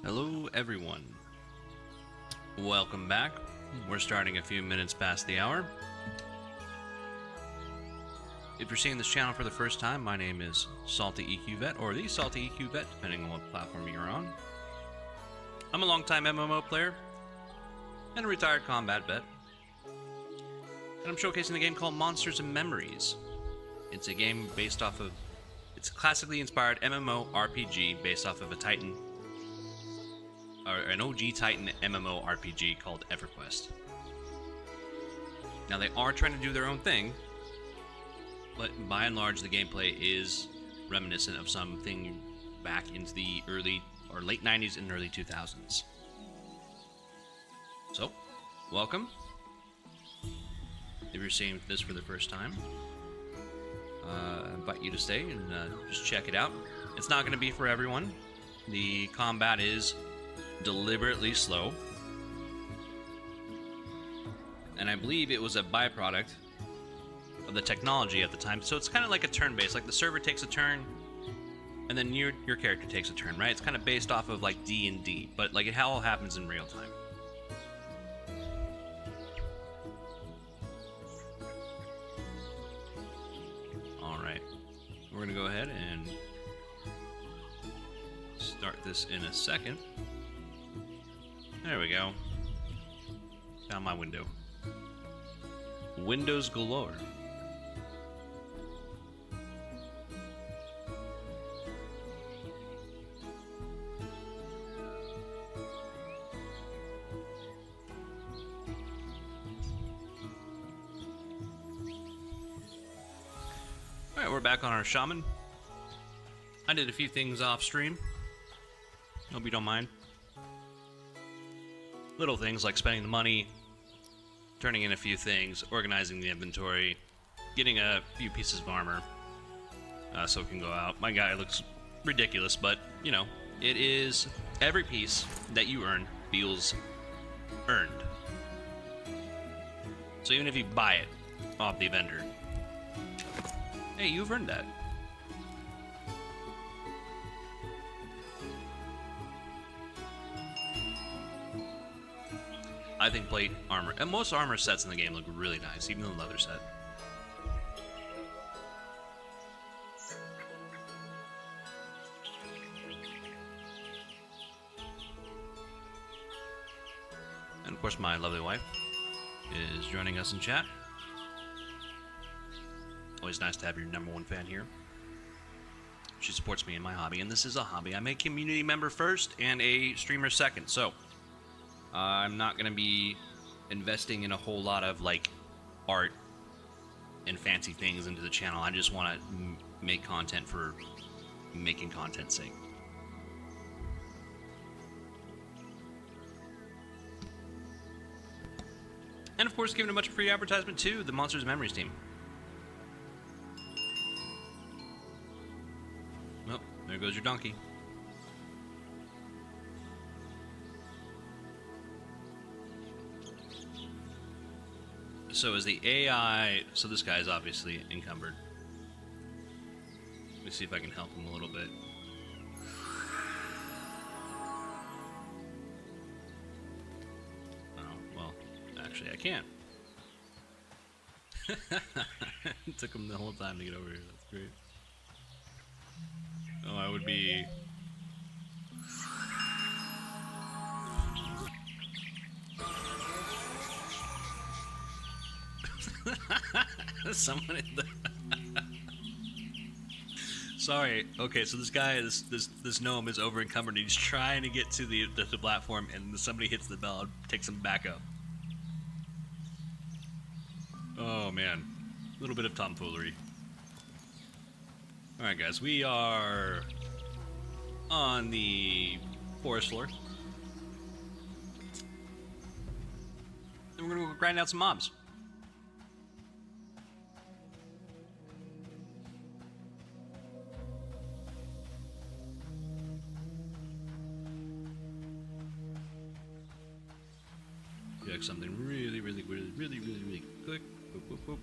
Hello everyone. Welcome back. We're starting a few minutes past the hour. If you're seeing this channel for the first time, my name is Salty EQ Vet, or the Salty EQ Vet, depending on what platform you're on. I'm a longtime MMO player and a retired combat vet. And I'm showcasing a game called Monsters and Memories. It's a game based off of... It's a classically inspired MMO RPG based off of a Titan... or an OG Titan MMO RPG called EverQuest. Now they are trying to do their own thing, but by and large the gameplay is reminiscent of something back into the early or late 90s and early 2000s. So, welcome. If you're seeing this for the first time, I invite you to stay and just check it out. It's not going to be for everyone. The combat is deliberately slow, and I believe it was a byproduct of the technology at the time, so it's kind of like a turn-based, like the server takes a turn and then your character takes a turn, right? It's kind of based off of like D&D, but like it all happens in real time. Alright, we're gonna go ahead and start this in a second. There we go. Found my window. Windows galore. Alright, we're back on our shaman. I did a few things off stream. Hope you don't mind. Little things like spending the money, turning in a few things, organizing the inventory, getting a few pieces of armor so it can go out. My guy looks ridiculous, but, you know, it is every piece that you earn feels earned. So even if you buy it off the vendor, hey, you've earned that. I think plate armor, and most armor sets in the game look really nice, even the leather set. And of course my lovely wife is joining us in chat. Always nice to have your #1 fan here. She supports me in my hobby, and this is a hobby. I'm a community member first and a streamer second, so I'm not going to be investing in a whole lot of, like, art and fancy things into the channel. I just want to make content for making content's sake. And, of course, giving a bunch of free advertisement to the Monsters and Memories team. Oh, there goes your donkey. So is the AI... So this guy's obviously encumbered. Let me see if I can help him a little bit. Oh, well, actually I can't. It took him the whole time to get over here. That's great. Oh, I would be... Someone in the... Sorry. Okay, so this guy is this gnome is over encumbered. He's trying to get to the platform, and somebody hits the bell and takes him back up. Oh man, a little bit of tomfoolery. All right, guys, we are on the forest floor, and we're gonna go grind out some mobs. Check something really quick. Boop, boop, boop.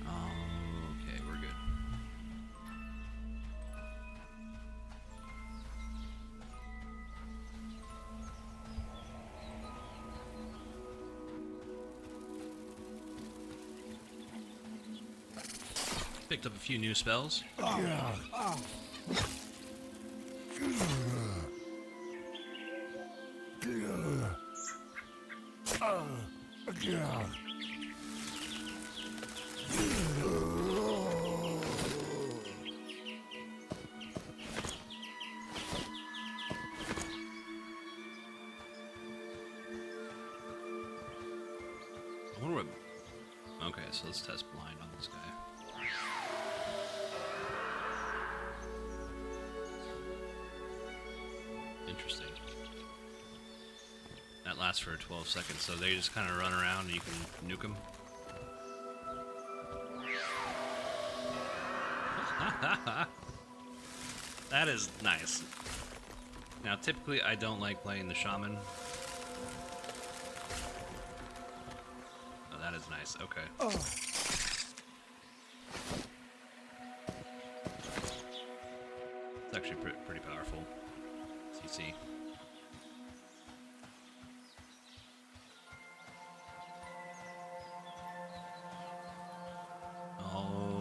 Okay, we're good. Picked up a few new spells. I wonder what... Okay, so let's test blind on this guy. Interesting. That lasts for 12 seconds, so they just kind of run around and you can nuke them. That is nice. Now, typically, I don't like playing the shaman. Oh, that is nice. Okay. Oh. It's actually pretty powerful. CC.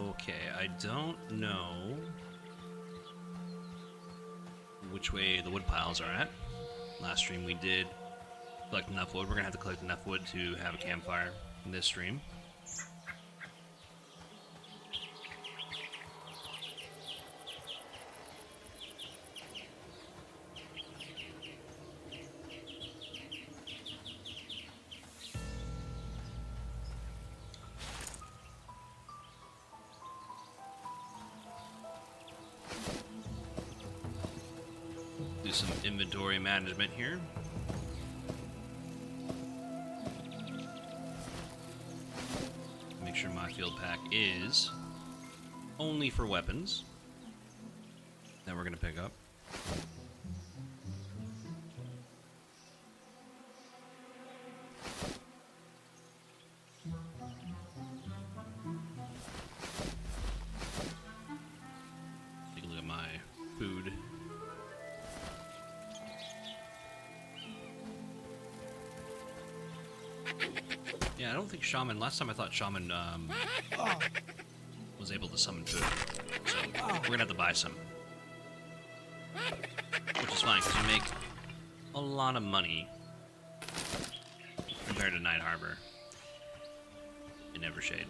Okay, I don't know which way the wood piles are at. Last stream we did collect enough wood. We're gonna have to collect enough wood to have a campfire in this stream. Do some inventory management here. Make sure my field pack is only for weapons that we're gonna pick up. Take a look at my food. Yeah, I don't think shaman. Last time I thought shaman was able to summon food, so we're gonna have to buy some, which is fine because you make a lot of money compared to Night Harbor in Evershade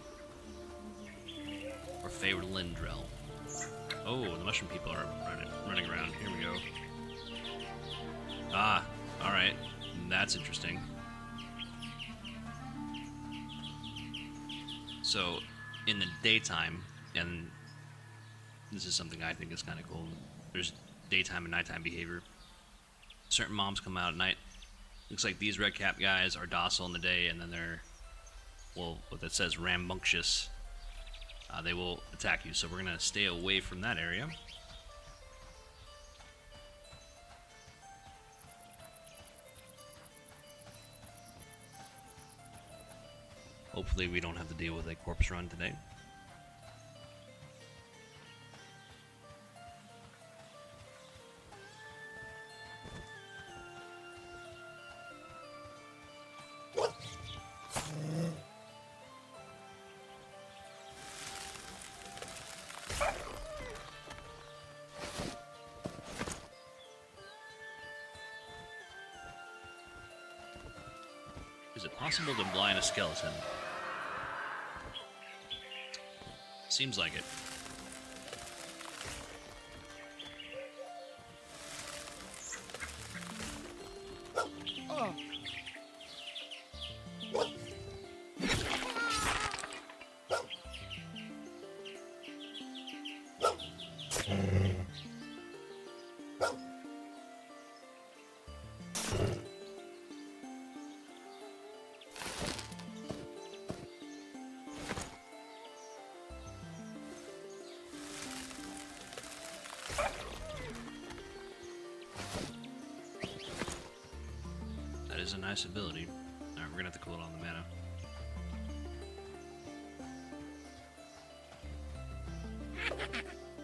or Favored Lindrel. Oh, the mushroom people are running around. Here we go. Ah, all right, that's interesting. So, in the daytime, and this is something I think is kind of cool, there's daytime and nighttime behavior. Certain mobs come out at night. Looks like these red cap guys are docile in the day, and then they're, well, what that says, rambunctious. They will attack you, so we're going to stay away from that area. Hopefully we don't have to deal with a corpse run today. Is it possible to blind a skeleton? Seems like it. Oh. That is a nice ability. Alright, we're gonna have to cool it on the mana.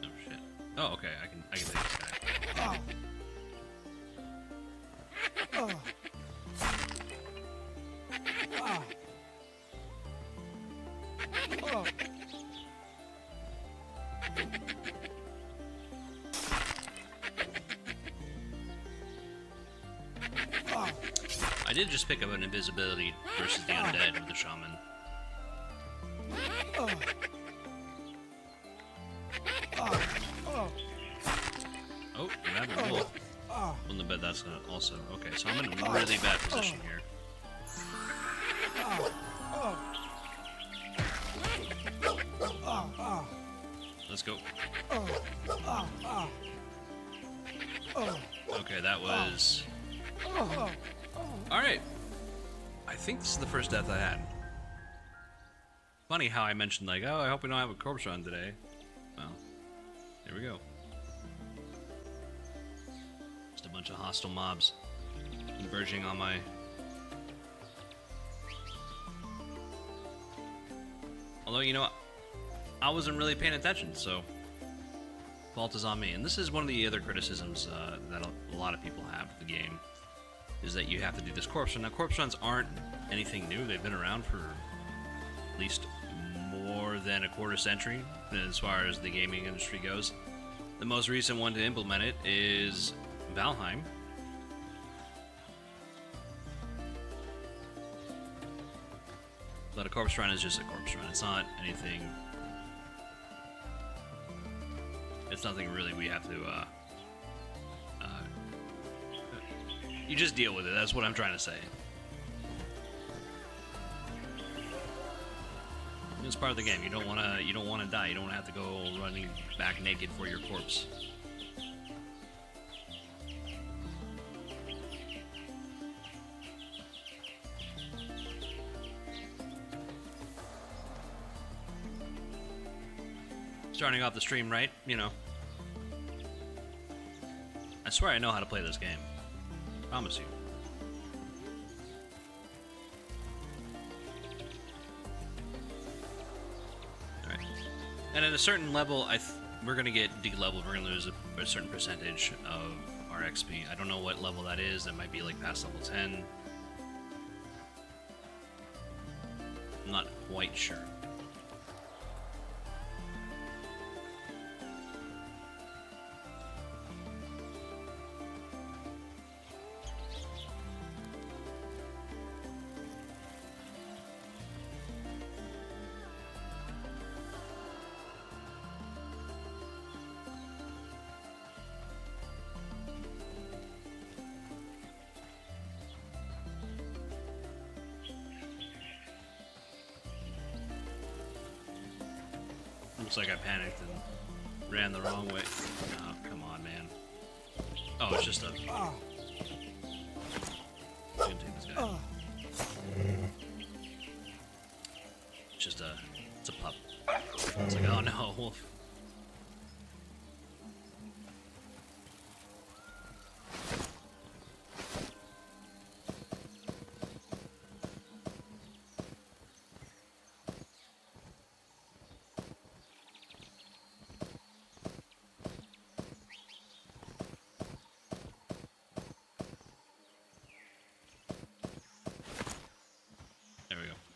Oh shit. Oh, okay, I can take this guy. Oh. Oh. Oh. did just pick up an invisibility versus the undead with the shaman. Oh. Oh. Oh. Oh, rabbit wolf. Wouldn't have bet that's gonna also. Okay, so I'm in a really bad position here. Let's go. Okay, that was... Alright. I think this is the first death I had. Funny how I mentioned, like, oh, I hope we don't have a corpse run today. Well, here we go. Just a bunch of hostile mobs converging on my... Although, you know, I wasn't really paying attention, so fault is on me. And this is one of the other criticisms that a lot of people have of the game, is that you have to do this corpse run. Now, corpse runs aren't anything new. They've been around for at least more than a quarter century as far as the gaming industry goes. The most recent one to implement it is Valheim. But a corpse run is just a corpse run. It's not anything... It's nothing really we have to, you just deal with it. That's what I'm trying to say. It's part of the game. You don't want to die. You don't want to have to go running back naked for your corpse. Starting off the stream right, you know. I swear I know how to play this game. Promise you. Alright. And at a certain level, we're going to get de-leveled. We're going to lose a certain percentage of our XP. I don't know what level that is. That might be like past level 10. I'm not quite sure. Looks like I panicked and ran the wrong way. Oh, come on, man. Oh, it's just a... I'm gonna take this guy. It's just a... It's a pup. It's like, oh no, wolf.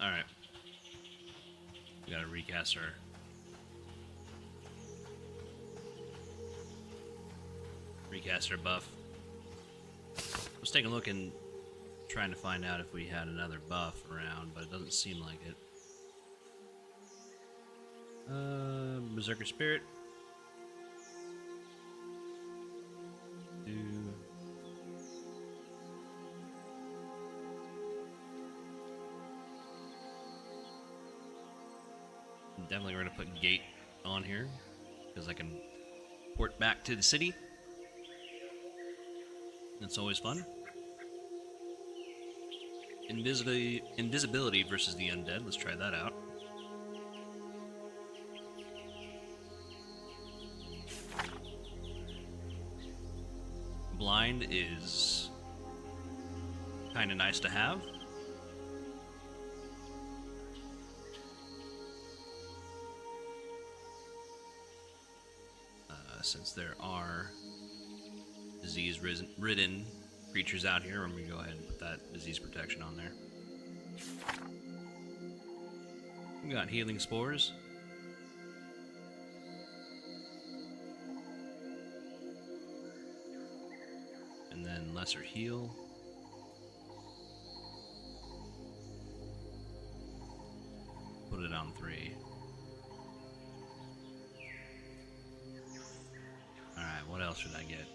Alright. We gotta recast our... Recast our buff. I was taking a look and trying to find out if we had another buff around, but it doesn't seem like it. Berserker Spirit. Definitely we're going to put gate on here because I can port back to the city. That's always fun. Invisibility versus the undead. Let's try that out. Blind is kind of nice to have. Since there are disease-ridden creatures out here, I'm going to go ahead and put that disease protection on there. We got healing spores. And then lesser heal. found 3. Alright, what else should I get?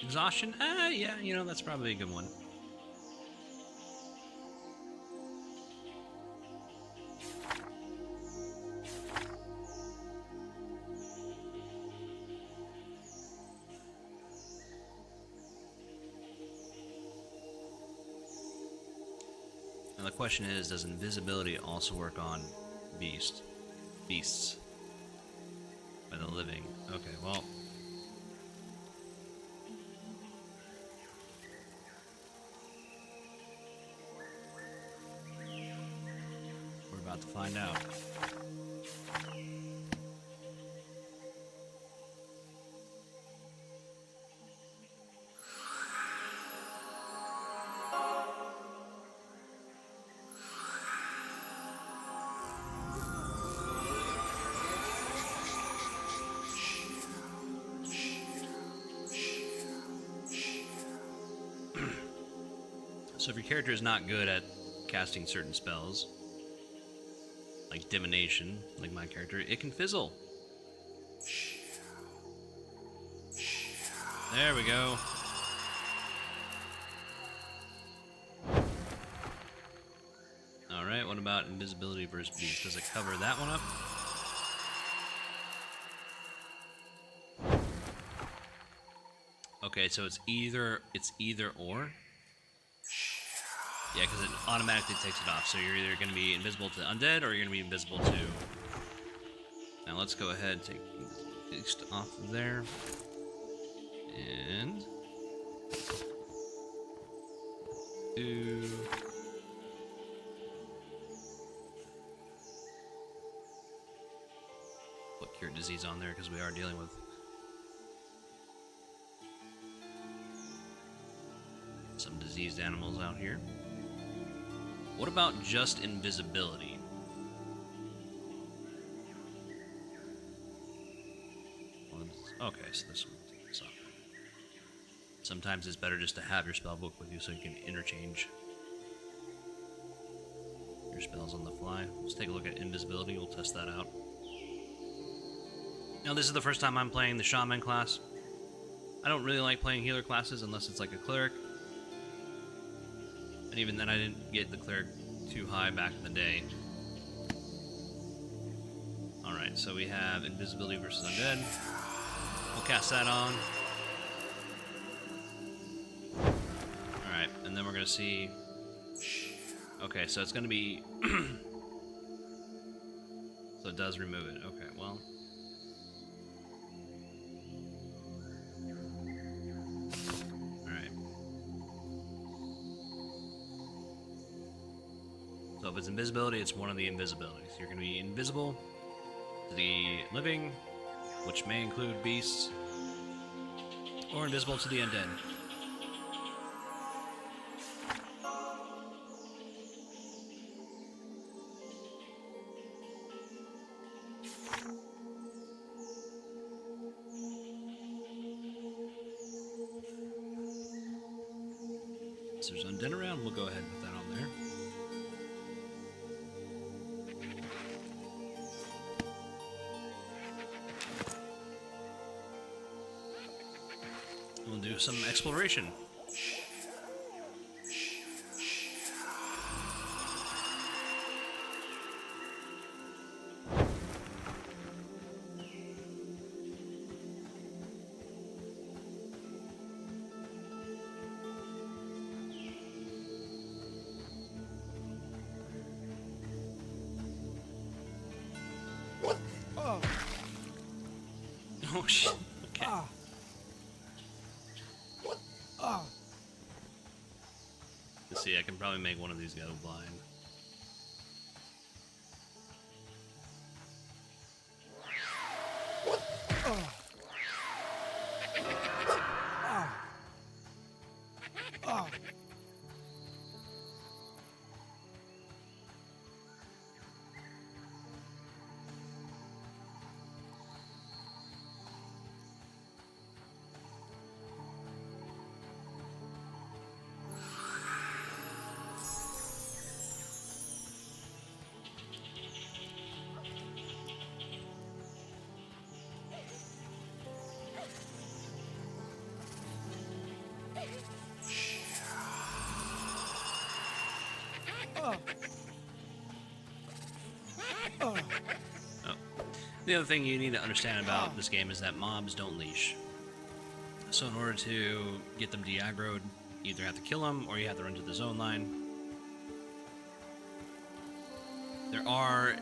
Exhaustion? Yeah, you know, that's probably a good one. Now the question is, does invisibility also work on beasts by the living? Okay, well, we're about to find out. So if your character is not good at casting certain spells, like divination, like my character, it can fizzle. There we go. Alright, what about invisibility versus beast? Does it cover that one up? Okay, so it's either or. Yeah, because it automatically takes it off. So you're either going to be invisible to undead, or you're going to be invisible to... Now let's go ahead and take beast off of there. And... put cure disease on there, because we are dealing with some diseased animals out here. What about just invisibility? Okay, so this one takes this off. Sometimes it's better just to have your spell book with you so you can interchange your spells on the fly. Let's take a look at invisibility. We'll test that out. Now, this is the first time I'm playing the shaman class. I don't really like playing healer classes unless it's like a cleric. And even then, I didn't get the cleric too high back in the day. Alright, so we have invisibility versus undead. We'll cast that on. Alright, and then we're going to see... Okay, so it's going to be... So it does remove it. Okay, well... So if it's invisibility, it's one of the invisibilities. You're going to be invisible to the living, which may include beasts, or invisible to the undead. So there's undead around, we'll go ahead and put that on there. We'll do some exploration. Oh. Oh shit. Okay. Let's see, I can probably make one of these go blind. The other thing you need to understand about this game is that mobs don't leash. So in order to get them de-aggroed, you either have to kill them or you have to run to the zone line. There are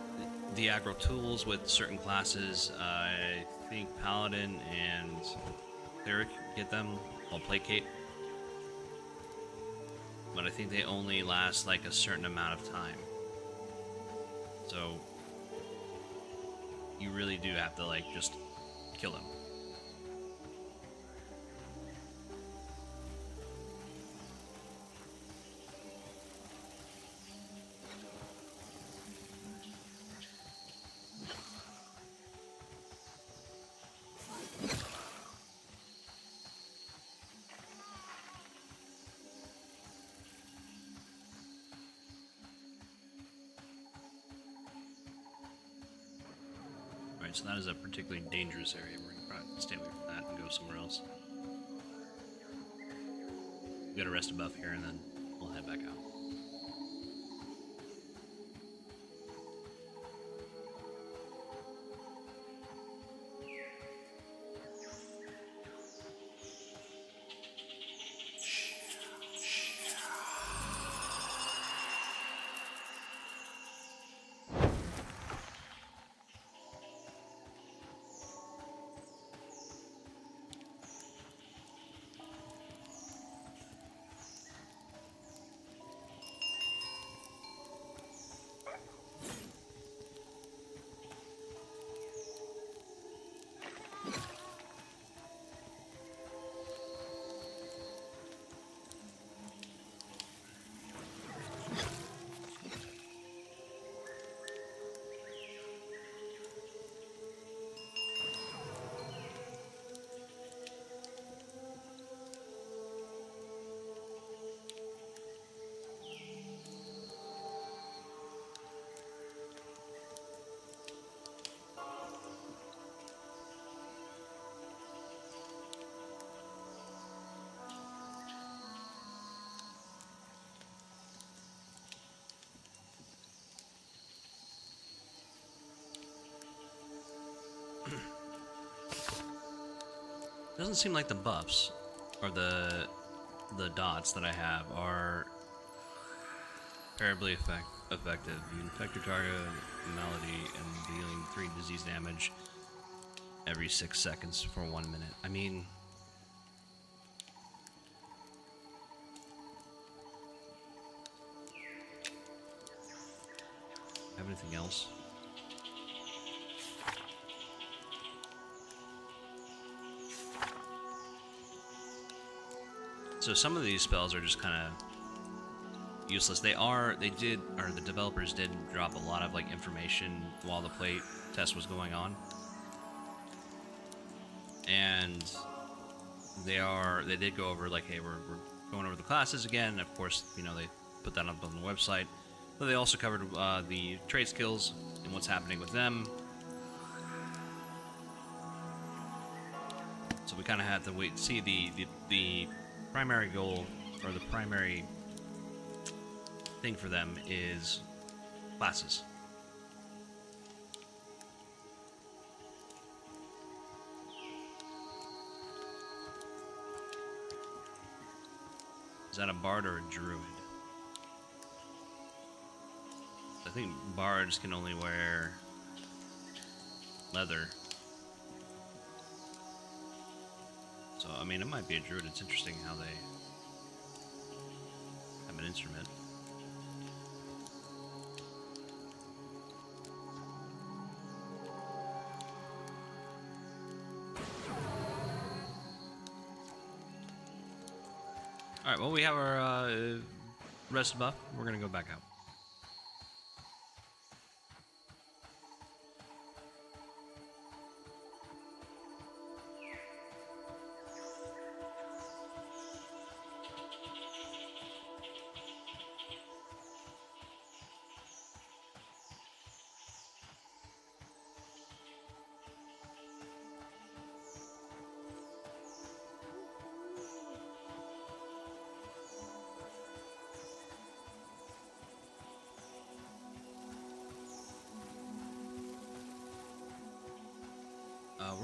de-aggro tools with certain classes. I think Paladin and Cleric get them, while Placate. But I think they only last like a certain amount of time. So you really do have to like just kill them. Alright, so that is a particularly dangerous area. We're going to probably stay away from that and go somewhere else. We got to rest a buff here and then we'll head back out. Doesn't seem like the buffs or the dots that I have are terribly effective. You infect your target with malady and dealing 3 disease damage every 6 seconds for 1 minute. I mean, have anything else? So some of these spells are just kind of useless. The developers did drop a lot of like information while the play test was going on, and they did go over like, hey, we're going over the classes again. Of course, you know, they put that up on the website, but they also covered the trade skills and what's happening with them. So we kind of had to wait and see the primary goal, or the primary thing for them, is classes. Is that a bard or a druid? I think bards can only wear leather. So, I mean, it might be a druid. It's interesting how they have an instrument. Alright, well, we have our rest buff. We're going to go back out.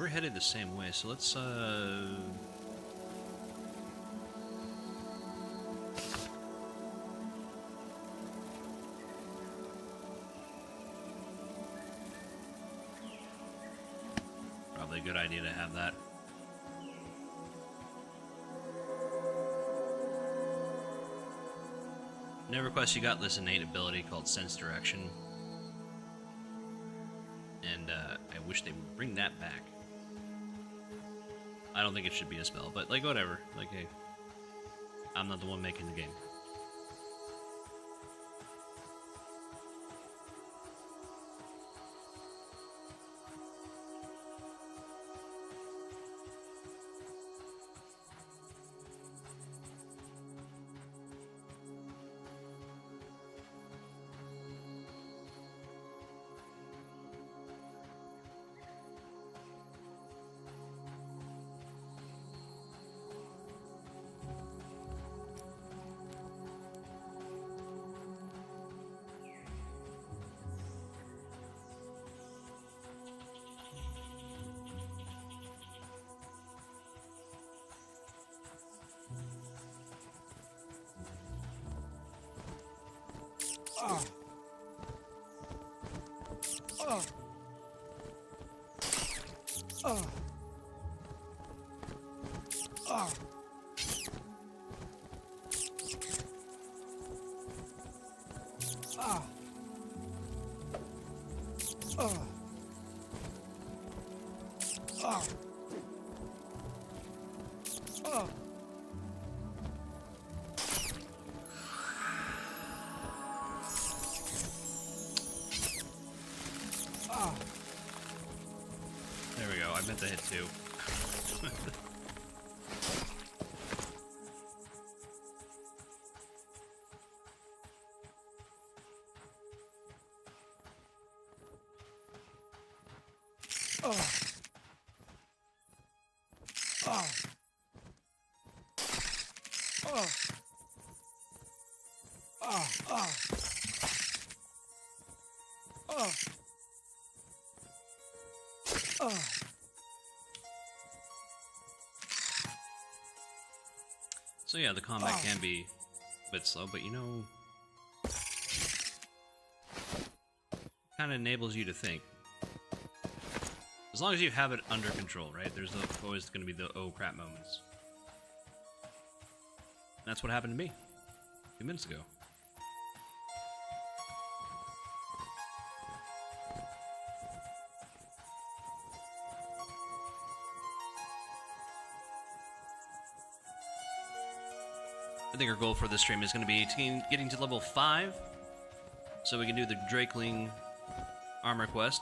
we're headed the same way, so let's probably a good idea to have that. In EverQuest, you got this innate ability called Sense Direction, and I wish they would bring that back. I don't think it should be a spell, but like whatever. Like, hey, I'm not the one making the game. There we go. I meant to hit 2. So yeah, the combat can be a bit slow, but you know, kind of enables you to think. As long as you have it under control, right? There's always going to be the oh crap moments. And that's what happened to me a few minutes ago. I think our goal for this stream is going to be getting to level 5, so we can do the Drakeling armor quest.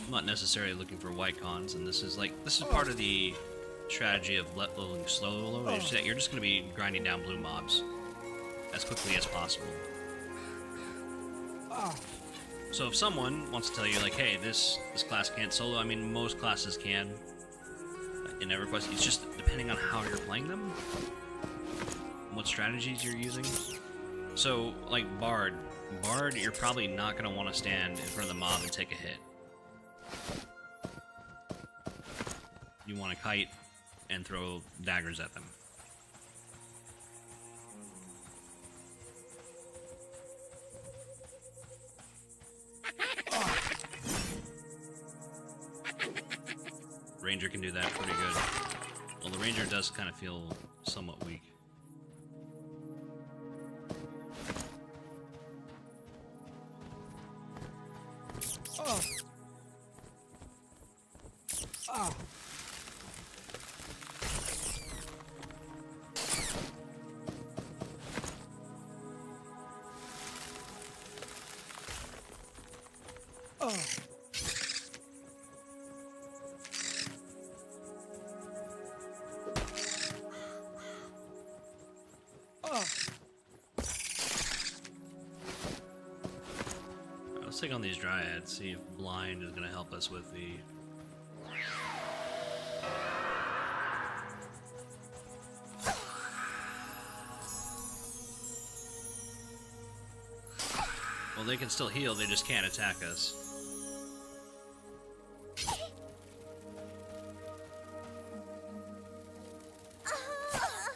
I'm not necessarily looking for white cons, and this is part of the strategy of leveling slow. Is that you're just going to be grinding down blue mobs as quickly as possible. So if someone wants to tell you like, hey, this class can't solo, I mean most classes can in EverQuest. It's just depending on how you're playing them, and what strategies you're using. So like Bard, you're probably not going to want to stand in front of the mob and take a hit. You want to kite and throw daggers at them. Ranger can do that pretty good. Well, the Ranger does kind of feel somewhat weak. take on these dryads, see if blind is going to help us with the... Well, they can still heal, they just can't attack us.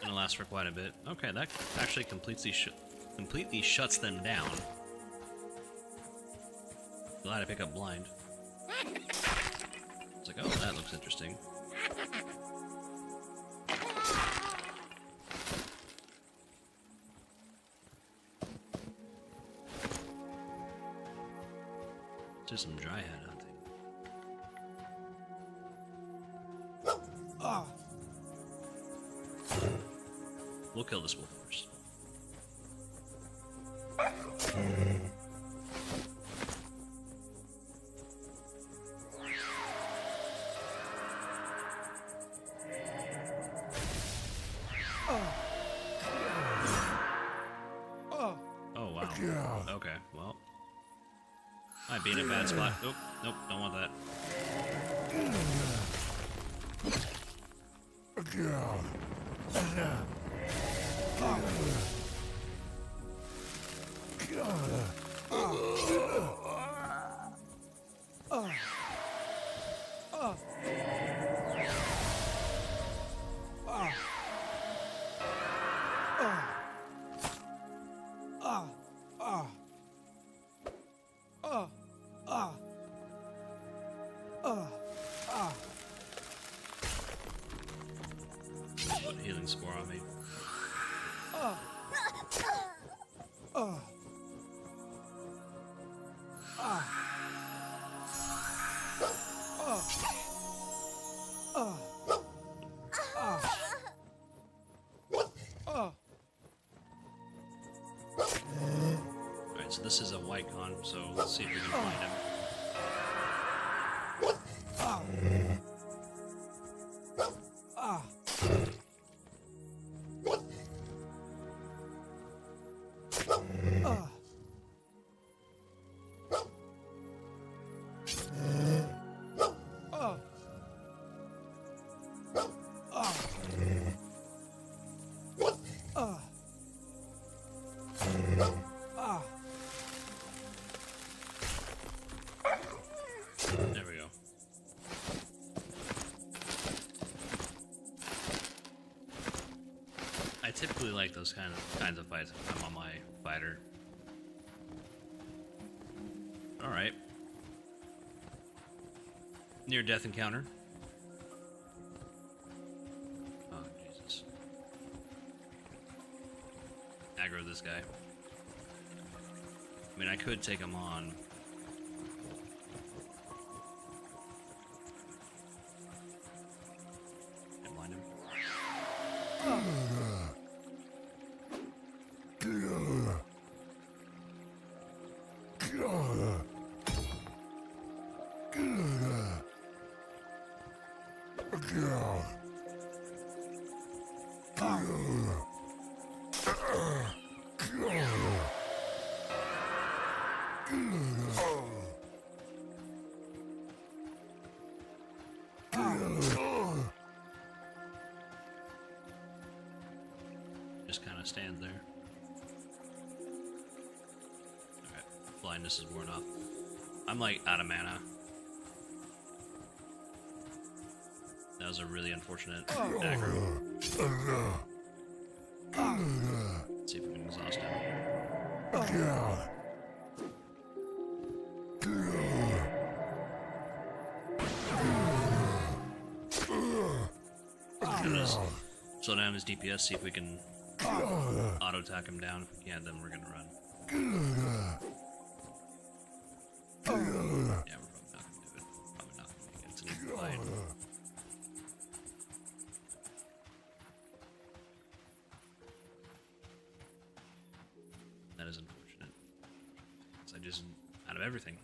Gonna last for quite a bit. Okay, that actually completely shuts them down. Glad I pick up blind. It's like, oh, that looks interesting. Just some dryad hunting. We'll kill this wolf first. Oh wow. Okay, well. Might be in a bad spot. Nope, nope, don't want that. Put a healing spore on me. Alright, so this is a white con, so let's see if we can find him. There we go. I typically like those kinds of fights if I'm on my fighter. Alright. Near death encounter. Oh, Jesus. Aggro this guy. I mean, I could take him on. And blind him. Just kind of stands there. Alright, blindness is worn off. I'm like out of mana. That was a really unfortunate aggro. Let's see if we can exhaust him. Slow down his DPS, see if we can auto attack him down. If we can't, then we're gonna run. Yeah, we're probably not gonna do it. Probably not gonna make it. It's an easy fight. That is unfortunate. So I just out of everything.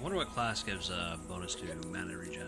wonder what class gives a bonus to mana regen.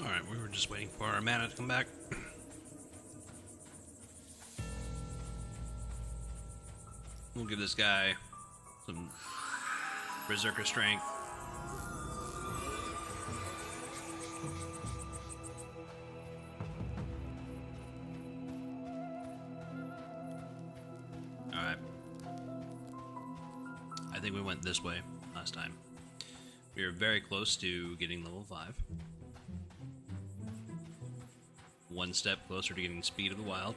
Alright, we were just waiting for our mana to come back. We'll give this guy some berserker strength. Alright. I think we went this way last time. We were very close to getting level 5. One step closer to getting Speed of the Wild.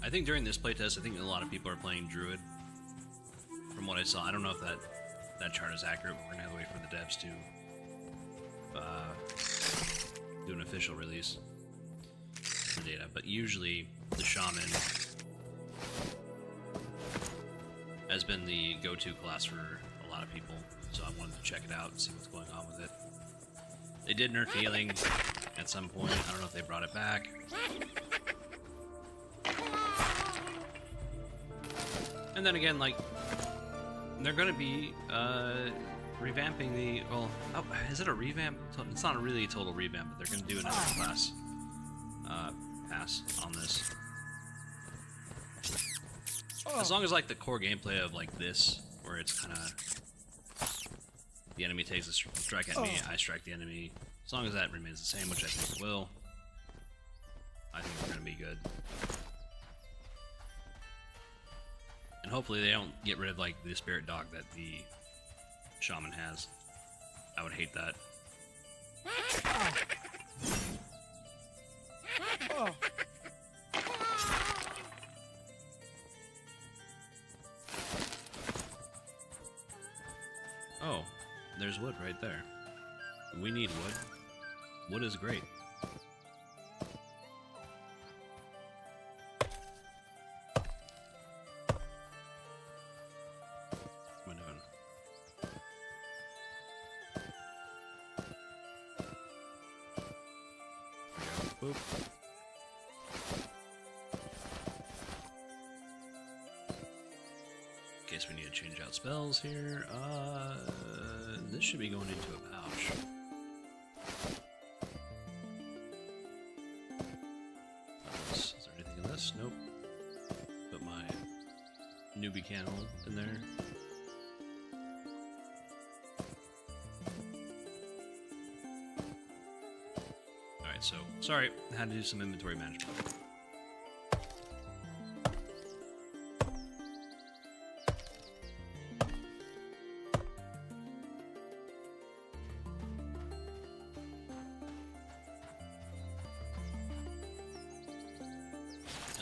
I think during this playtest, I think a lot of people are playing Druid. From what I saw, I don't know if that chart is accurate. We're gonna have to wait for the devs to do an official release of the data. But usually, the shaman has been the go-to class for a lot of people. So I wanted to check it out and see what's going on with it. They did nerf healing at some point. I don't know if they brought it back. And then again, like, they're going to be revamping the... Well, oh, is it a revamp? It's not really a total revamp, but they're going to do another class pass on this. As long as, like, the core gameplay of, like, this, where it's kind of... The enemy takes a strike at me, I strike the enemy. As long as that remains the same, which I think it will, I think we're going to be good. And hopefully they don't get rid of, like, the spirit dog that the shaman has. I would hate that. Oh, there's wood right there. We need wood. Wood is great. What am I doing? There we go. Boop. In case we need to change out spells here. This should be going into a pouch. Is there anything in this? Nope. Put my newbie candle in there. Alright, so, sorry, I had to do some inventory management.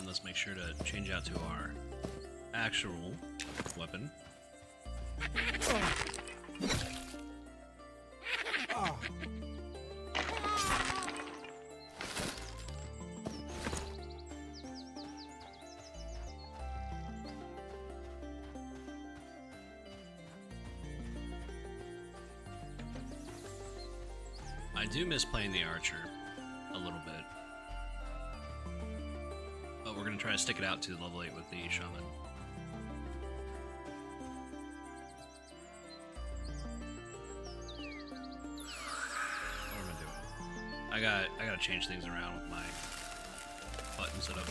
Let's make sure to change out to our actual weapon. do miss playing the archer a little bit. But we're going to try to stick it out to level 8 with the shaman. What am I doing? I gotta change things around with my button setup.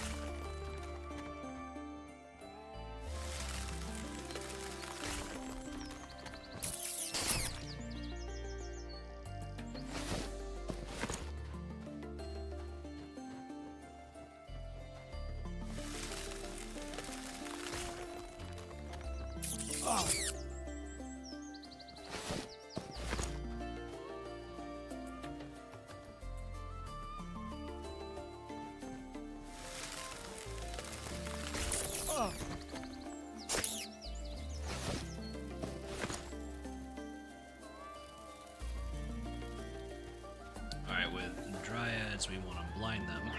Alright, with dryads, we want to blind them.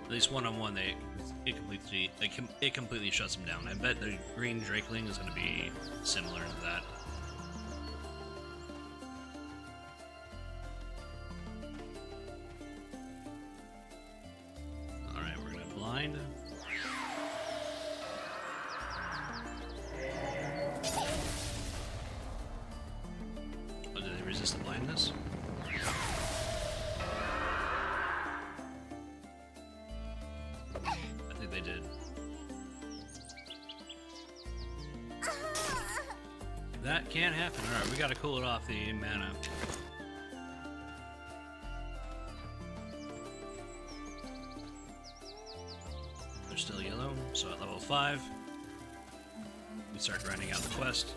At least one-on-one, it completely shuts them down. I bet the green drakeling is going to be similar to that. All right, we're going to blind. Oh, did they resist the blindness? They did. That can't happen. Alright, we gotta cool it off the mana. They're still yellow, so at level 5, we start grinding out the quest.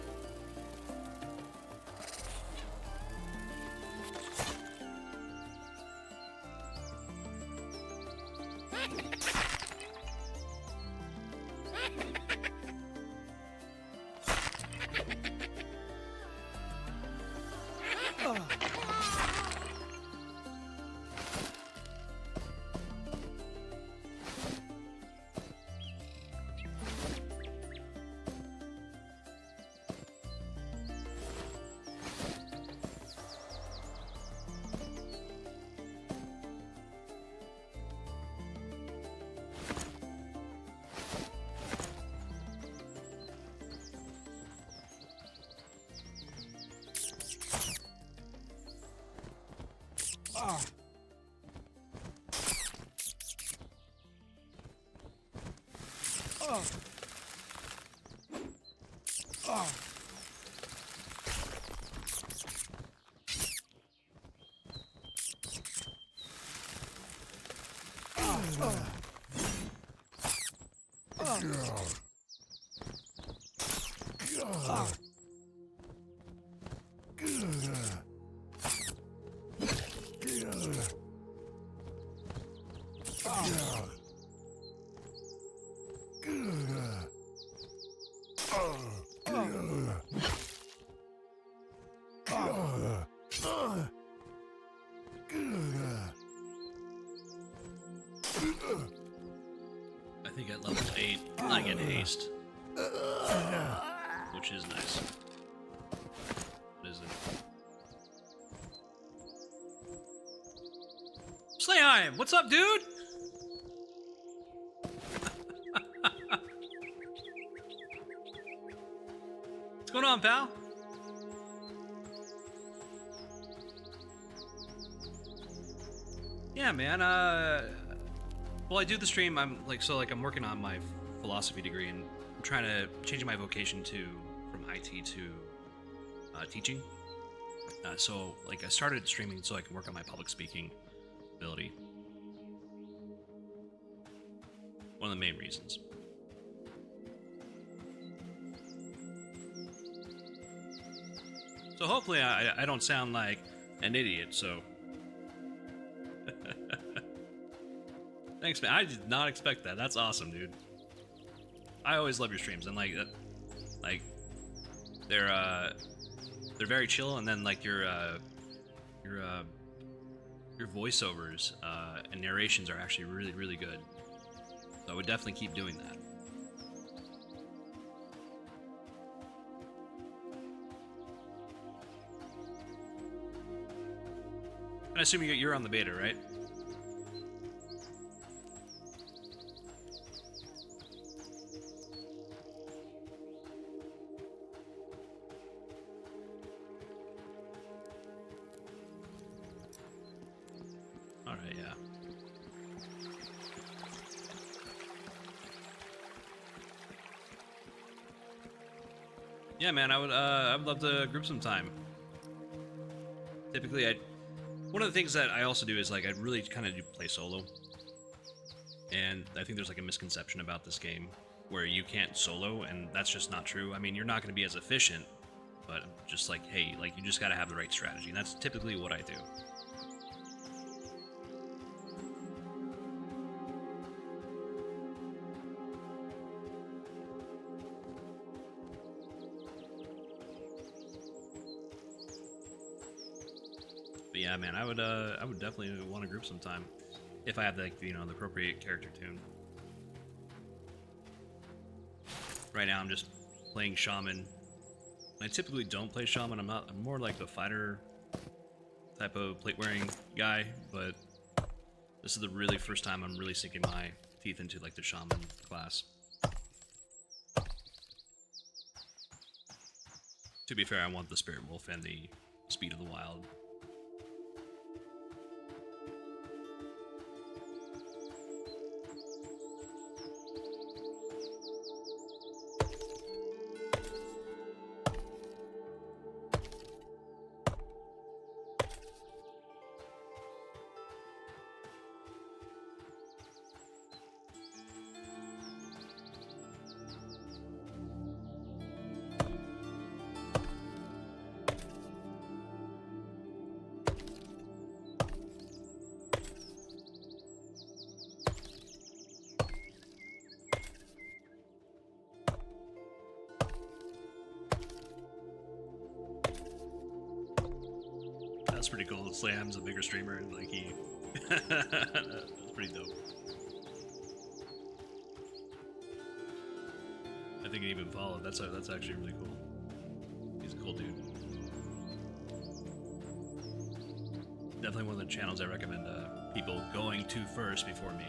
I think at level 8, I get haste. Which is nice. What is it? Layon, what's up, dude? What's going on, pal? Yeah, man, well, I do the stream, I'm working on my philosophy degree, and I'm trying to change my vocation from IT to teaching. So, I started streaming so I can work on my public speaking ability. One of the main reasons. So hopefully I don't sound like an idiot, so... Thanks, man. I did not expect that. That's awesome, dude. I always love your streams, and like they're very chill, and then like your voiceovers and narrations are actually really good. So I would definitely keep doing that. And I assume you're on the beta, right? All right, yeah. Yeah, man, I would love to group some time. Typically, one of the things that I also do is like I really kind of do play solo, and I think there's like a misconception about this game where you can't solo, and that's just not true. I mean, you're not going to be as efficient, but just like, hey, like you just got to have the right strategy, and that's typically what I do. But yeah, man, I would definitely want to group sometime if I have like the appropriate character tune. Right now, I'm just playing shaman. I typically don't play shaman. I'm more like the fighter type of plate wearing guy. But this is the really first time I'm really sinking my teeth into like the shaman class. To be fair, I want the spirit wolf and the speed of the wild. That's pretty cool. Slam's a bigger streamer, and like he, that's pretty dope. I think he even followed. That's actually really cool. He's a cool dude. Definitely one of the channels I recommend people going to first before me.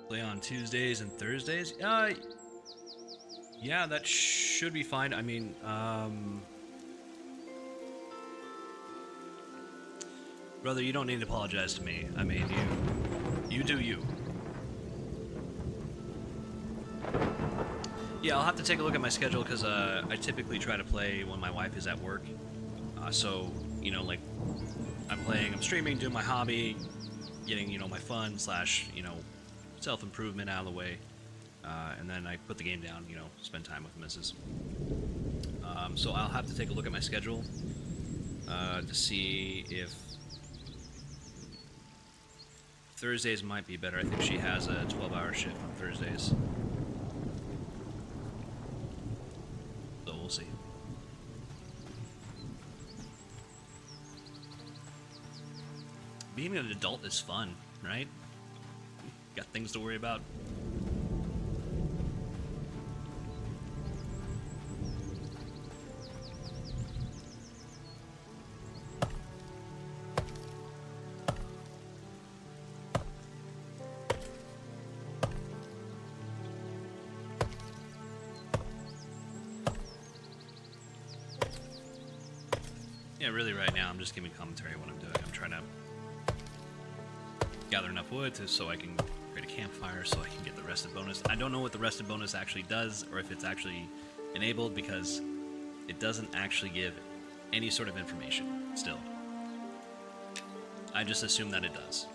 Play on Tuesdays and Thursdays? Yeah, that should be fine. I mean, brother, you don't need to apologize to me. I mean, you do you. Yeah, I'll have to take a look at my schedule because I typically try to play when my wife is at work. So, like, I'm streaming, doing my hobby, getting, my fun slash, self-improvement out of the way, and then I put the game down, spend time with the missus. So I'll have to take a look at my schedule to see if Thursdays might be better. I think she has a 12-hour shift on Thursdays. So we'll see. Being an adult is fun, right? Got things to worry about. Yeah, really right now I'm just giving commentary on what I'm doing. I'm trying to gather enough wood so I can create a campfire so I can get the rested bonus. I don't know what the rested bonus actually does or if it's actually enabled because it doesn't actually give any sort of information still. I just assume that it does.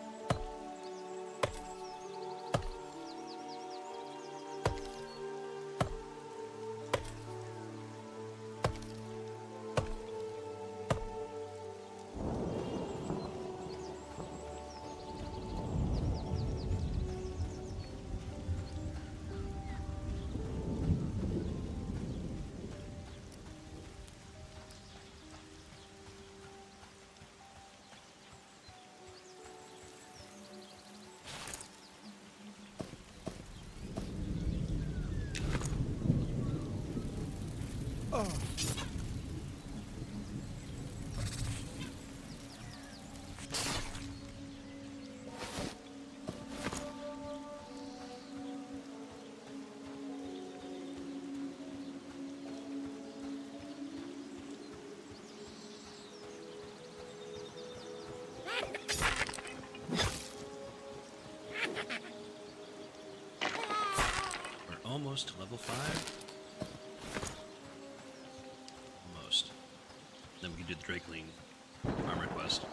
We're almost to level 5. Almost. Then we can do the Drakeling armor quest.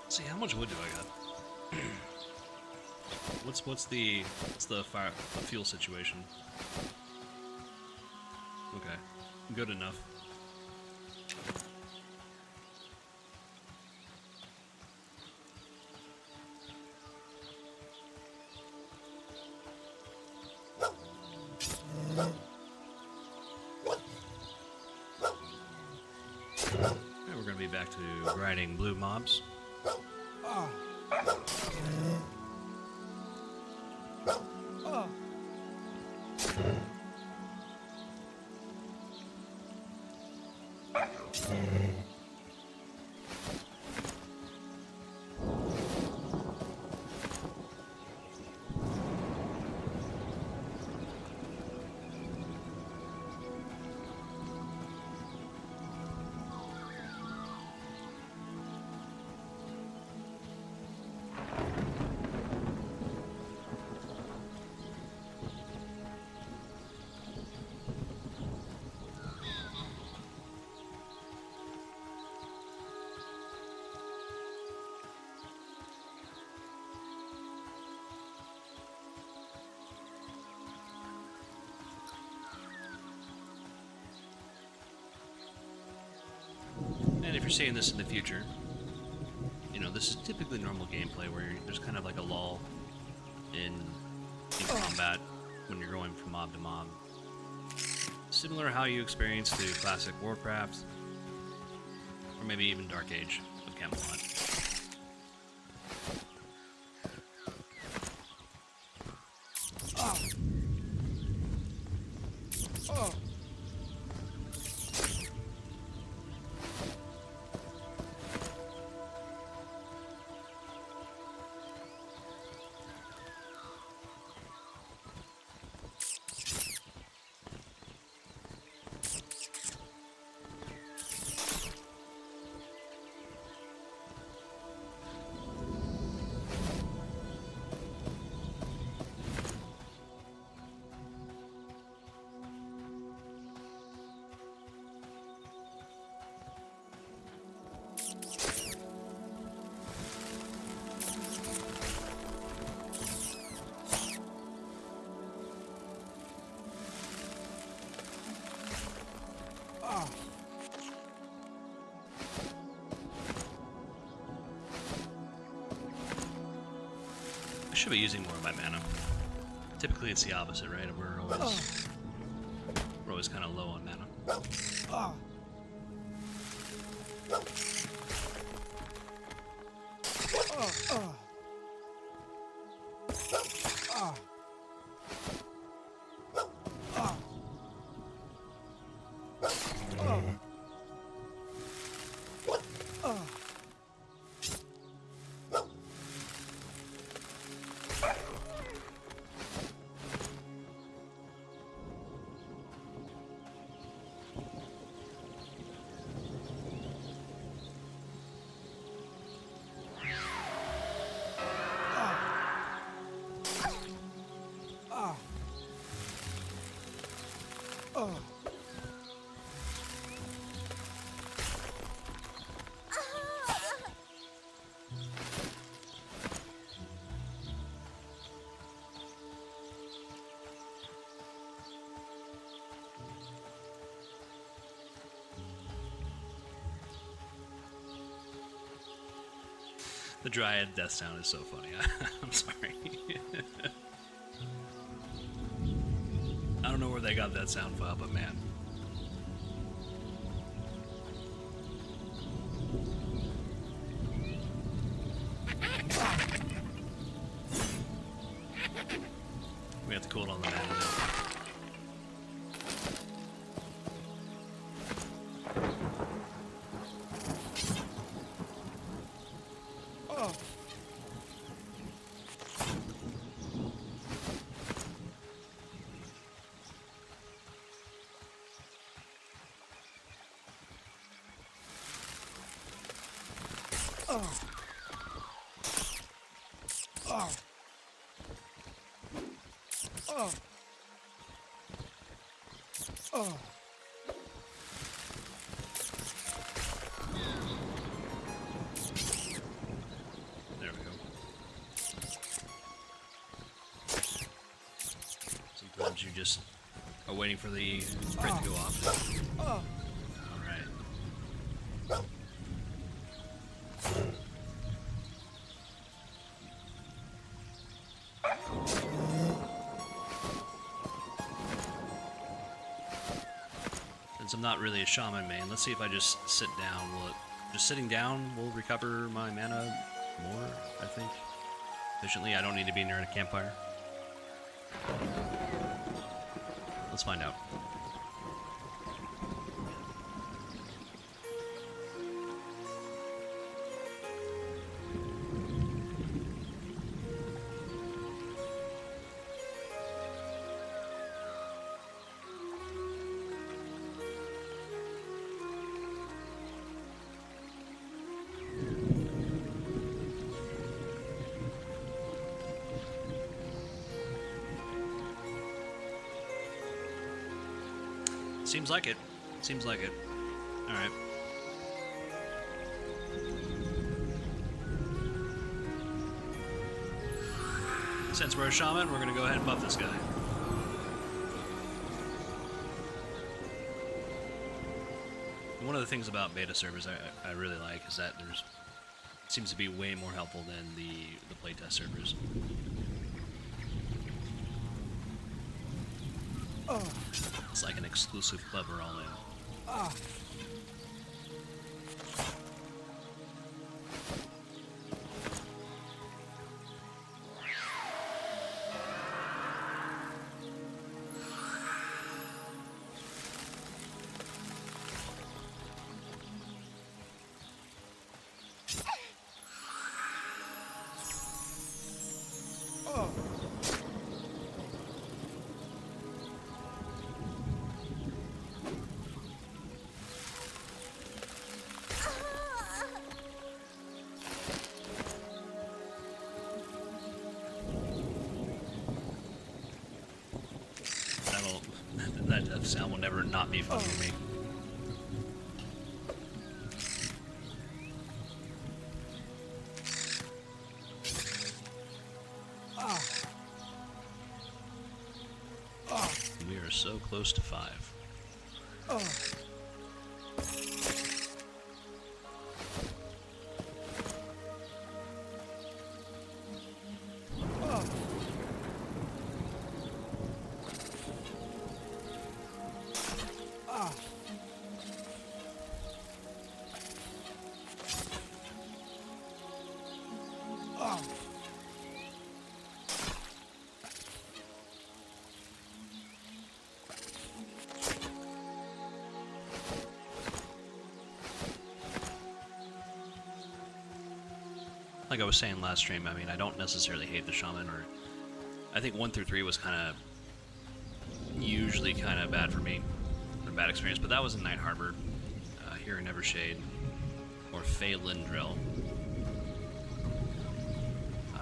See, how much wood do I got? what's the fuel situation? Okay, good enough. We're gonna be back to grinding blue mobs. And if you're seeing this in the future, you know, this is typically normal gameplay where there's kind of like a lull in combat when you're going from mob to mob. Similar to how you experienced through classic Warcraft, or maybe even Dark Age of Camelot. should be using more of my mana. Typically it's the opposite, right? We're always kind of low on mana. The Dryad death sound is so funny. I'm sorry. I don't know where they got that sound file, but man. We have to cool it on the mana now. There we go. Sometimes you just are waiting for the crit to go off. Alright. Since I'm not really a shaman main, let's see if I just sit down. Just sitting down will recover my mana more, I think, efficiently. I don't need to be near a campfire. Let's find out. Seems like it. Seems like it. Alright. Since we're a shaman, we're gonna go ahead and buff this guy. One of the things about beta servers I really like is that it seems to be way more helpful than the playtest servers. It's like an exclusive club we're all in. That sound will never not be fun for me. We are so close to 5. like I was saying last stream, I mean, I don't necessarily hate the shaman, or I think 1 through 3 was usually kind of bad for me, a bad experience, but that was in Night Harbor, here in Evershade, or Phaelindrel.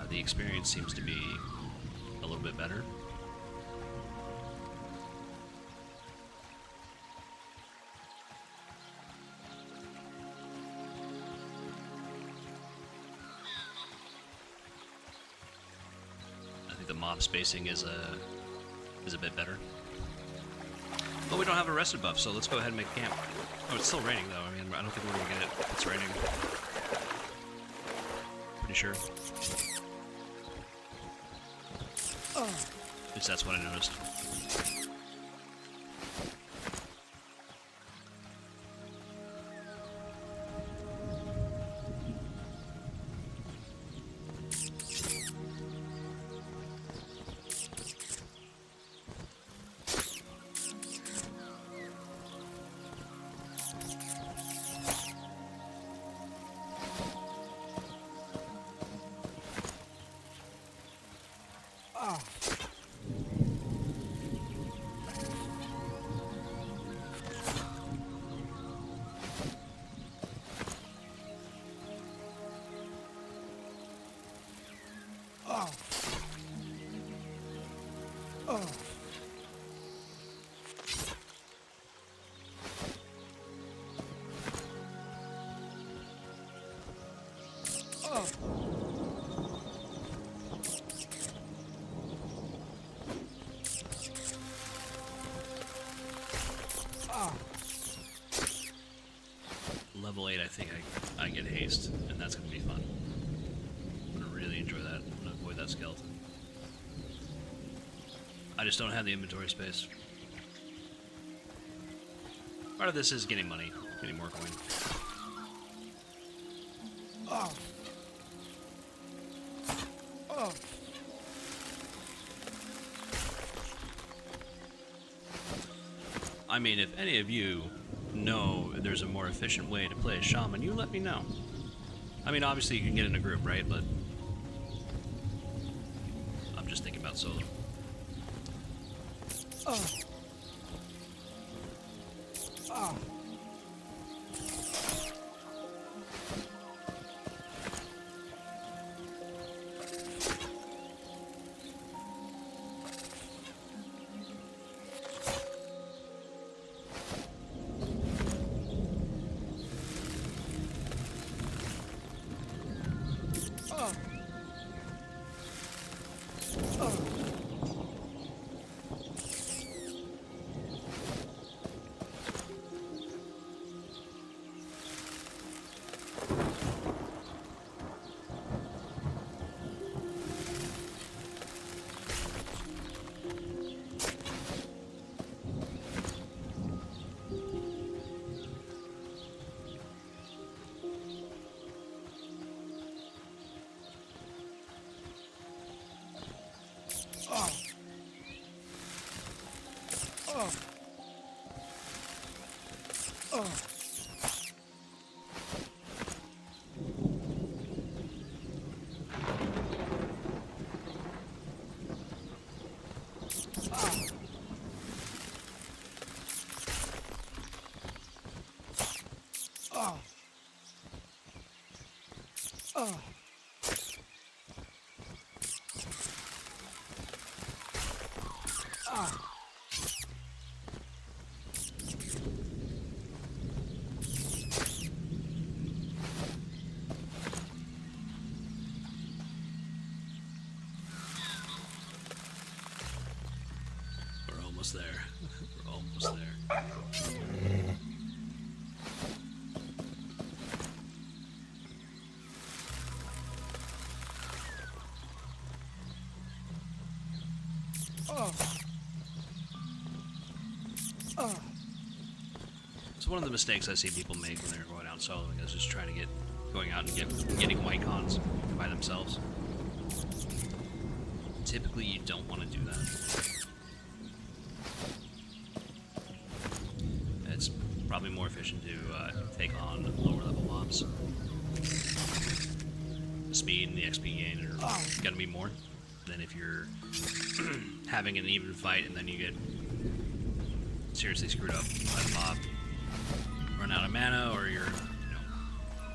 The experience seems to be a little bit better. I think the mob spacing is a bit better. But we don't have a rested buff, so let's go ahead and make camp. Oh, it's still raining though. I mean, I don't think we're gonna get it if it's raining. Pretty sure. At least that's what I noticed. Level 8, I think I get haste, and that's going to be fun. I'm going to really enjoy that. I'm going to avoid that skeleton. I just don't have the inventory space. Part of this is getting money, getting more coin. I mean, if any of you know there's a more efficient way to play a shaman, you let me know. I mean, obviously you can get in a group, right? But I'm just thinking about solo. We're almost there. We're almost there. So one of the mistakes I see people make when they're going out soloing is just trying to going out and getting white cons by themselves. Typically, you don't want to do that. It's probably more efficient to take on lower level mobs. speed and the XP gain are gonna be more than if you're having an even fight and then you get seriously screwed up by the mob, run out of mana, or you're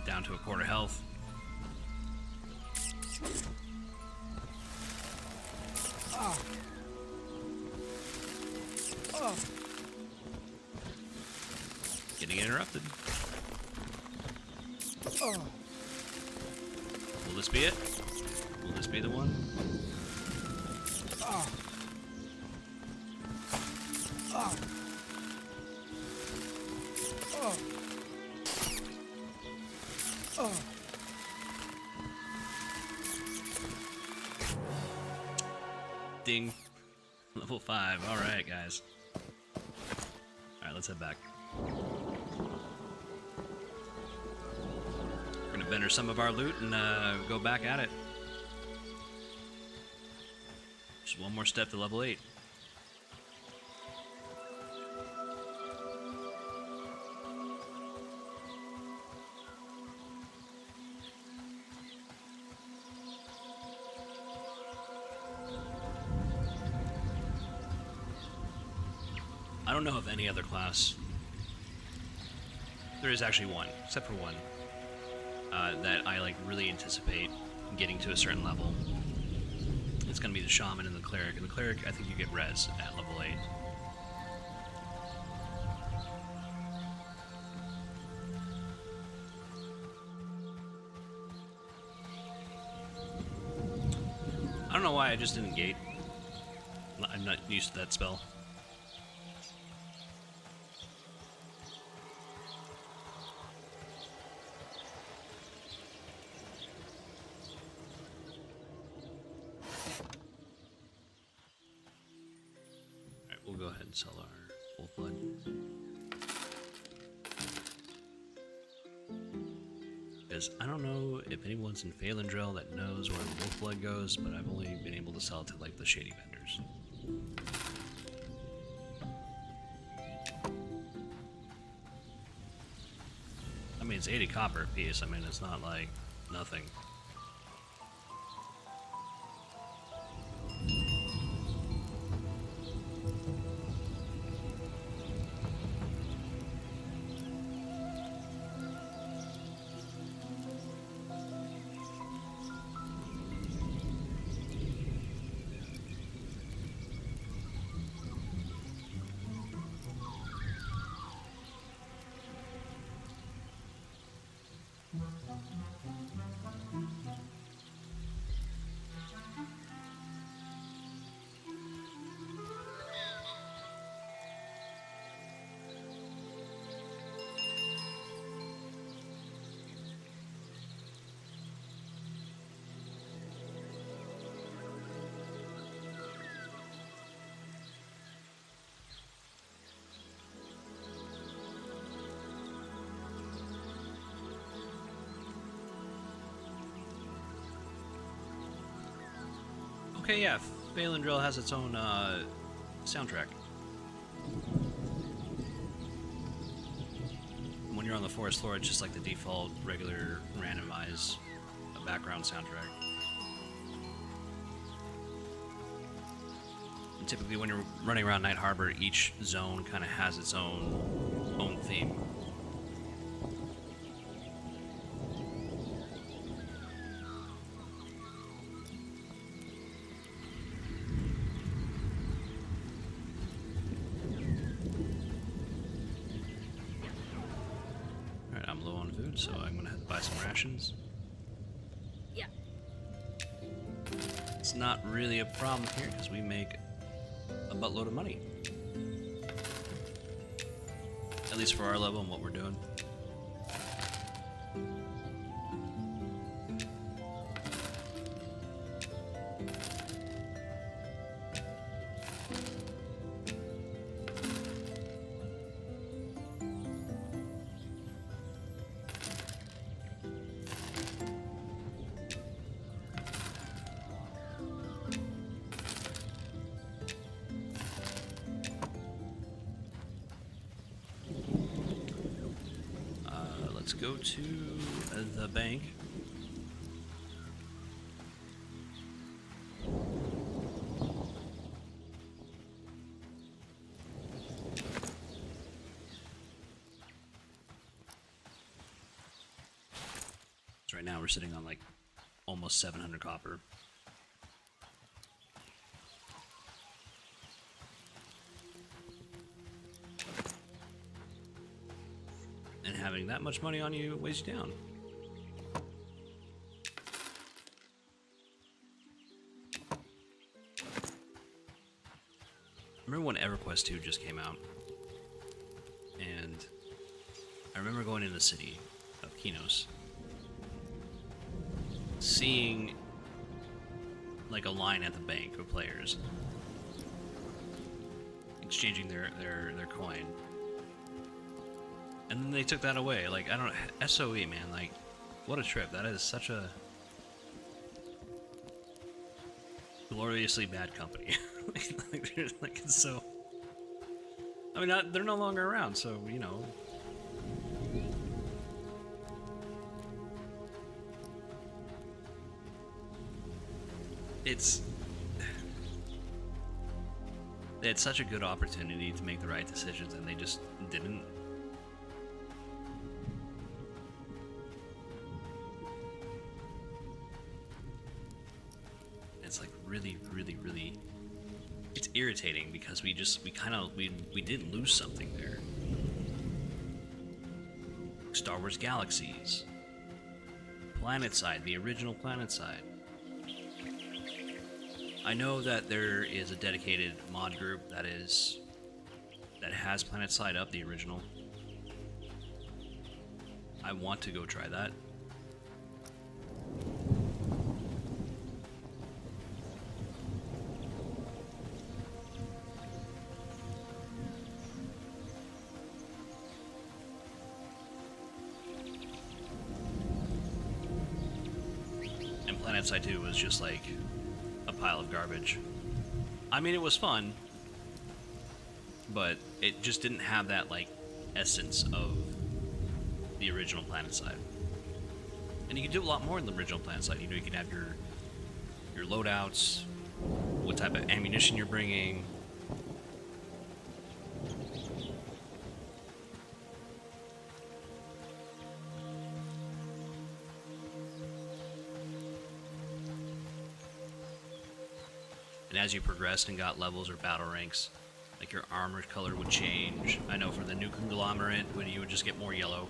down to a quarter health. Getting interrupted. Will this be it? Will this be the one? Ding. Level 5. Alright, guys. Alright, let's head back. We're gonna bender some of our loot and go back at it. Just one more step to level 8. I don't know of any other class. There is actually one, except for one, that I like really anticipate getting to a certain level. It's gonna be the shaman and the cleric. And the cleric, I think you get res at level 8. I don't know why I just didn't gate. I'm not used to that spell. We'll go ahead and sell our wolf blood. Because I don't know if anyone's in Phalendrel that knows where the wolf blood goes, but I've only been able to sell it to like the shady vendors. I mean, it's 80 copper a piece. I mean, it's not like nothing. Okay, yeah, Phalendrel has its own soundtrack. When you're on the forest floor, it's just like the default, regular, randomized background soundtrack. And typically when you're running around Night Harbor, each zone kind of has its own theme. So I'm gonna have to buy some rations. Yeah. It's not really a problem here because we make a buttload of money. At least for our level and what we're doing. Let's go to the bank. So right now we're sitting on like almost 700 copper. And having that much money on you weighs you down. Remember when EverQuest 2 just came out? And I remember going in the city of Kinos, seeing like a line at the bank of players exchanging their coin. And then they took that away. Like, I don't know, SOE, man, like, what a trip. That is such a gloriously bad company. like, it's so... I mean, they're no longer around, so, you know... It's... They had such a good opportunity to make the right decisions, and they just didn't. It's like really, it's irritating because we didn't lose something there. Star Wars Galaxies, PlanetSide, the original PlanetSide. I know that there is a dedicated mod group that has PlanetSide up, the original. I want to go try that. PlanetSide 2 was just like a pile of garbage. I mean, it was fun, but it just didn't have that like essence of the original PlanetSide. And you can do a lot more in the original PlanetSide. You know, you can have your loadouts, what type of ammunition you're bringing. And as you progressed and got levels or battle ranks, like your armor color would change. I know for the new conglomerate, when you would just get more yellow.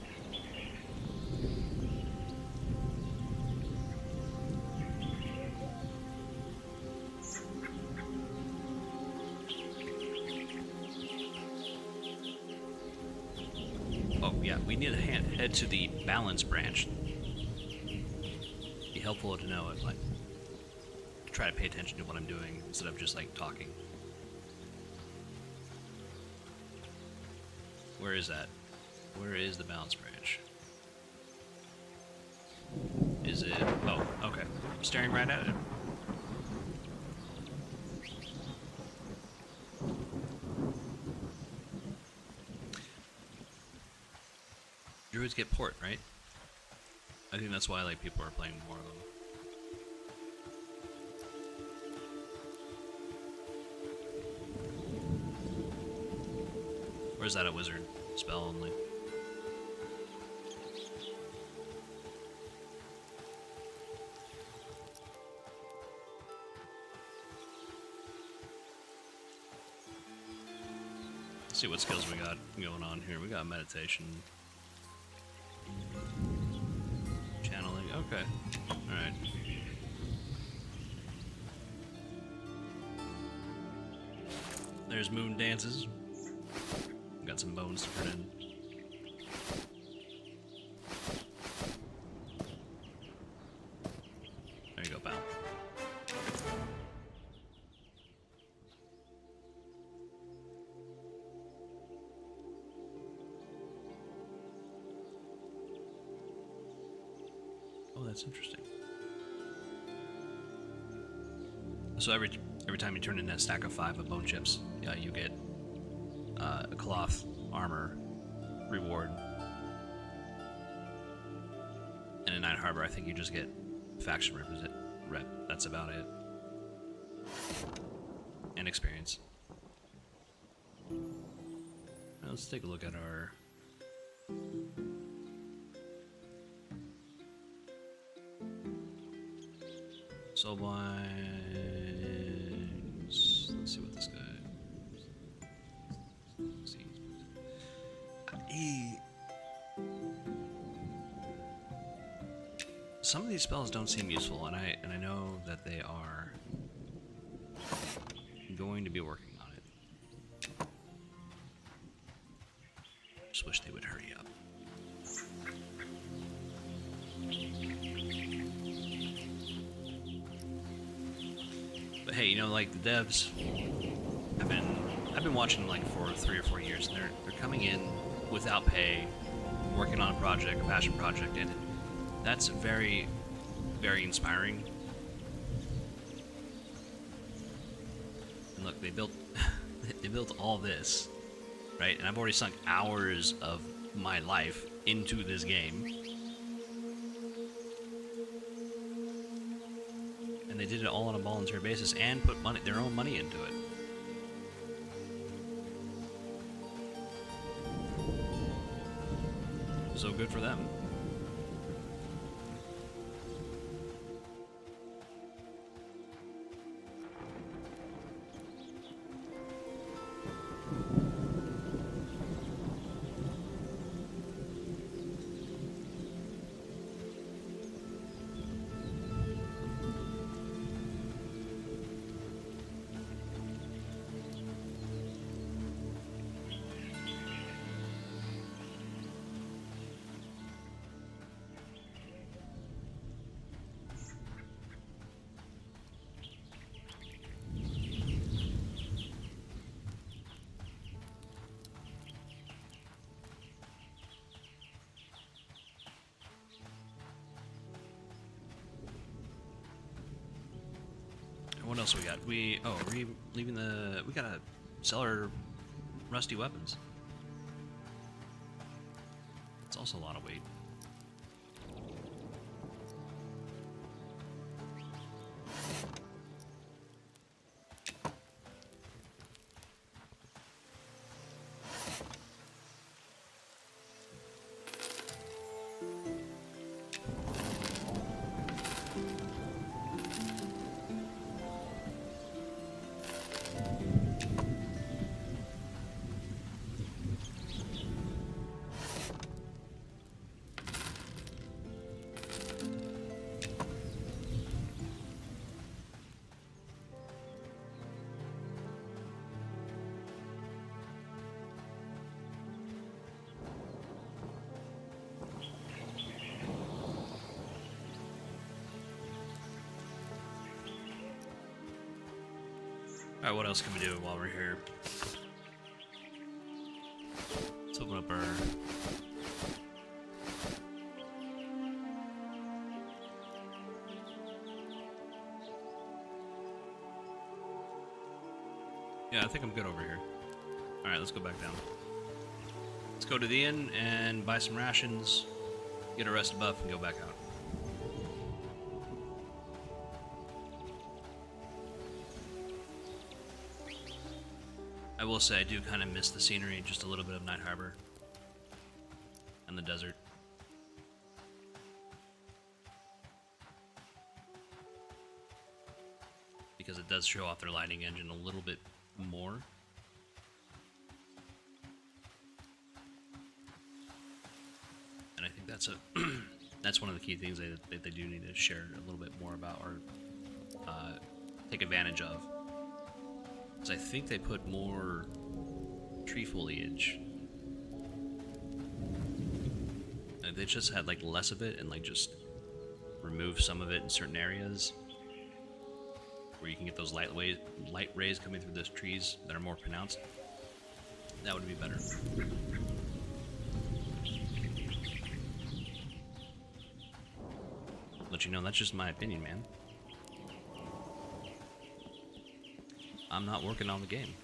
Oh yeah, we need to head to the balance branch. Be helpful to know it, like try to pay attention to what I'm doing instead of just like talking. Where is that? Where is the balance branch? Is it? Oh, okay. I'm staring right at it. Druids get port, right? I think that's why like people are playing more of them. Or is that a wizard spell only? Let's see what skills we got going on here. We got meditation. Channeling, okay. Alright. There's moon dances. Got some bones to put in. There you go, pal. Oh, that's interesting. So every time you turn in a stack of 5 of bone chips, you get a cloth armor reward. And in Night Harbor, I think you just get faction rep. That's about it. And experience. Now let's take a look at our Soulbinds. Let's see what this guy. Let's see. Some of these spells don't seem useful, and I know that they are going to be working on it. Just wish they would hurry up. But hey, you know, like the devs, I've been watching them like for 3 or 4 years, and they're coming in without pay, working on a project, a passion project, and that's very, very inspiring. And look, they built they built all this, right? And I've already sunk hours of my life into this game. And they did it all on a volunteer basis and put their own money into it. So good for them. What else we got? We leaving the. We gotta sell our rusty weapons. It's also a lot of weight. Alright, what else can we do while we're here? Let's open up our... Yeah, I think I'm good over here. Alright, let's go back down. Let's go to the inn and buy some rations, get a rest buff, and go back out. I will say I do kind of miss the scenery, just a little bit of Night Harbor and the desert. Because it does show off their lighting engine a little bit more. And I think that's that's one of the key things that they do need to share a little bit more about or take advantage of. Because I think they put more tree foliage. If they just had like less of it and like just remove some of it in certain areas where you can get those light rays coming through those trees that are more pronounced, that would be better. Let you know, that's just my opinion, man. I'm not working on the game.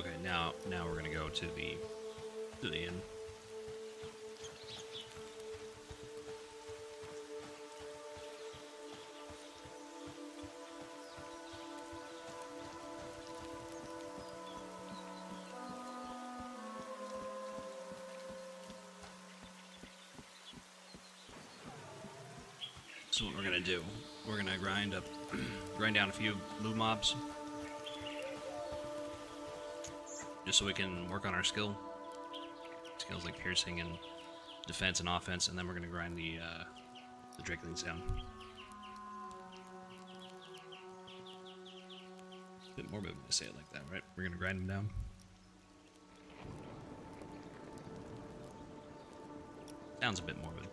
Okay, now we're gonna go to the inn. So what we're gonna do, we're gonna grind down a few blue mobs, just so we can work on our skills like piercing and defense and offense, and then we're gonna grind the drakelings down. A bit morbid to say it like that, right? We're gonna grind them down. Sounds a bit morbid.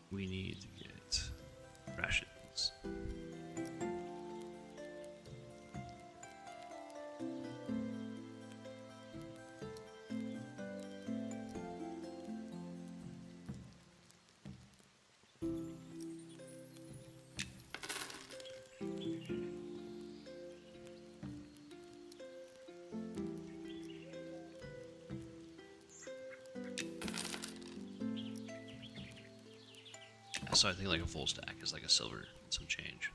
We need to get rations. So I think like a full stack is like a silver and some change.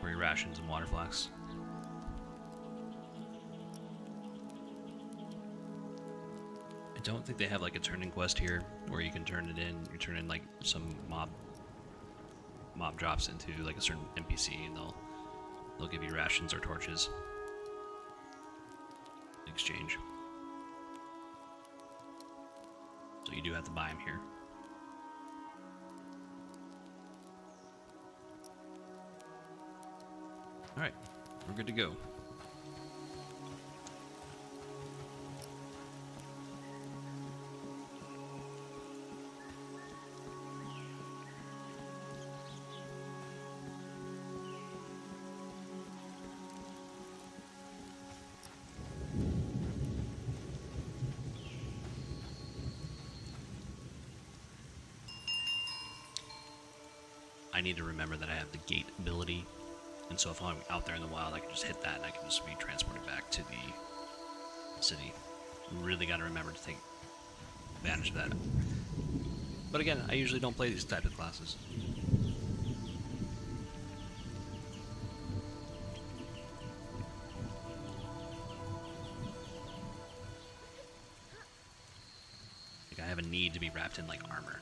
3 rations and water flasks. I don't think they have like a turning quest here where you can turn it in. You turn in like some mob drops into like a certain NPC and they'll give you rations or torches in exchange. So you do have to buy them here. Alright, we're good to go. I need to remember that I have the gate ability, and so if I'm out there in the wild, I can just hit that and I can just be transported back to the city. Really got to remember to take advantage of that. But again, I usually don't play these types of classes. Like I have a need to be wrapped in like armor.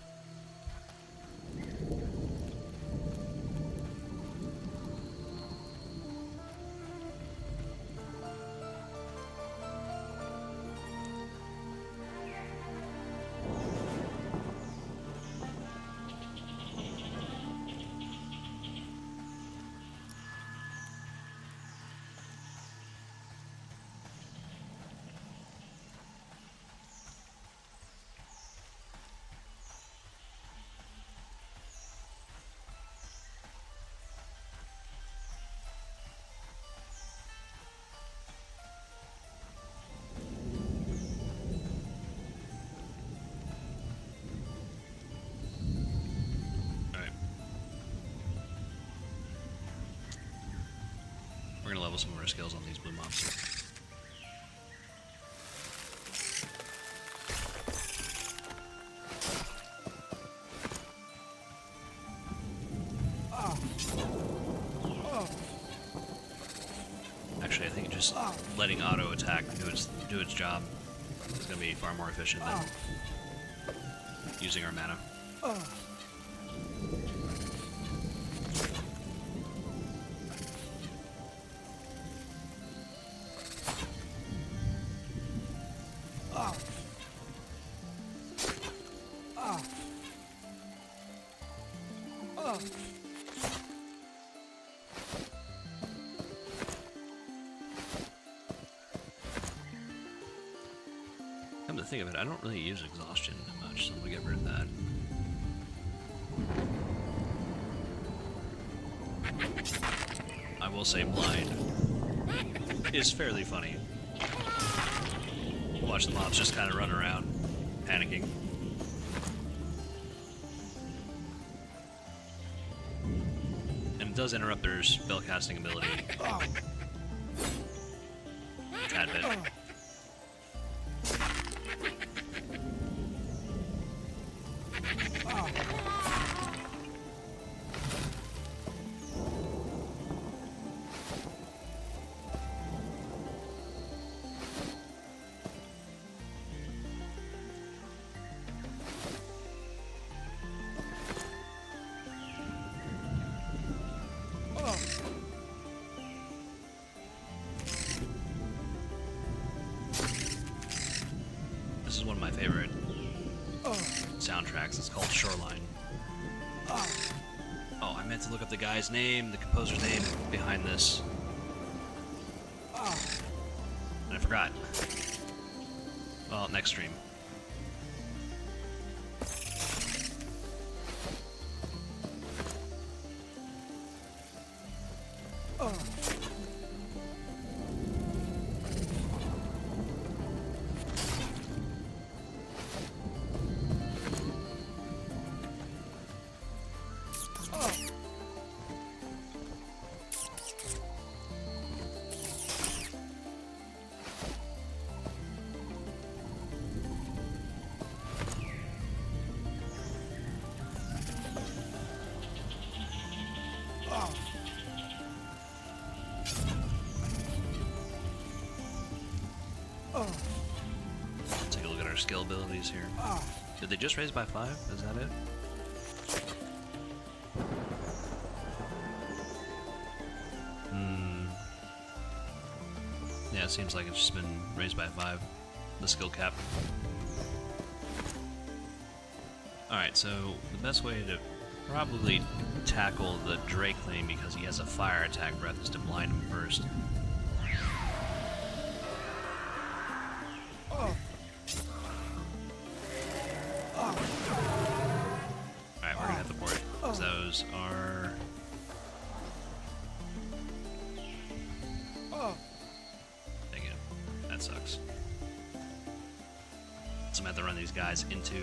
We're gonna level some of our skills on these blue mobs. Actually, I think just letting auto attack do its job is gonna be far more efficient than using our mana. to think of it, I don't really use exhaustion that much, so I'm gonna get rid of that. I will say blind is fairly funny. Watch the mobs just kind of run around, panicking. And it does interrupt their spellcasting ability. Tad bit. This is one of my favorite soundtracks. It's called Shoreline. Oh, I meant to look up the guy's name, the composer's name behind this. And I forgot. Well, next stream. Take a look at our skill abilities here. Did they just raise by 5? Is that it? Yeah, it seems like it's just been raised by 5. The skill cap. Alright, so the best way to probably tackle the Drakeling, because he has a fire attack breath, is to blind him first. Alright, we're gonna have to port, because those are... Dang it. That sucks. So I'm gonna have to run these guys into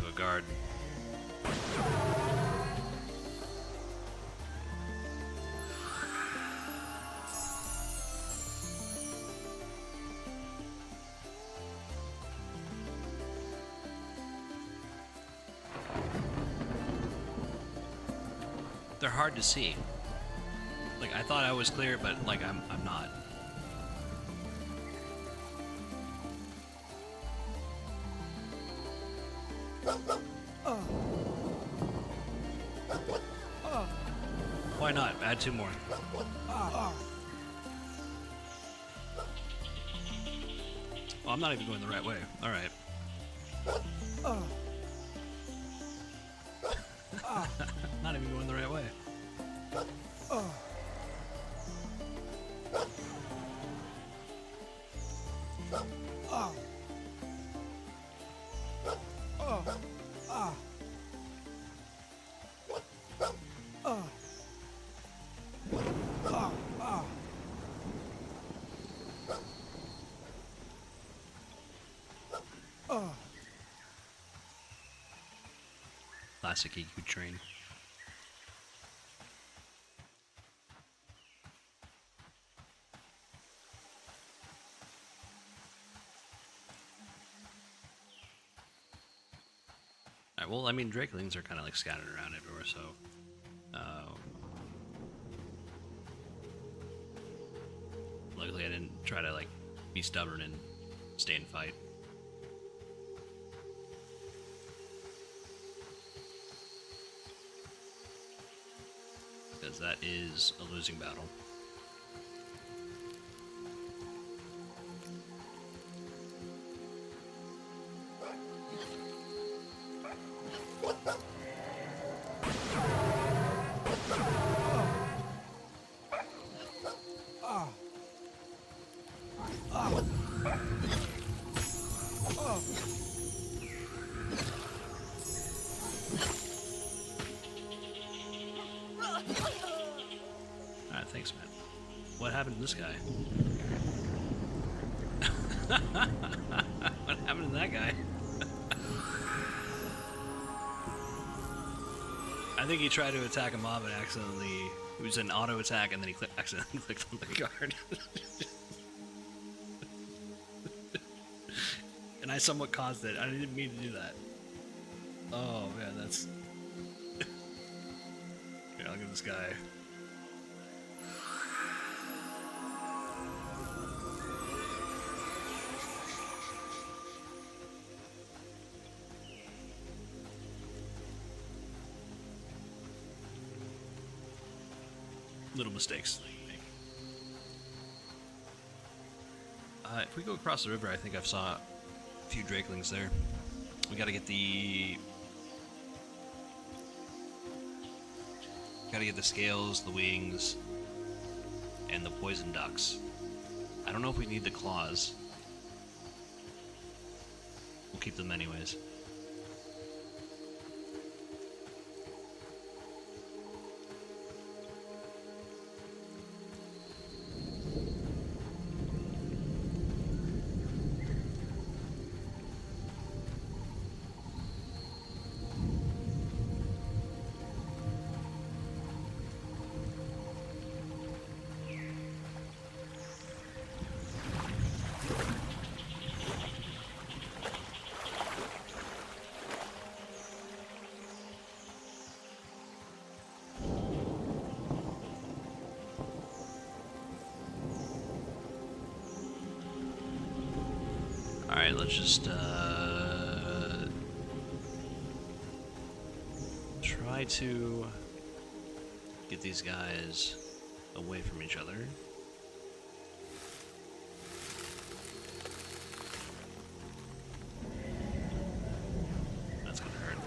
a guard. They're hard to see. Like, I thought I was clear, but like I'm not. Why not? Add 2 more. Well, I'm not even going the right way. Alright. Not even going the right way. Classic EQ train. Alright, well, I mean, Drakelings are kind of like scattered around everywhere, so... luckily I didn't try to, like, be stubborn and stay and fight. Because that is a losing battle. Alright, thanks, man. What happened to this guy? What happened to that guy? I think he tried to attack a mob and accidentally... It was an auto attack and then he accidentally clicked on the guard. And I somewhat caused it. I didn't mean to do that. Oh man, that's... Yeah, look at this guy. Little mistakes. If we go across the river, I think I've saw a few drakelings there. We gotta get the... Gotta get the scales, the wings, and the poison ducks. I don't know if we need the claws. We'll keep them anyways. Alright, let's just try to get these guys away from each other. That's gonna hurt.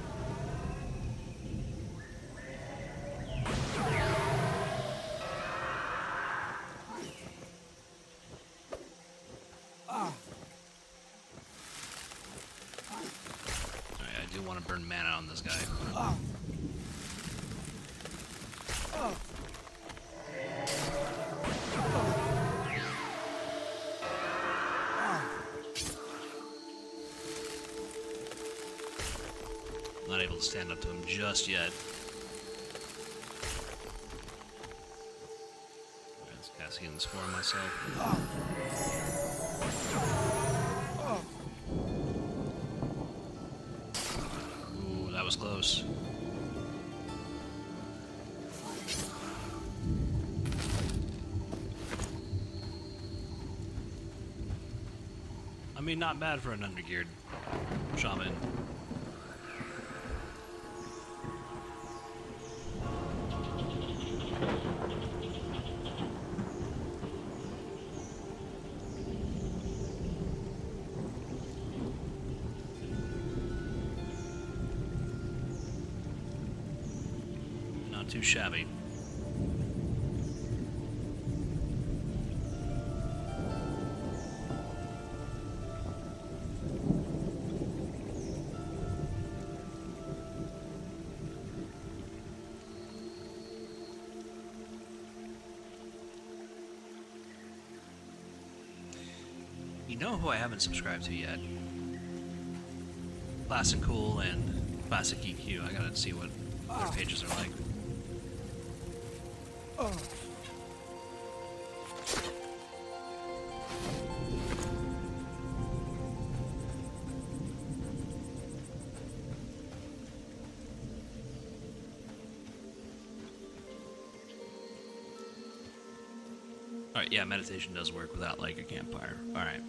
I do want to burn mana on this guy. Not able to stand up to him just yet. Let's cast healing score on myself. Ooh, that was close. I mean, not bad for an undergeared shaman. Not too shabby. You know who I haven't subscribed to yet? Classic Cool and Classic EQ. I gotta see what their pages are like. Alright, yeah, meditation does work without, like, a campfire. Alright.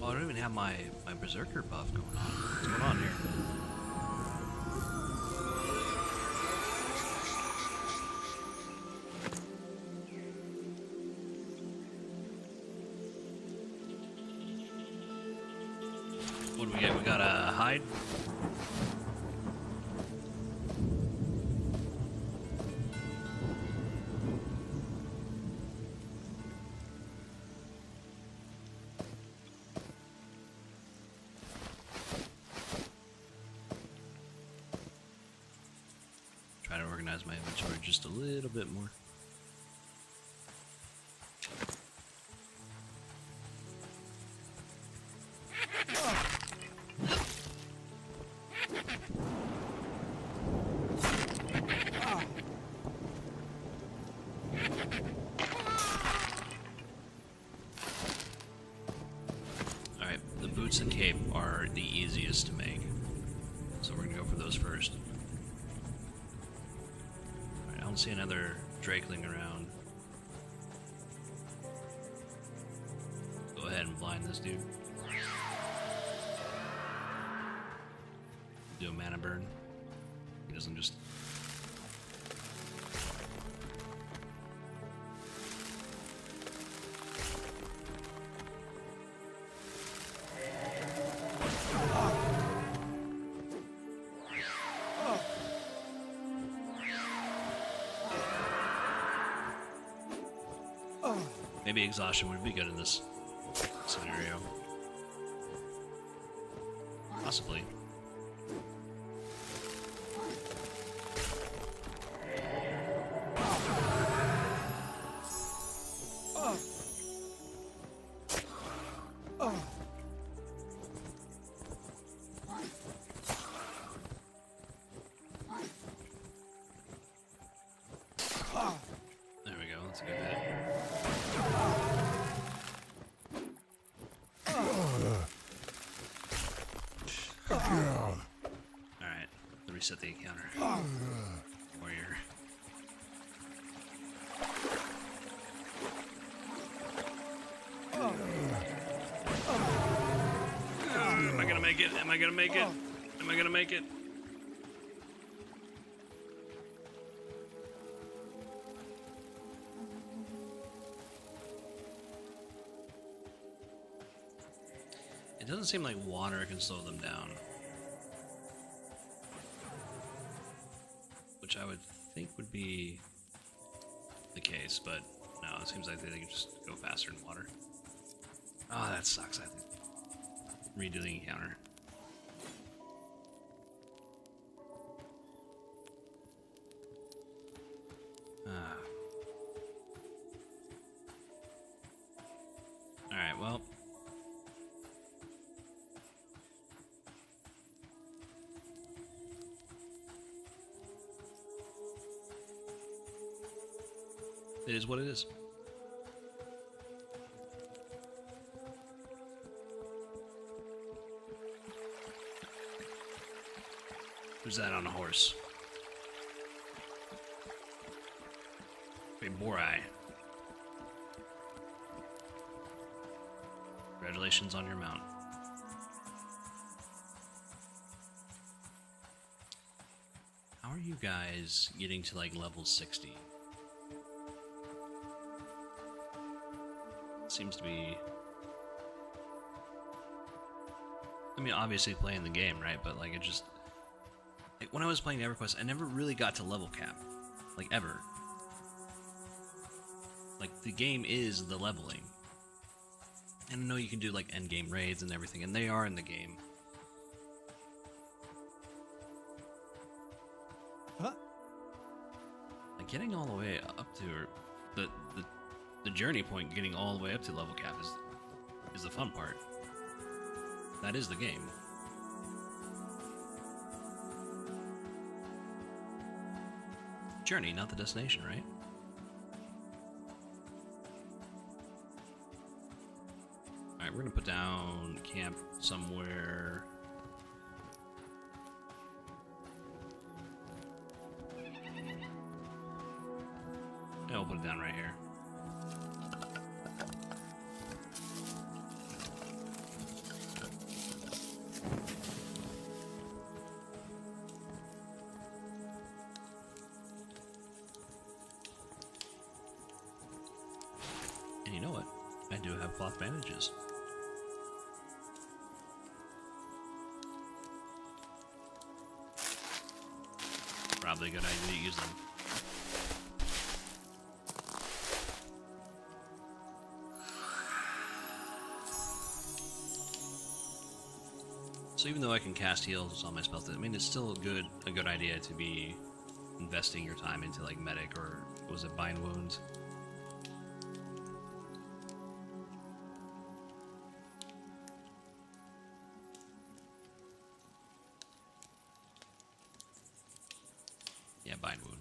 Oh, I don't even have my Berserker buff going on. What's going on here? What do we get? We got a hide. to organize my inventory just a little bit more. Alright, the boots and cape are the easiest to make. So we're gonna go for those first. Alright, I don't see another drakeling around. Go ahead and blind this dude. Do a mana burn. He doesn't just... Maybe exhaustion would be good in this scenario. Possibly. There we go, that's a good hit. Alright, let me set the encounter. Warrior. Am I gonna make it? Am I gonna make it? Am I gonna make it? It doesn't seem like water can slow them down. Which I would think would be the case, but no, it seems like they can just go faster in water. Oh, that sucks. I think. Redo the encounter. Alright, well. It is what it is. Who's that on a horse? Wait, Borai. Congratulations on your mount. How are you guys getting to like level 60? Seems to be... I mean, obviously playing the game, right? But like it just... Like, when I was playing EverQuest, I never really got to level cap. Like, ever. Like, the game is the leveling. And I know you can do, like, endgame raids and everything, and they are in the game. Huh? Like, getting all the way up to... Or the journey point, getting all the way up to level cap is the fun part. That is the game. Journey, not the destination, right? Alright, we're gonna put down camp somewhere. Yeah, we'll put it down right here. And you know what? I do have cloth bandages. Probably a good idea to use them. So even though I can cast heals on my spells, I mean it's still a good idea to be investing your time into like medic or was it bind wounds? Yeah, bind wound.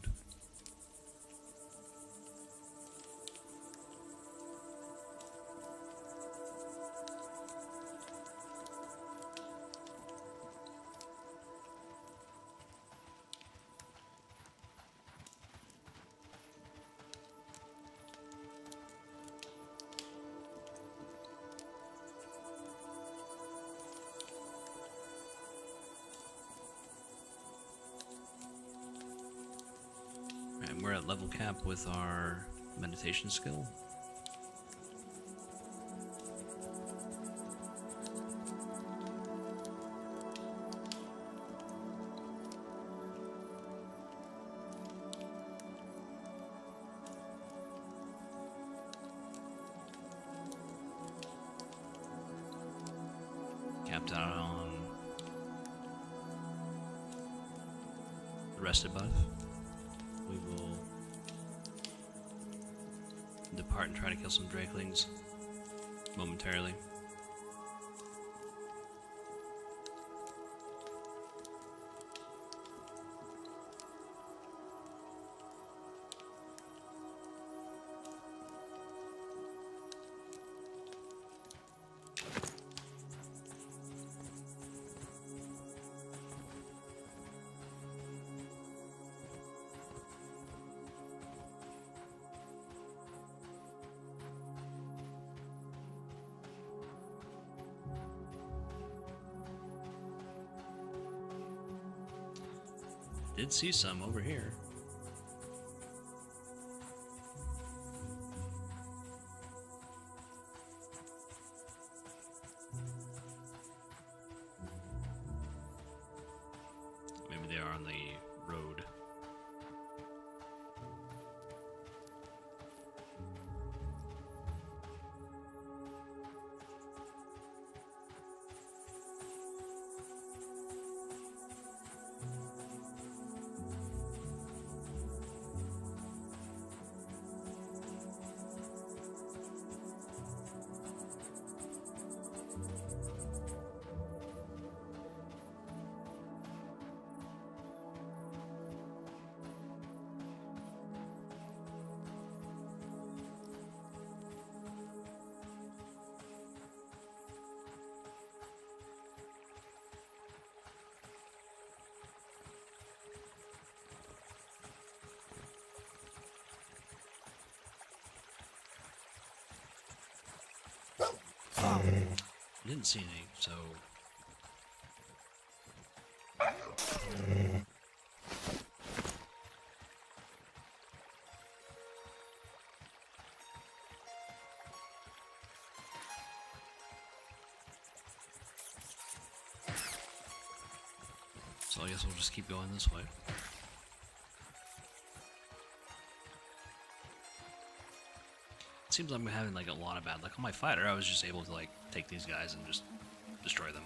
And we're at level cap with our meditation skill. Capped out on the rested buff. We will depart and try to kill some drakelings momentarily. Did see some over here. Maybe they are on the road. Didn't see any, so I guess we'll just keep going this way. It seems like I'm having like a lot of bad luck on my fighter. I was just able to like take these guys and just destroy them.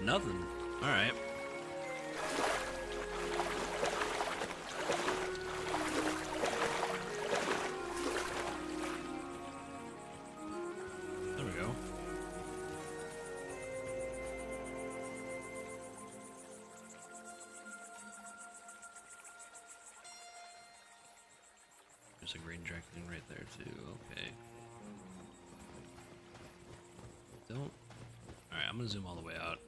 Nothing. Alright. There we go. There's a green dragon right there too. Okay. I'm gonna zoom all the way out.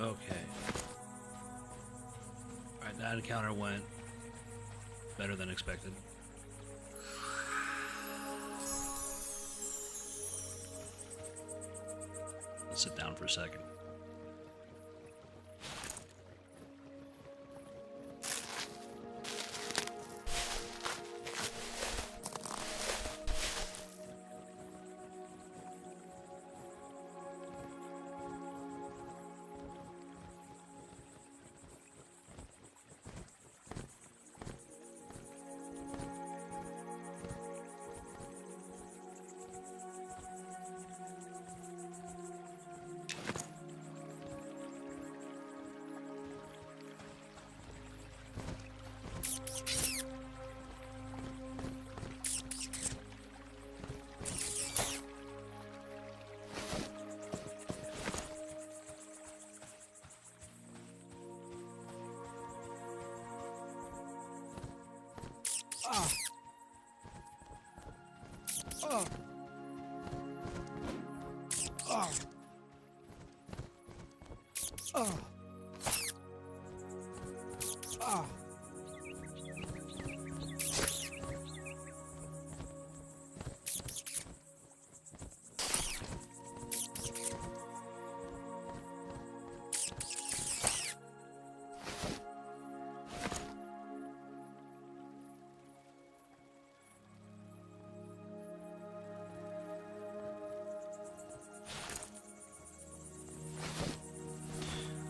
Okay. Alright, that encounter went better than expected. Let's sit down for a second.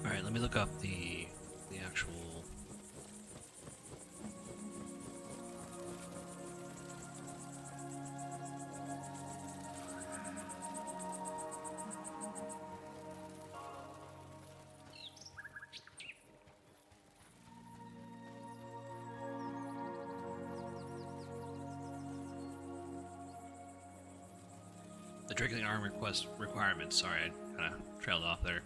Alright, let me look up the actual the drinking arm requirements. Sorry, I kind of trailed off there.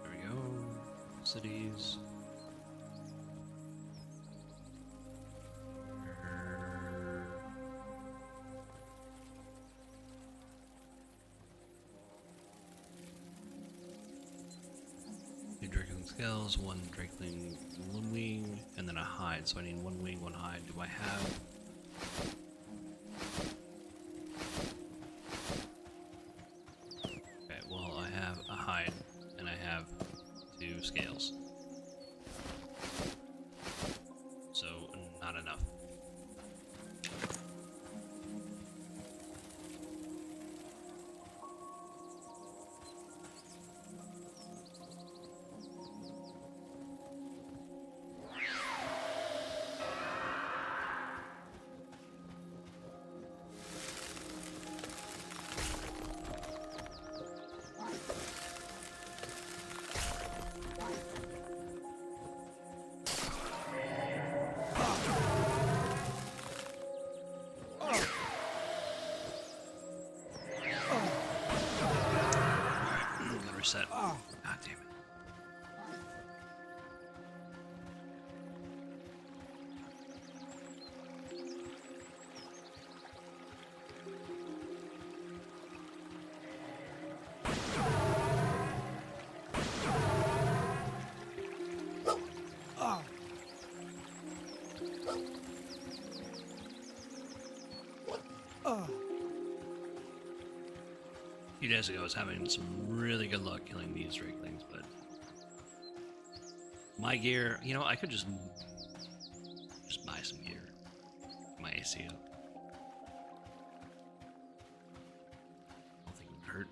There we go. Cities. Two Drakeling scales, one Drakeling wing, and then a hide. So I need one wing, one hide. Do I have? Okay, well I have a hide, and I have two scales. So not enough. Set. God damn it. Oh. A few days ago, I was having some really good luck killing these drakelings, but my gear, you know, I could just buy some gear. My AC up. I don't think it would hurt.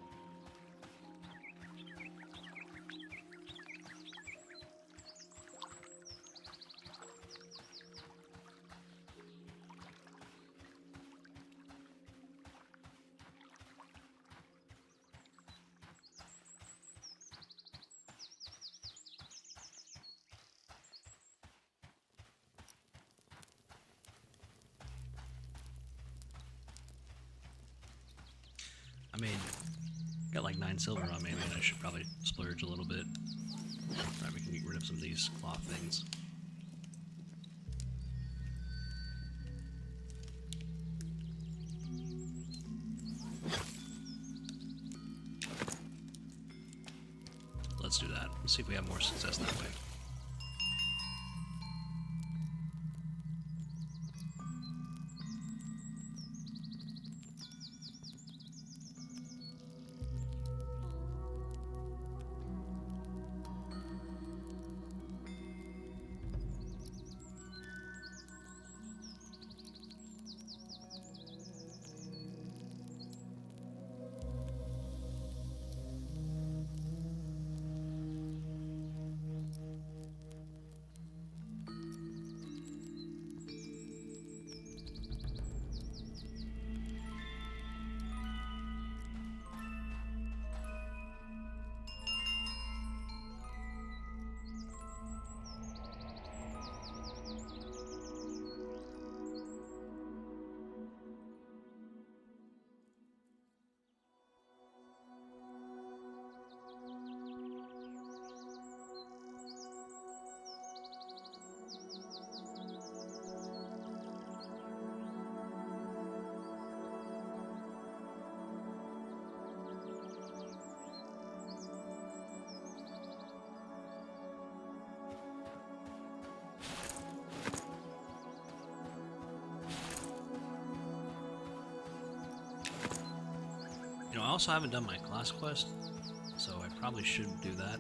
I mean, got like 9 silver on me, and I should probably splurge a little bit. Right, we can get rid of some of these cloth things. Let's do that. Let's see if we have more success that way. You know, I also haven't done my class quest, so I probably should do that.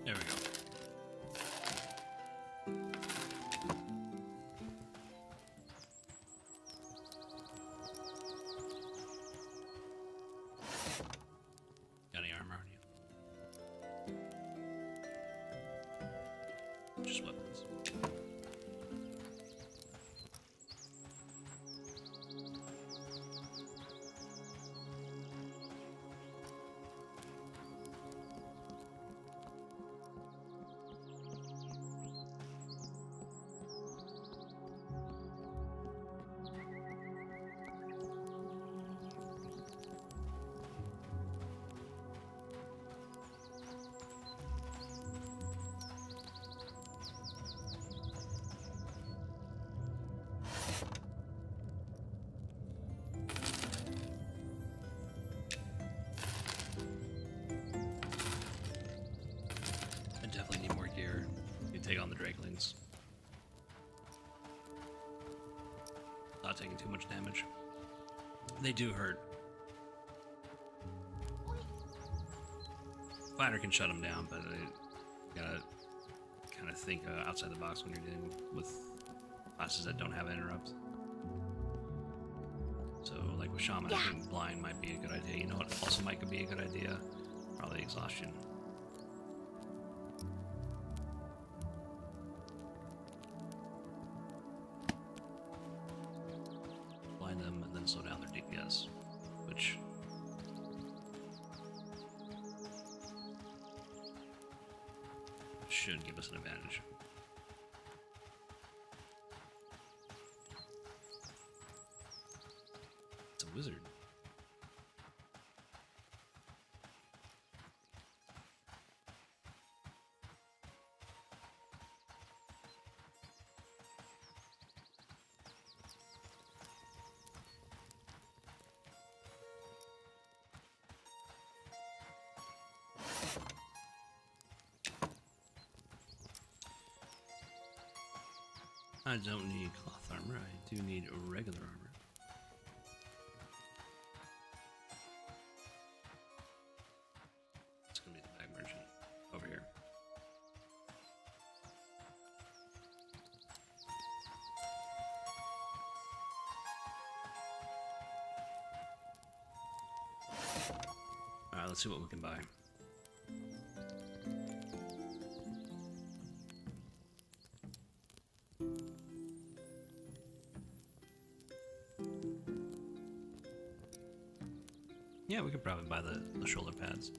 There we go. Got any armor on you? Just weapons. I definitely need more gear to take on the drakelings. Not taking too much damage. They do hurt. Fighter can shut them down, but you gotta kind of think outside the box when you're dealing with classes that don't have interrupt. So, like with shaman, I think blind might be a good idea. You know what also might be a good idea? Probably exhaustion. Blind them and then slow down their DPS, which should give us an advantage. It's a wizard. I don't need cloth armor, I do need regular armor. It's gonna be the bag merchant over here. Alright, let's see what we can buy. Yeah, we could probably buy the shoulder pads.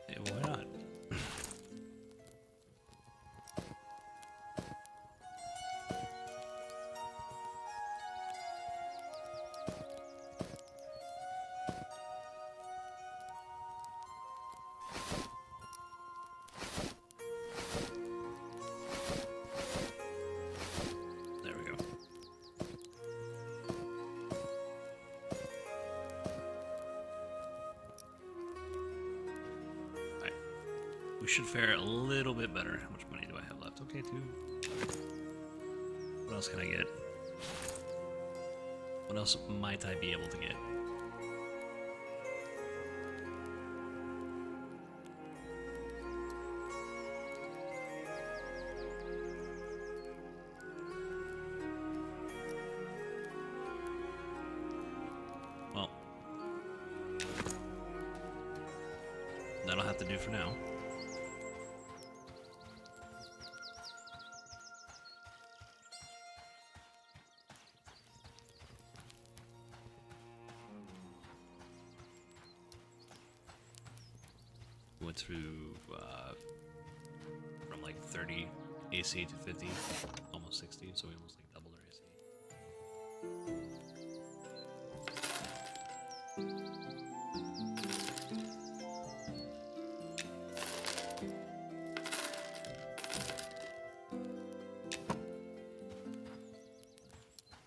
Hey, why not? There we go. Alright. We should fare a little bit better. How much money do I have left? Okay, 2. What else can I get? What else might I be able to get? Well, that'll have to do for now. Went through from like 30 AC to 50, almost 60, so we almost like doubled our AC.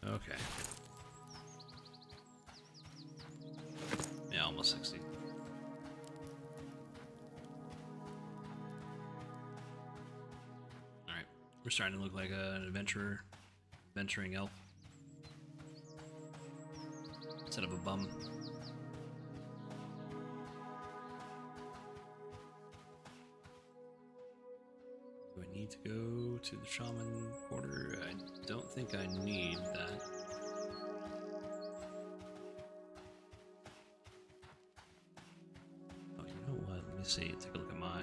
Okay. Yeah, almost 60. Alright, we're starting to look like an adventurer, adventuring elf. Instead of a bum. Do I need to go to the shaman quarter? I don't think I need that. Oh, you know what? Let me see. Take a look at my.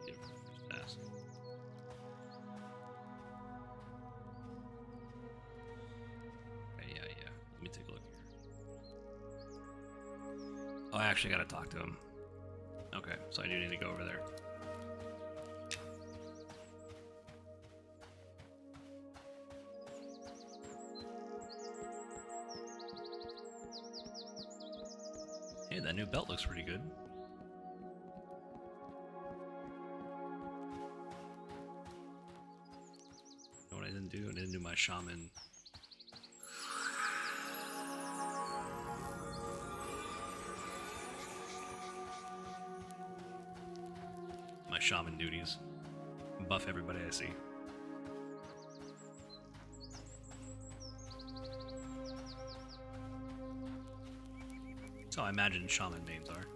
Get it first pass. Okay, yeah. Let me take a look here. Oh, I actually gotta talk to him. Okay, so I do need to go over there. Hey, that new belt looks pretty good. You know what I didn't do? I didn't do my shaman. My shaman duties. Buff everybody I see. That's how I imagine shaman names are.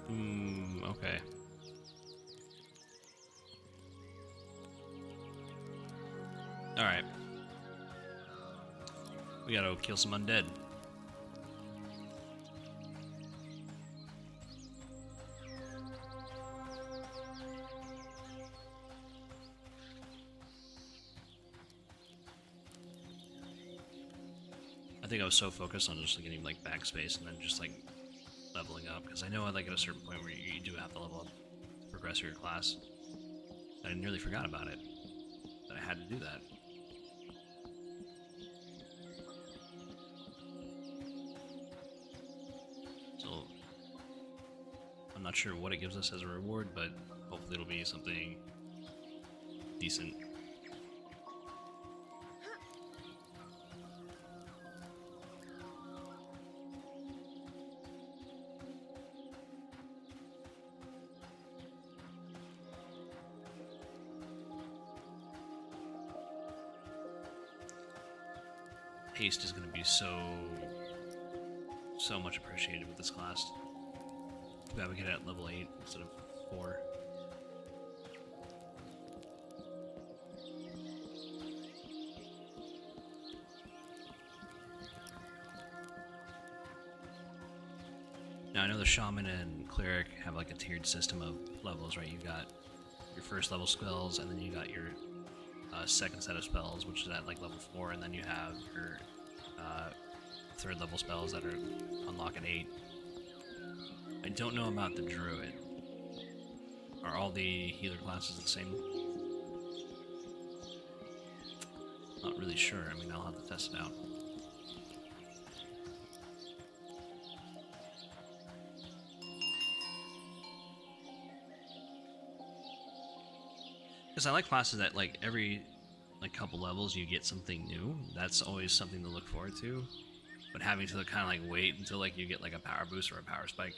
Okay. Alright. We gotta kill some undead. I think I was so focused on just like, getting like backspace and then just like leveling up, because I know like at a certain point where you do have to level up to progress your class. I nearly forgot about it, that I had to do that. So I'm not sure what it gives us as a reward, but hopefully it'll be something decent. Haste is going to be so much appreciated with this class. Too bad we get it at level 8 instead of 4. Now I know the shaman and cleric have like a tiered system of levels, right? You got your first level spells, and then you got your second set of spells, which is at like level 4, and then you have your third level spells that are unlock at 8. I don't know about the druid. Are all the healer classes the same? Not really sure. I mean, I'll have to test it out. Because I like classes that like every like couple levels you get something new. That's always something to look forward to. But having to kind of like wait until like you get like a power boost or a power spike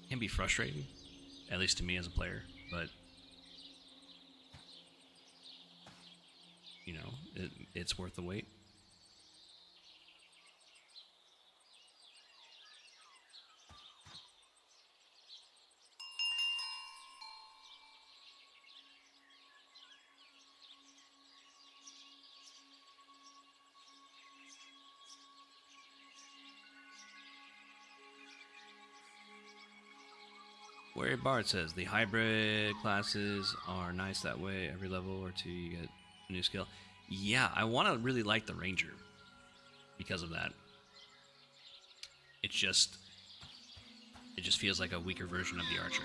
can be frustrating, at least to me as a player. But you know, it's worth the wait. Where Bard says the hybrid classes are nice that way. Every level or two you get a new skill. Yeah, I want to really like the ranger because of that. It just feels like a weaker version of the archer.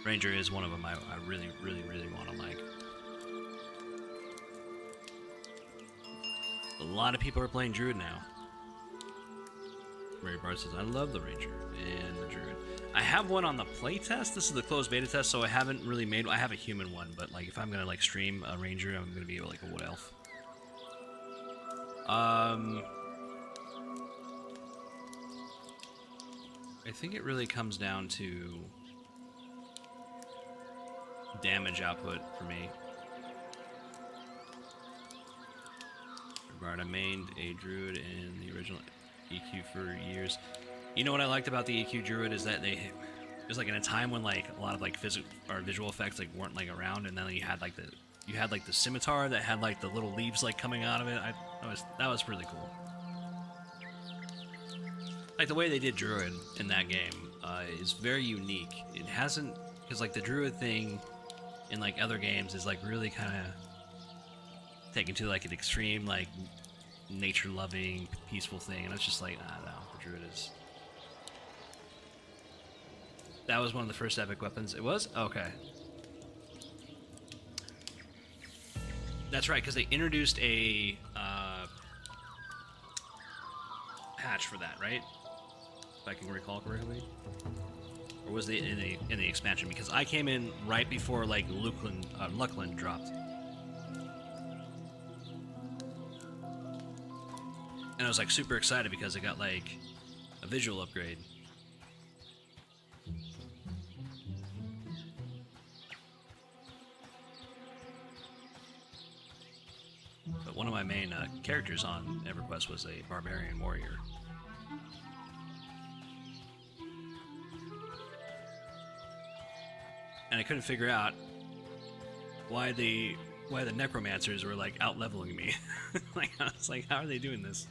Ranger is one of them I really want to like. A lot of people are playing Druid now. Ray Bart says, I love the Ranger and the Druid. I have one on the playtest. This is the closed beta test, so I haven't really made... I have a human one, but like if I'm going to like stream a Ranger, I'm going to be like a Wood Elf. I think it really comes down to damage output for me. I mained a druid in the original EQ for years. You know what I liked about the EQ druid is that it was like in a time when like a lot of like physical or visual effects like weren't like around, and then you had like the scimitar that had like the little leaves like coming out of it. That was really cool. Like the way they did druid in that game is very unique. It hasn't, because like the druid thing in like other games is like really kind of taken to like an extreme like nature loving peaceful thing, and it's just like I don't know, the druid is, that was one of the first epic weapons. It was? Okay, that's right, because they introduced a patch for that, right, if I can recall correctly. Or was it in the expansion? Because I came in right before like Luckland dropped, and I was like super excited because it got like A visual upgrade. But one of my main characters on EverQuest was a barbarian warrior. And I couldn't figure out why the necromancers were like out leveling me. Like I was like, how are they doing this?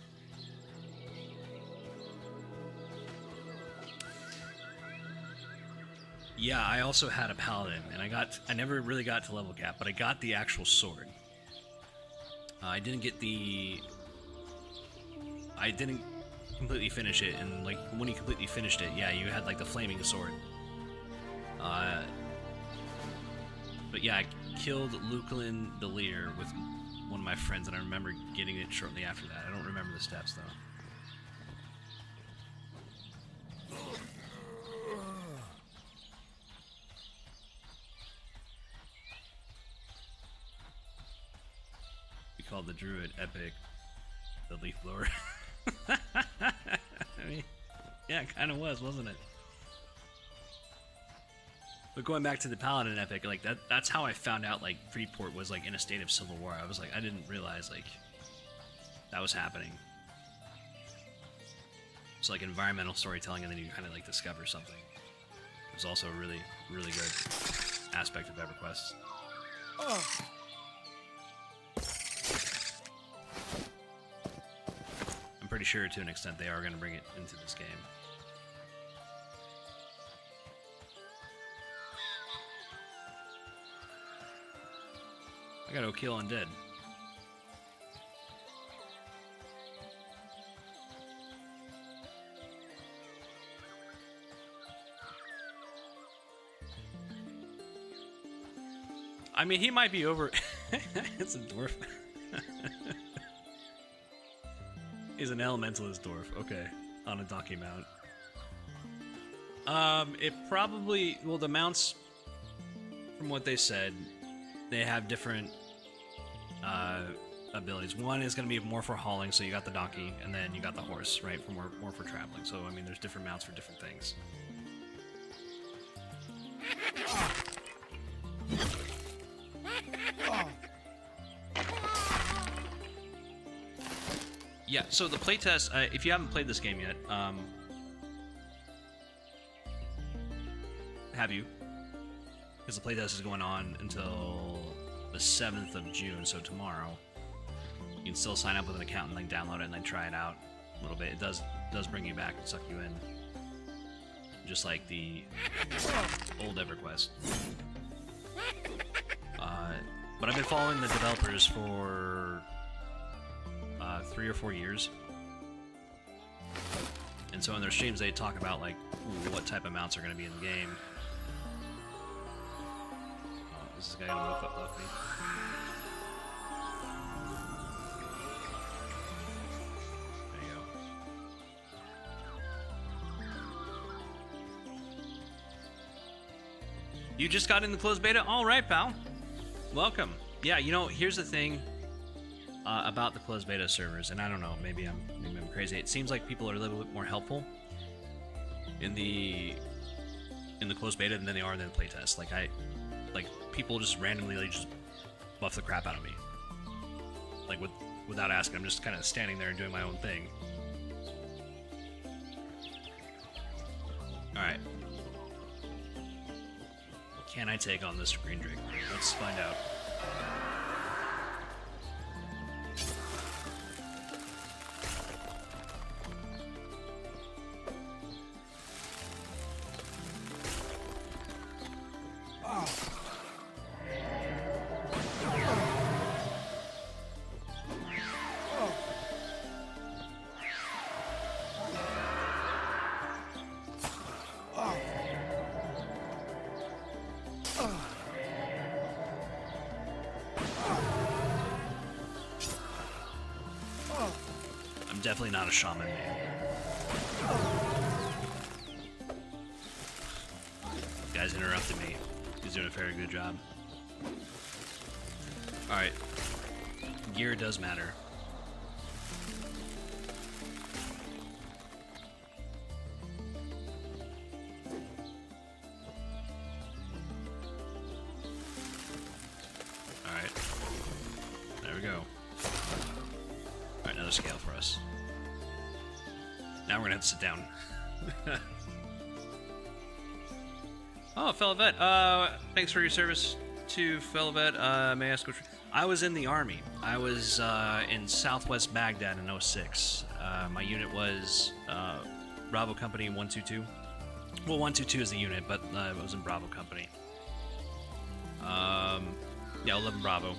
Yeah, I also had a paladin, and I never really got to level cap, but I got the actual sword. I didn't completely finish it, and like when you completely finished it, yeah, you had like the flaming sword. But yeah, I killed Lukelin the leader with one of my friends, and I remember getting it shortly after that. I don't remember the steps though. We called the druid epic, the leaf blower. I mean, yeah, it kind of was, wasn't it? But going back to the paladin epic, like that's how I found out like Freeport was like in a state of civil war. I was like, I didn't realize like that was happening. It's like environmental storytelling, and then you kind of like discover something. It was also a really, really good aspect of EverQuest. I'm pretty sure to an extent they are going to bring it into this game. I gotta go kill undead. I mean, he might be over. It's a dwarf. He's an elementalist dwarf. Okay, on a donkey mount. It probably, well, the mounts, from what they said, they have different abilities. One is going to be more for hauling, so you got the donkey, and then you got the horse, right, for more for traveling. So I mean, there's different mounts for different things. Yeah, so the playtest, if you haven't played this game yet, have you? Because the playtest is going on until the 7th of June, so tomorrow. You can still sign up with an account and then download it and then try it out a little bit. It does bring you back and suck you in. Just like the old EverQuest. But I've been following the developers for 3 or 4 years. And so in their streams they talk about like what type of mounts are going to be in the game. Oh, is this guy gonna move up above me? There you go. You just got in the closed beta? Alright, pal. Welcome. Yeah, you know, here's the thing about the closed beta servers, and I don't know, maybe I'm crazy. It seems like people are a little bit more helpful in the closed beta than they are in the playtest. Like people just randomly like just buff the crap out of me. Like without asking, I'm just kind of standing there and doing my own thing. All right. Can I take on this green drake? Let's find out. Definitely not a shaman, man. Guy's interrupted me. He's doing a very good job. Alright. Gear does matter. us. Now we're gonna have to sit down. Oh, fellow vet. Thanks for your service to fellow vet. May I ask which... I was in the army. I was in Southwest Baghdad in '06. My unit was Bravo Company 122. Well, 122 is the unit, but I was in Bravo Company. Yeah, 11 Bravo.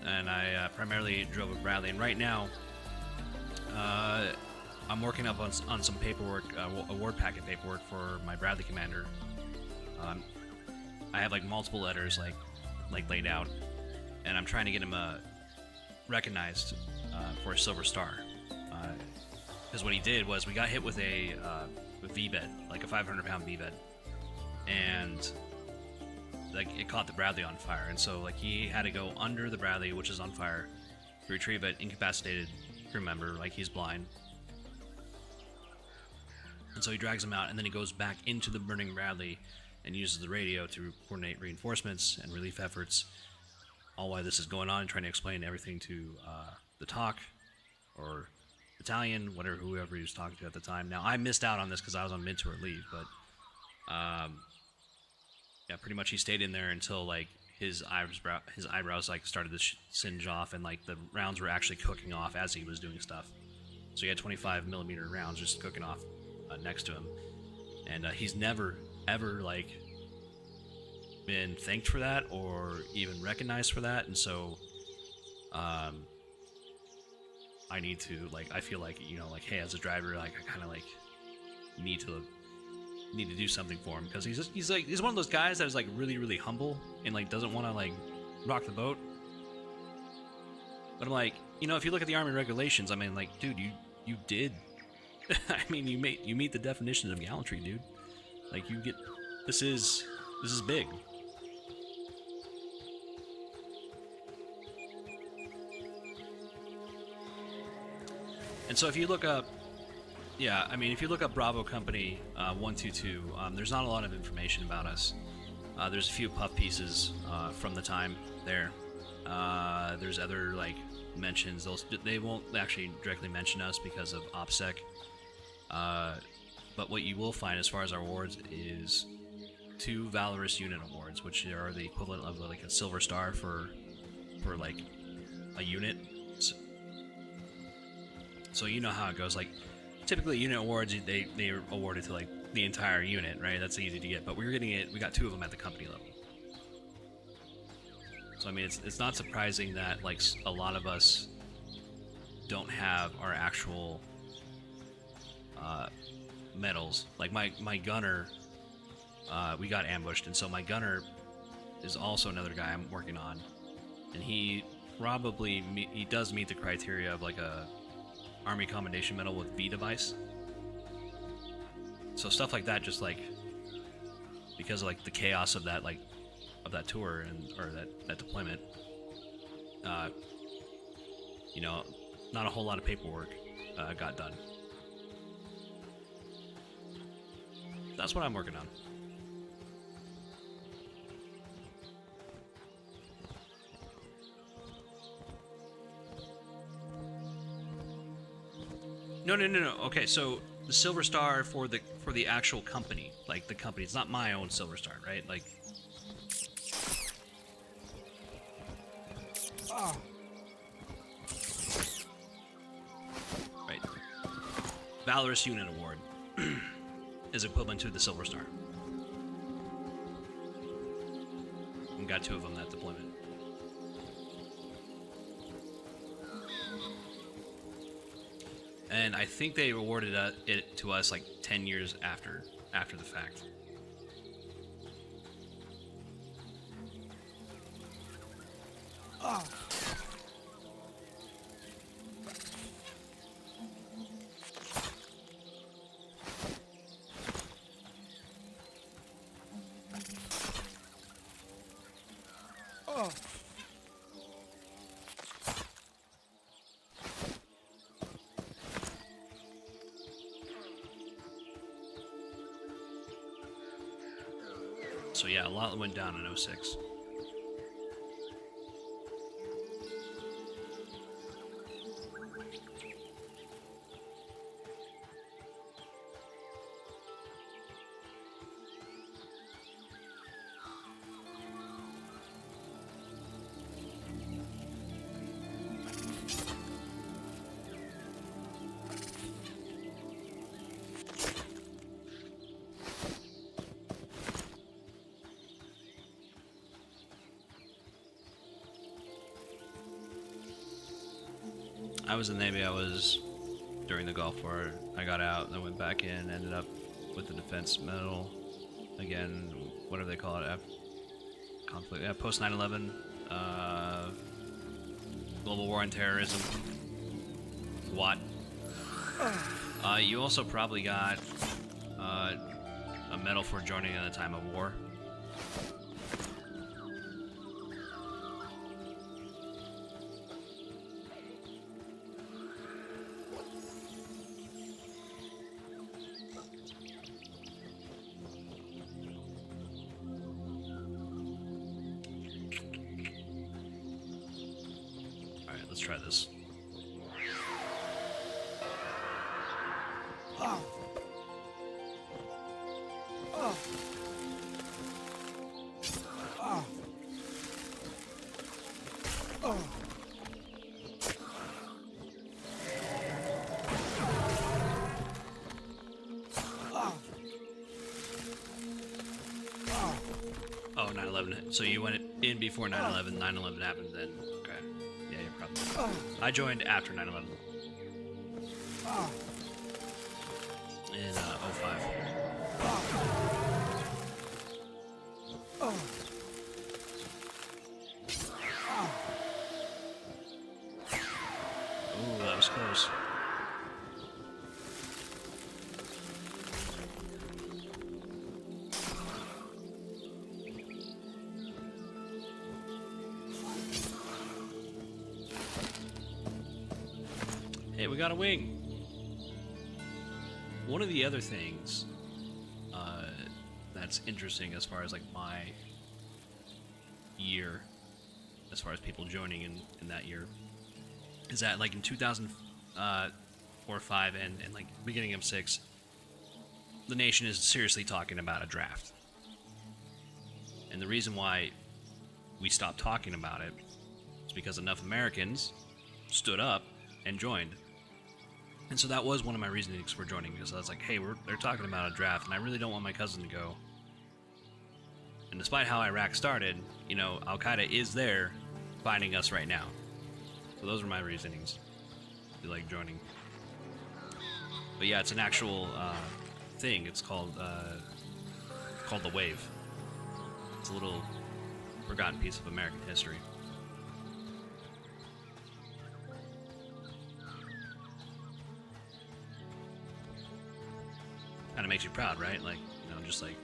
And I primarily drove with Bradley. And right now, I'm working up on some paperwork, award packet paperwork for my Bradley commander. I have like multiple letters like laid out, and I'm trying to get him recognized for a Silver Star. Because what he did was we got hit with a V-bed, like a 500-pound V-bed, and like it caught the Bradley on fire, and so like he had to go under the Bradley, which is on fire, to retrieve an incapacitated crew member, like he's blind. And so he drags him out, and then he goes back into the burning Bradley and uses the radio to coordinate reinforcements and relief efforts, all while this is going on, trying to explain everything to the TOC or battalion, whoever he was talking to at the time. Now, I missed out on this because I was on mid-tour leave, but yeah, pretty much he stayed in there until like his eyebrows like started to singe off, and like the rounds were actually cooking off as he was doing stuff. So he had 25mm rounds just cooking off next to him, and he's never ever like been thanked for that or even recognized for that, and so I need to I feel like, you know, like, hey, as a driver, like I kind of like need to do something for him, because he's one of those guys that is like really humble and like doesn't want to like rock the boat. But I'm like, you know, if you look at the Army regulations, I mean, like, dude, you did I mean, you meet the definition of gallantry, dude. Like, you get, this is big. And so if you look up, yeah, I mean, if you look up Bravo Company 122, there's not a lot of information about us. There's a few puff pieces from the time there. There's other like mentions. They won't actually directly mention us because of OPSEC. But what you will find as far as our awards is 2 Valorous Unit Awards, which are the equivalent of like a Silver Star for like a unit. So you know how it goes. Like typically unit awards, they are awarded to like the entire unit, right? That's easy to get. But we got 2 of them at the company level. So I mean, it's not surprising that like a lot of us don't have our actual medals. Like my gunner, we got ambushed, and so my gunner is also another guy I'm working on, and he does meet the criteria of like a Army Commendation Medal with V device. So stuff like that, just like because of like the chaos of that tour or that deployment, you know, not a whole lot of paperwork got done. That's what I'm working on. No. Okay, so the Silver Star for the actual company, like the company. It's not my own Silver Star, right? Like. Right. Valorous Unit Award is equivalent to the Silver Star. We got 2 of them that deployment. And I think they awarded it to us like 10 years after the fact. So yeah, a lot went down in 06. I was in the Navy. I was during the Gulf War. I got out and then went back in. Ended up with the defense medal. Again, whatever they call it, conflict. Yeah, post 9/11, global war on terrorism. What? You also probably got a medal for joining at a time of war. Alright, let's try this. Oh. Oh. Oh. Oh. Oh, 9/11. So you went in before 9/11. 9/11 happened then. Okay. Yeah, you're probably. I joined after 9/11. In 05. Ooh, that was close. Hey, we got a wing. One of the other things that's interesting as far as like my year, as far as people joining in that year, is that like in 2004, 5, and like beginning of 6, the nation is seriously talking about a draft. And the reason why we stopped talking about it is because enough Americans stood up and joined. And so that was one of my reasonings for joining, because I was like, hey, they're talking about a draft, and I really don't want my cousin to go. And despite how Iraq started, you know, Al-Qaeda is there fighting us right now. So those were my reasonings to like joining. But yeah, it's an actual thing. It's called the Wave. It's a little forgotten piece of American history. Kind of makes you proud, right? Like, you know, just like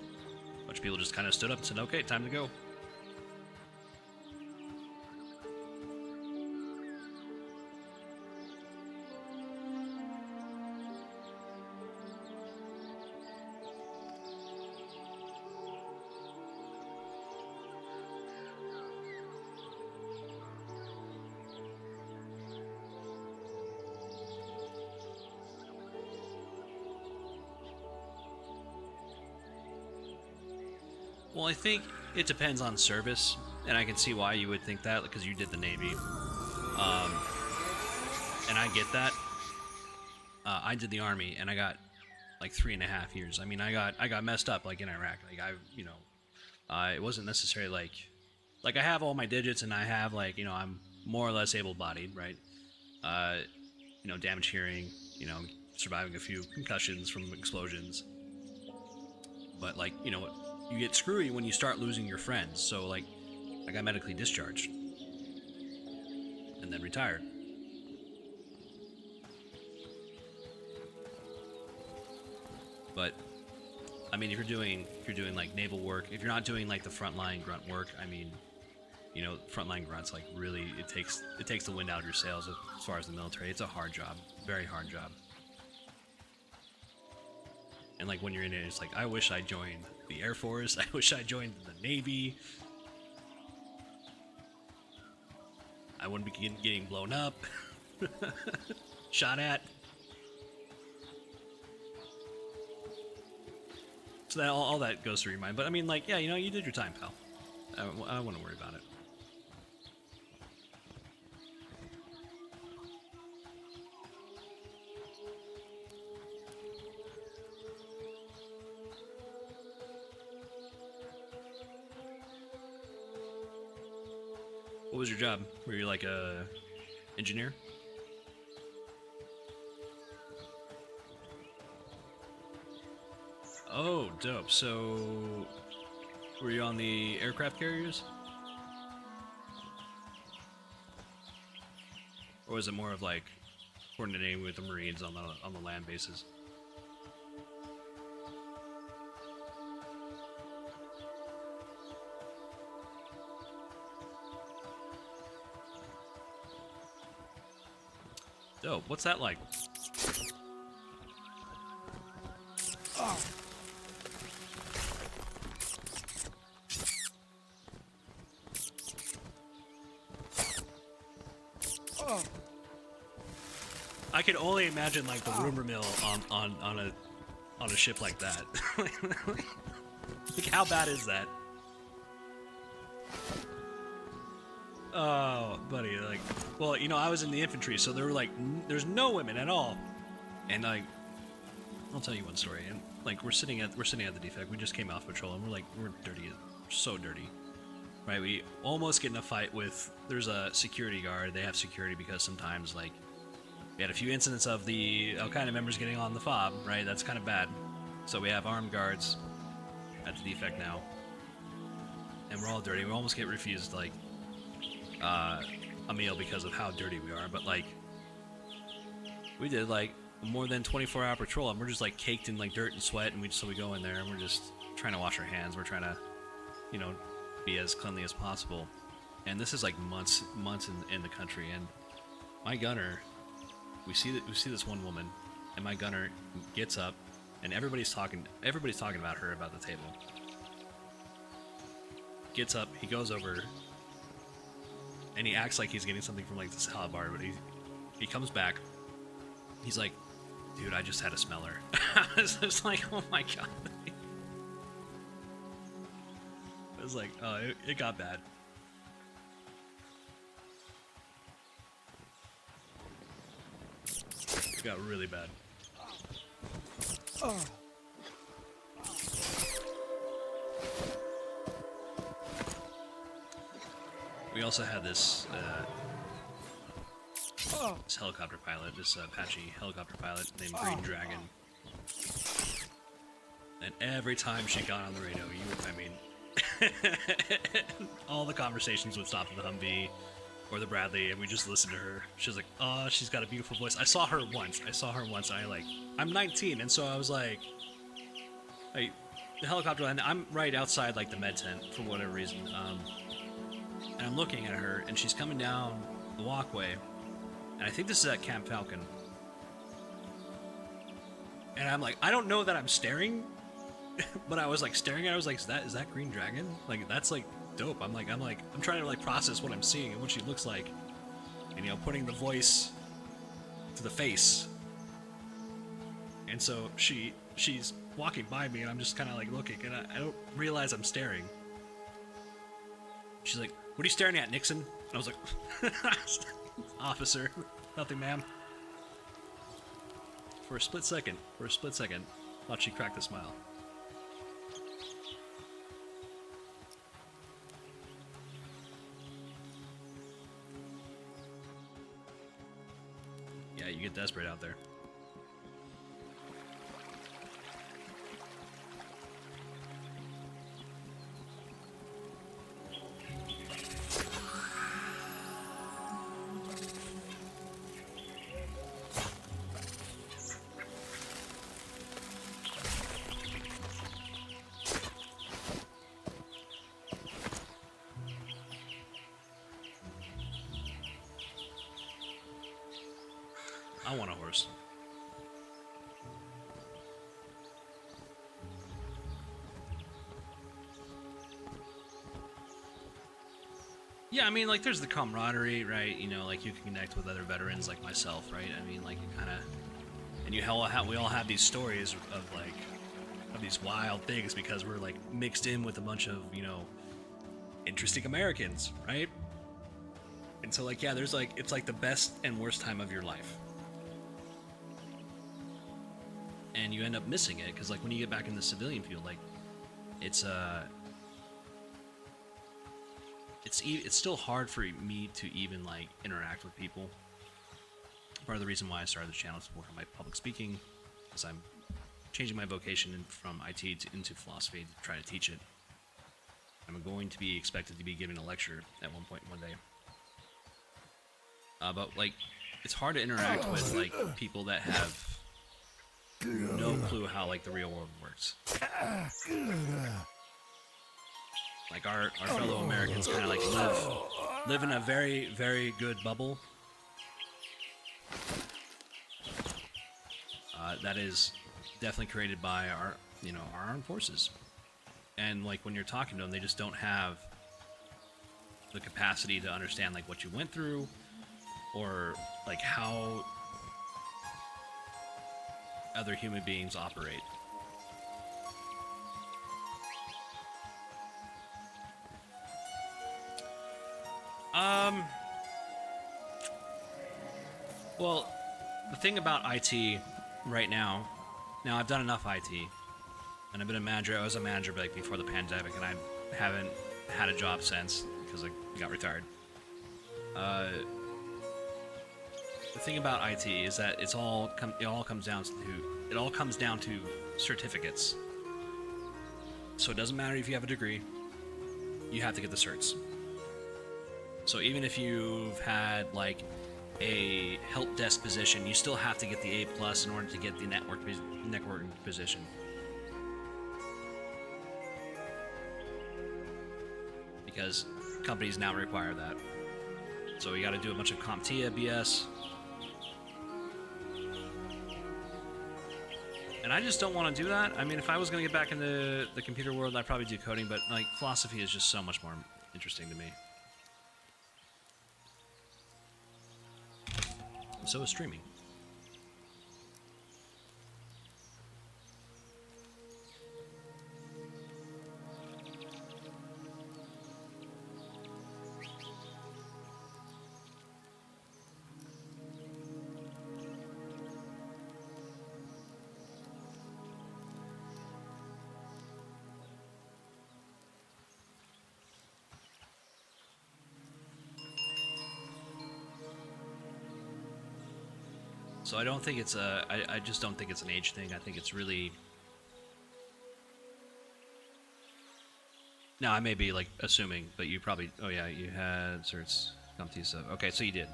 a bunch of people just kind of stood up and said, okay, time to go. Well, I think it depends on service, and I can see why you would think that, because you did the Navy. And I get that. I did the Army, and I got like 3.5 years. I mean, I got messed up like in Iraq. Like it wasn't necessarily like I have all my digits, and I have like, you know, I'm more or less able-bodied, right? You know, damaged hearing, you know, surviving a few concussions from explosions. But like, you know, you get screwy when you start losing your friends. So like, I got medically discharged and then retired. But I mean, if you're doing like naval work, if you're not doing like the frontline grunt work, I mean, you know, frontline grunts, like really, it takes the wind out of your sails as far as the military. It's a hard job, very hard job. And like when you're in it, it's like, I wish I joined the Air Force. I wish I joined the Navy. I wouldn't be getting blown up, shot at. So that all that goes through your mind. But I mean, like, yeah, you know, you did your time, pal. I wouldn't worry about it. What was your job? Were you like a engineer? Oh, dope. So, were you on the aircraft carriers? Or was it more of like coordinating with the Marines on the land bases? Dope. What's that like? Oh. Oh. I can only imagine like the rumor mill on a ship like that. Like how bad is that? Oh, buddy, like, well, you know, I was in the infantry, so there were like, there's no women at all, and like, I'll tell you one story. And like, we're sitting at the defect. We just came off patrol, and we're dirty, we're so dirty, right? We almost get in a fight with. There's a security guard. They have security because sometimes like we had a few incidents of the Al Qaeda members getting on the fob, right? That's kind of bad. So we have armed guards at the defect now, and we're all dirty. We almost get refused like a meal because of how dirty we are. But like, we did like more than 24-hour patrol, and we're just like caked in like dirt and sweat, and so we go in there and we're just trying to wash our hands. We're trying to, you know, be as cleanly as possible. And this is like months in the country, and my gunner, we see this one woman, and my gunner gets up, and everybody's talking about her about the table. Gets up, he goes over, and he acts like he's getting something from like the salad bar, but he comes back. He's like, dude, I just had a smeller. I was just like, oh my god. I was like, oh, it got bad. It got really bad. Oh. We also had this Oh. this helicopter pilot, this Apache helicopter pilot named Green Dragon. And every time she got on the radio, all the conversations would stop in the Humvee or the Bradley, and we just listened to her. She was like, oh, she's got a beautiful voice. I saw her once, and I'm 19, and so I was like, the helicopter, and I'm right outside like the med tent for whatever reason, and I'm looking at her, and she's coming down the walkway, and I think this is at Camp Falcon. And I'm like, I don't know that I'm staring, but I was like staring at her. I was like, is that Green Dragon? Like, that's like dope. I'm trying to like process what I'm seeing and what she looks like, and you know, putting the voice to the face. And so she's walking by me, and I'm just kind of like looking, and I don't realize I'm staring. She's like, what are you staring at, Nixon? And I was like, officer, nothing, ma'am. For a split second, thought she cracked a smile. Yeah, you get desperate out there. I want a horse. Yeah, I mean, like, there's the camaraderie, right? You know, like, you can connect with other veterans like myself, right? I mean, like, you kind of... And we all have these stories of these wild things because we're, like, mixed in with a bunch of, you know, interesting Americans, right? And so, like, yeah, there's, like, it's, like, the best and worst time of your life. And you end up missing it because, like, when you get back in the civilian field, like, it's still hard for me to even like interact with people. Part of the reason why I started the channel is to work on my public speaking, because I'm changing my vocation from IT into philosophy to try to teach it. I'm going to be expected to be giving a lecture at one day. But like, it's hard to interact with like people that have no clue how like the real world works. Like our fellow Americans kind of like live in a very, very good bubble. That is definitely created by our armed forces. And like when you're talking to them, they just don't have the capacity to understand like what you went through, or like how other human beings operate. Well, the thing about IT right now I've done enough IT, and I've been a manager. I was a manager like before the pandemic, and I haven't had a job since because I got retired. The thing about IT is that it all comes down to certificates. So it doesn't matter if you have a degree, you have to get the certs. So even if you've had like a help desk position, you still have to get the A+ in order to get the networking position. Because companies now require that. So you got to do a bunch of CompTIA BS. And I just don't want to do that. I mean, if I was going to get back into the computer world, I'd probably do coding, but like philosophy is just so much more interesting to me. So is streaming. So I don't think it's I just don't think it's an age thing. I think it's really... No, I may be like assuming, but you probably... Oh yeah, you had certs, CompTIA stuff. Okay, so you did.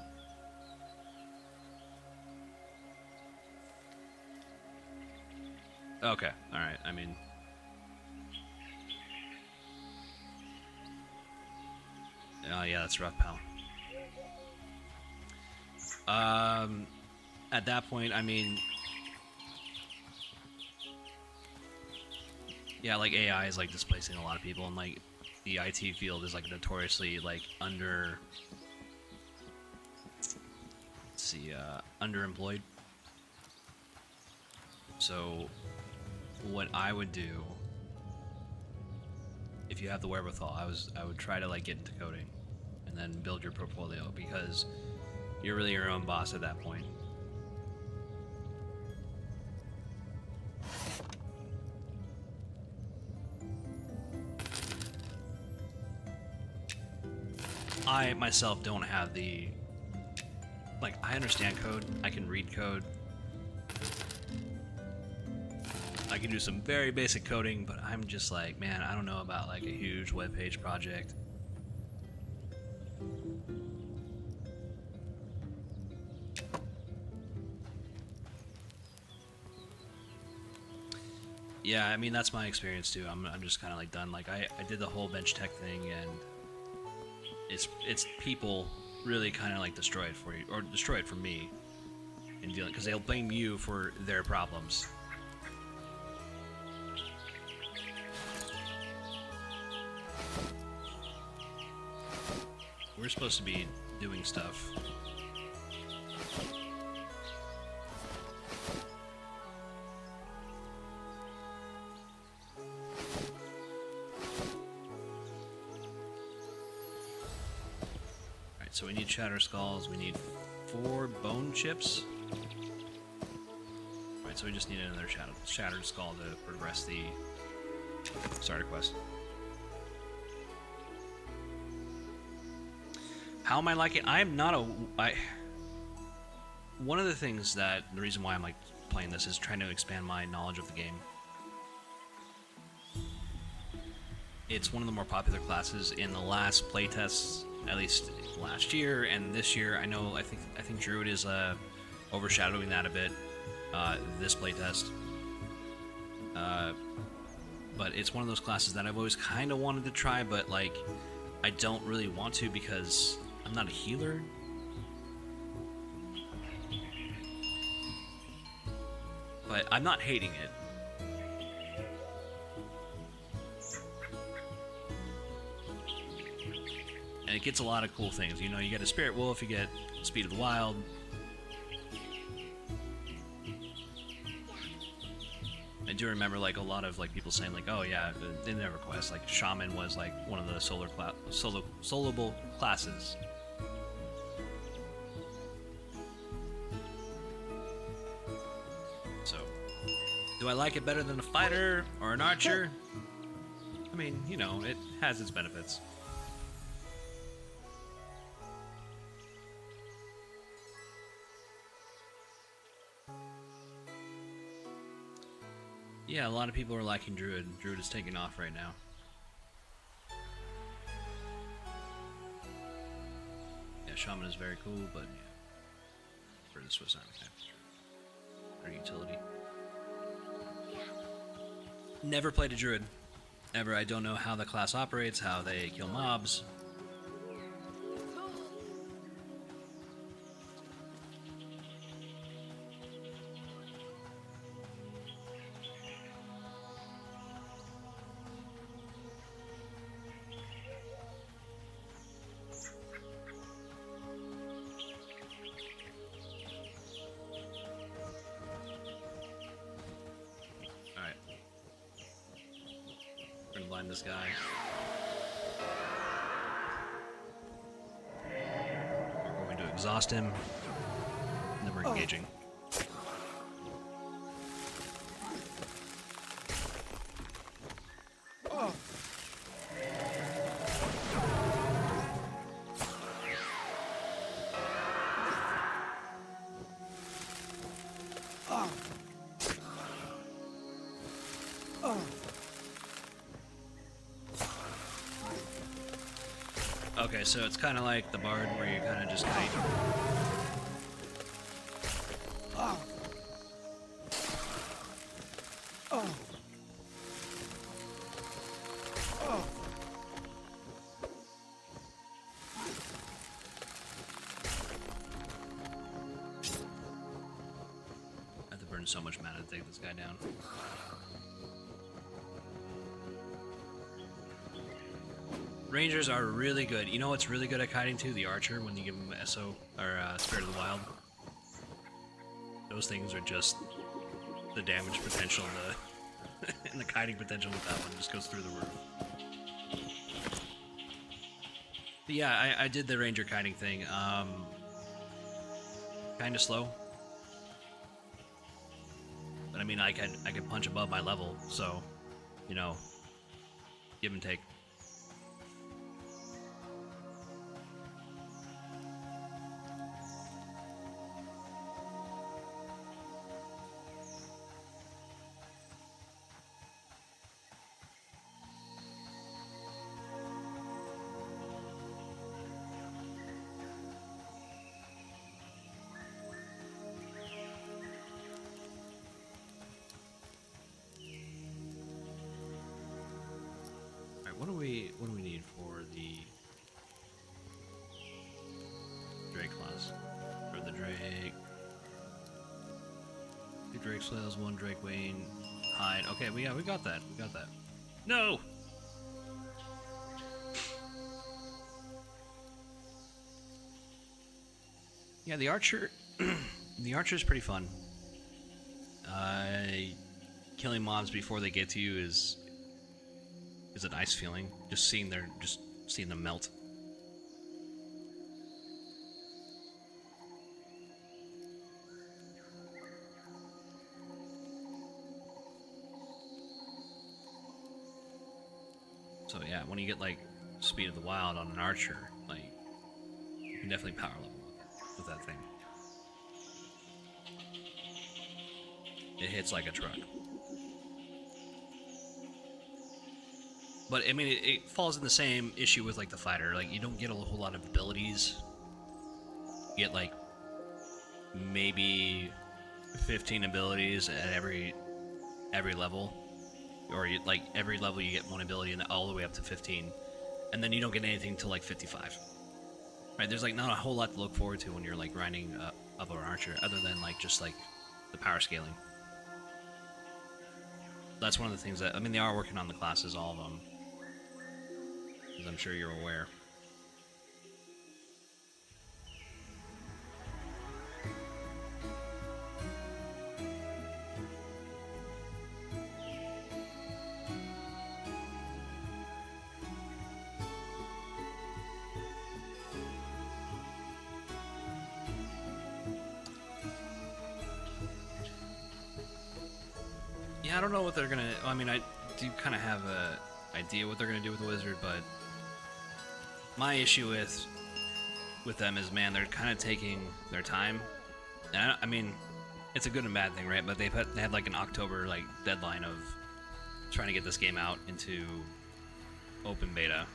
Okay, alright, I mean... Oh yeah, that's rough, pal. At that point, I mean... Yeah, like AI is like displacing a lot of people, and like the IT field is like notoriously like underemployed. So what I would do, if you have the wherewithal, I would try to like get into coding and then build your portfolio, because you're really your own boss at that point. I myself don't have the... Like, I understand code, I can read code, I can do some very basic coding, but I'm just like, man, I don't know about like a huge web page project. Yeah, I mean, that's my experience too. I'm just kind of like done. Like, I did the whole bench tech thing, and it's people really kind of like destroy it for you, or destroy it for me in dealing, because they'll blame you for their problems. We're supposed to be doing stuff. So we need shatter skulls, we need 4 bone chips. Alright, so we just need another shattered skull to progress the starter quest. How am I liking it? I am not a... One of the things that... The reason why I'm like playing this is trying to expand my knowledge of the game. It's one of the more popular classes in the last playtests, at least last year and this year. I think Druid is overshadowing that a bit this playtest. But it's one of those classes that I've always kind of wanted to try, but like I don't really want to because I'm not a healer. But I'm not hating it. And it gets a lot of cool things. You know, you get a Spirit Wolf, you get Speed of the Wild. I do remember like a lot of like people saying like, oh yeah, in their request, like Shaman was like one of the soloable classes. So, do I like it better than a fighter or an archer? I mean, you know, it has its benefits. Yeah, a lot of people are liking Druid. Druid is taking off right now. Yeah, Shaman is very cool, but yeah, for the Swiss Army knife. Or utility. Never played a Druid. Ever. I don't know how the class operates, how they kill mobs. Blind this guy. We're going to exhaust him, and then we're engaging. Okay, so it's kind of like the Bard where you kind of just kite. I have to burn so much mana to take this guy down. Rangers are really good. You know what's really good at kiting too? The Archer, when you give him SO, or Spirit of the Wild. Those things are just... the damage potential and the, and the kiting potential with that one just goes through the roof. But yeah, I did the Ranger kiting thing. Kinda slow. But I mean, I could punch above my level, so, you know, give and take. What do we need for the Drake class? For the Drake, 2 Drake Slails, 1 Drake Wayne, Hide. Okay, we got that. We got that. No. Yeah, the Archer. The Archer is pretty fun. Killing mobs before they get to you is a nice feeling. Just seeing them melt. So yeah, when you get like Speed of the Wild on an Archer, like you can definitely power level with that thing. It hits like a truck. But I mean, it falls in the same issue with like the fighter. Like you don't get a whole lot of abilities. You get like maybe 15 abilities at every level, or like every level you get one ability, and all the way up to 15, and then you don't get anything till like 55. Right? There's like not a whole lot to look forward to when you're like grinding up an archer, other than like just like the power scaling. That's one of the things that, I mean, they are working on the classes, all of them, as I'm sure you're aware. Yeah, I don't know what they're gonna. I mean, I do kind of have a idea what they're gonna do with the wizard, but my issue with them is, man, they're kind of taking their time. And I mean, it's a good and bad thing, right? But they had like an October like deadline of trying to get this game out into open beta.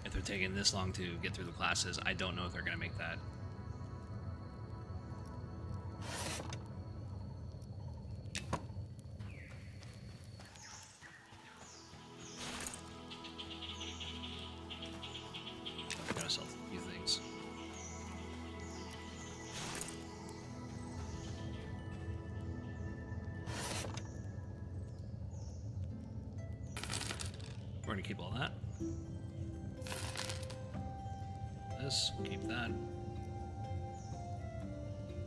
If they're taking this long to get through the classes, I don't know if they're gonna make that. We're gonna keep all that. This, keep that.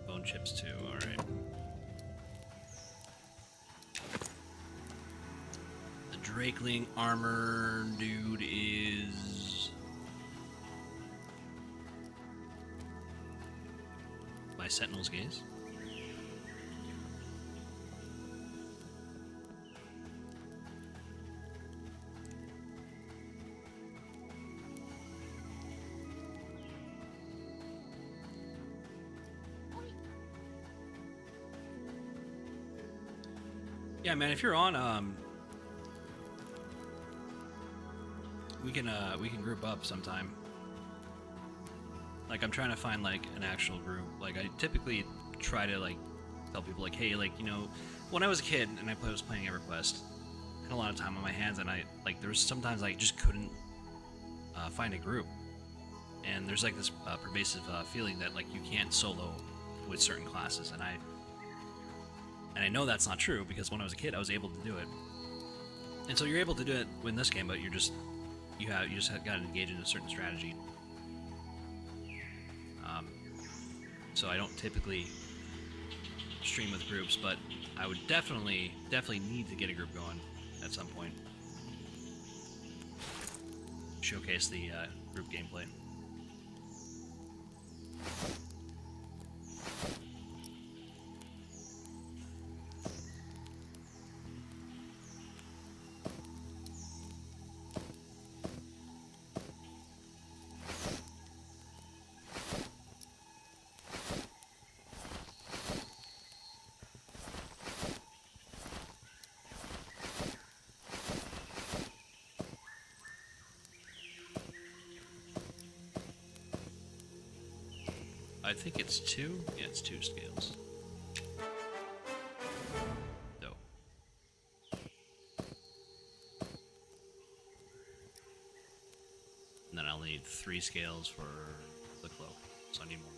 Bone chips too, alright. The Drakeling armor dude is... by Sentinel's Gaze. Yeah, man, if you're on, we can group up sometime. Like, I'm trying to find, like, an actual group. Like, I typically try to, like, tell people, like, hey, like, you know, when I was a kid and I was playing EverQuest, I had a lot of time on my hands, and there was sometimes I just couldn't find a group. And there's, like, this pervasive feeling that, like, you can't solo with certain classes, and I know that's not true, because when I was a kid, I was able to do it. And so you're able to do it in this game, but you just got to engage in a certain strategy. So I don't typically stream with groups, but I would definitely need to get a group going at some point. Showcase the group gameplay. I think it's 2. Yeah, it's 2 scales. Dope. And then I'll need 3 scales for the cloak, so I need more.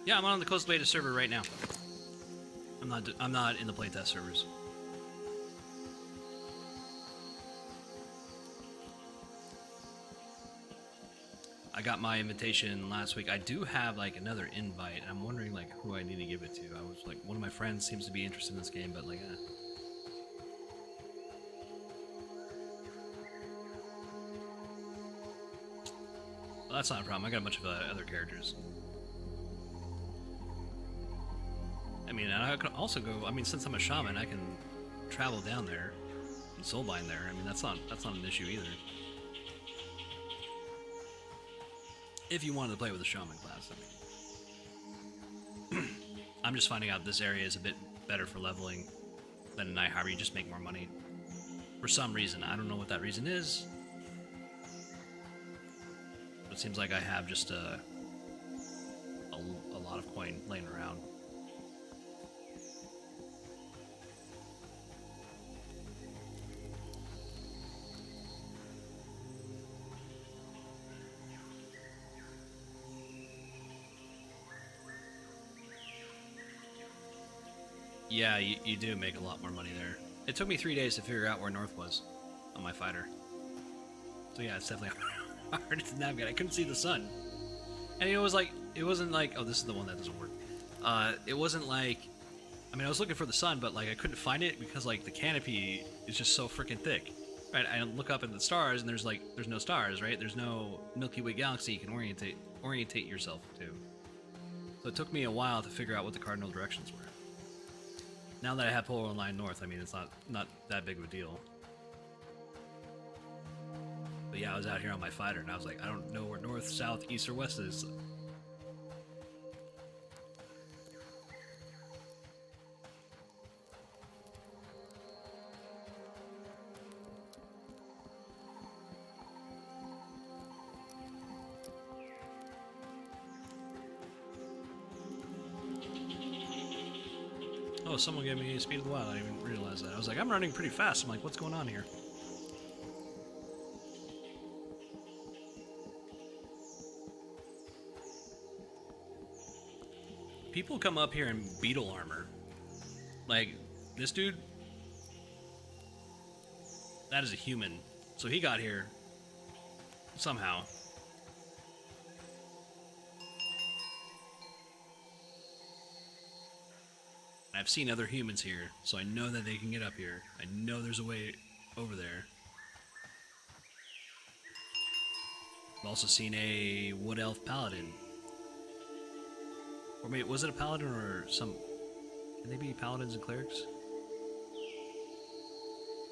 Yeah, I'm on the Coast Beta server right now. I'm not in the playtest servers. I got my invitation last week. I do have like another invite, and I'm wondering like who I need to give it to. I was like, one of my friends seems to be interested in this game, but like, well, that's not a problem. I got a bunch of other characters. I mean, and I could also go. I mean, since I'm a shaman, I can travel down there and soulbind there. I mean, that's not an issue either. If you wanted to play with a shaman class, I mean. I'm just finding out this area is a bit better for leveling than Night Harbor. You just make more money. For some reason. I don't know what that reason is. But it seems like I have just a lot of coin laying around. Yeah, you do make a lot more money there. It took me 3 days to figure out where north was on my fighter. So yeah, it's definitely hard to navigate. I couldn't see the sun. And it wasn't like, oh, this is the one that doesn't work. It wasn't like, I mean, I was looking for the sun, but like I couldn't find it because like the canopy is just so freaking thick. Right? I look up at the stars and there's no stars, right? There's no Milky Way galaxy you can orientate yourself to. So it took me a while to figure out what the cardinal directions were. Now that I have polar line north, I mean, it's not that big of a deal. But yeah, I was out here on my fighter, and I was like, I don't know where north, south, east, or west is. Oh, someone gave me Speed of the Wild. I didn't even realize that. I was like, I'm running pretty fast. I'm like, what's going on here? People come up here in beetle armor. Like, this dude, that is a human. So he got here somehow. I've seen other humans here, so I know that they can get up here. I know there's a way over there. I've also seen a wood elf paladin. Or wait, was it a paladin or some... Can they be paladins and clerics?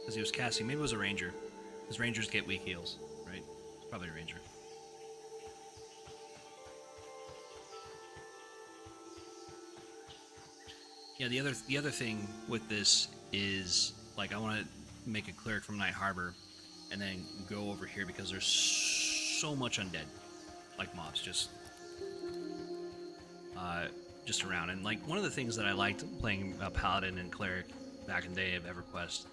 Because he was casting. Maybe it was a ranger. Because rangers get weak heals, right? It's probably a ranger. Yeah, the other thing with this is, like, I want to make a cleric from Night Harbor and then go over here because there's so much undead, like mobs, just around. And like one of the things that I liked playing Paladin and Cleric back in the day of EverQuest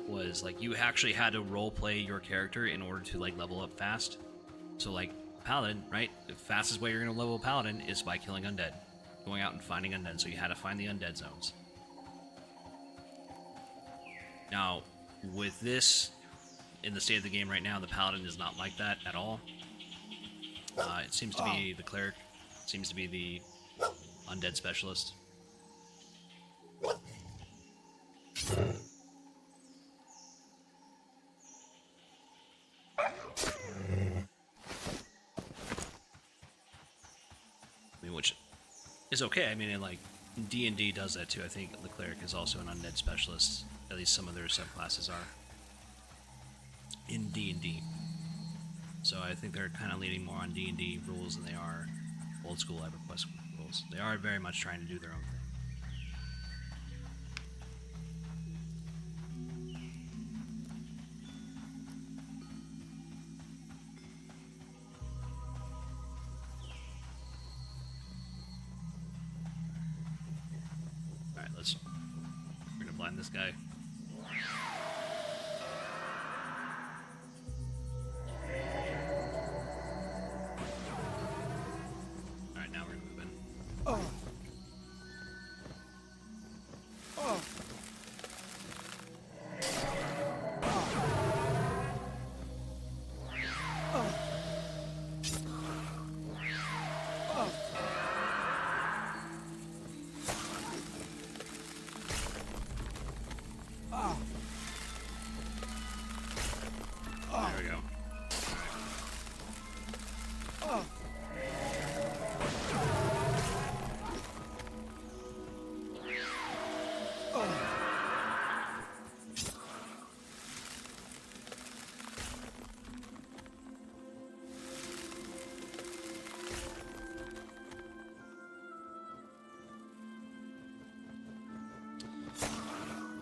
was like you actually had to role play your character in order to like level up fast. So like Paladin, right? The fastest way you're gonna level Paladin is by killing undead. Going out and finding undead, so you had to find the undead zones. Now, with this, in the state of the game right now, the Paladin is not like that at all. It seems to be the Cleric, seems to be the undead specialist. I mean, which is okay. I mean, like D&D does that too. I think the Cleric is also an undead specialist. At least some of their subclasses are in D&D. So I think they're kind of leaning more on D&D rules than they are old school EverQuest rules. They are very much trying to do their own thing. Alright, we're gonna blind this guy. Alright, now we're gonna move in. Oh. Oh.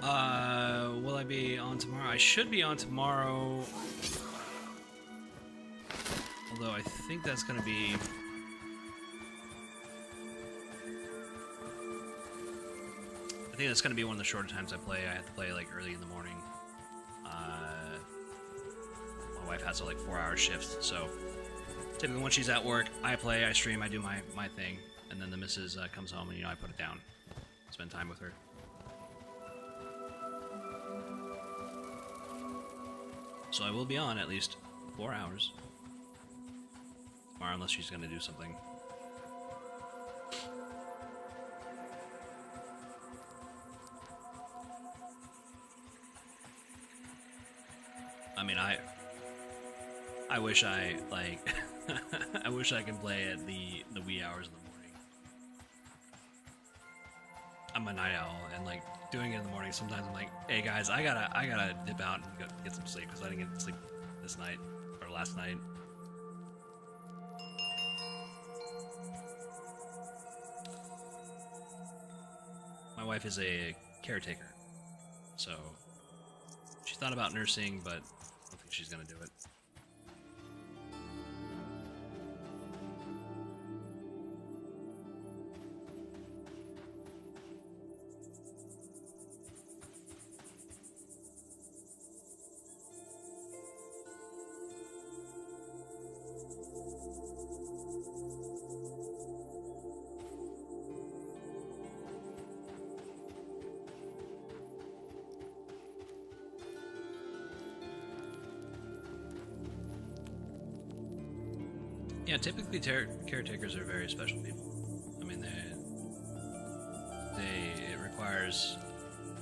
Will I be on tomorrow? I should be on tomorrow. Although I think that's gonna be... I think that's gonna be one of the shorter times I play. I have to play like early in the morning. My wife has a like 4-hour shift, so typically when she's at work, I play, I stream, I do my thing, and then the missus comes home and I put it down, spend time with her. So I will be on at least 4 hours tomorrow, unless she's gonna do something. I mean, I wish I, like, I wish I could play at the wee hours of the morning. I'm a night owl, and, like, doing it in the morning, sometimes I'm like, hey, guys, I gotta dip out and get some sleep, because I didn't get sleep this night, or last night. My wife is a caretaker, so she thought about nursing, but I don't think she's gonna do it. Yeah, typically caretakers are very special people. I mean, it requires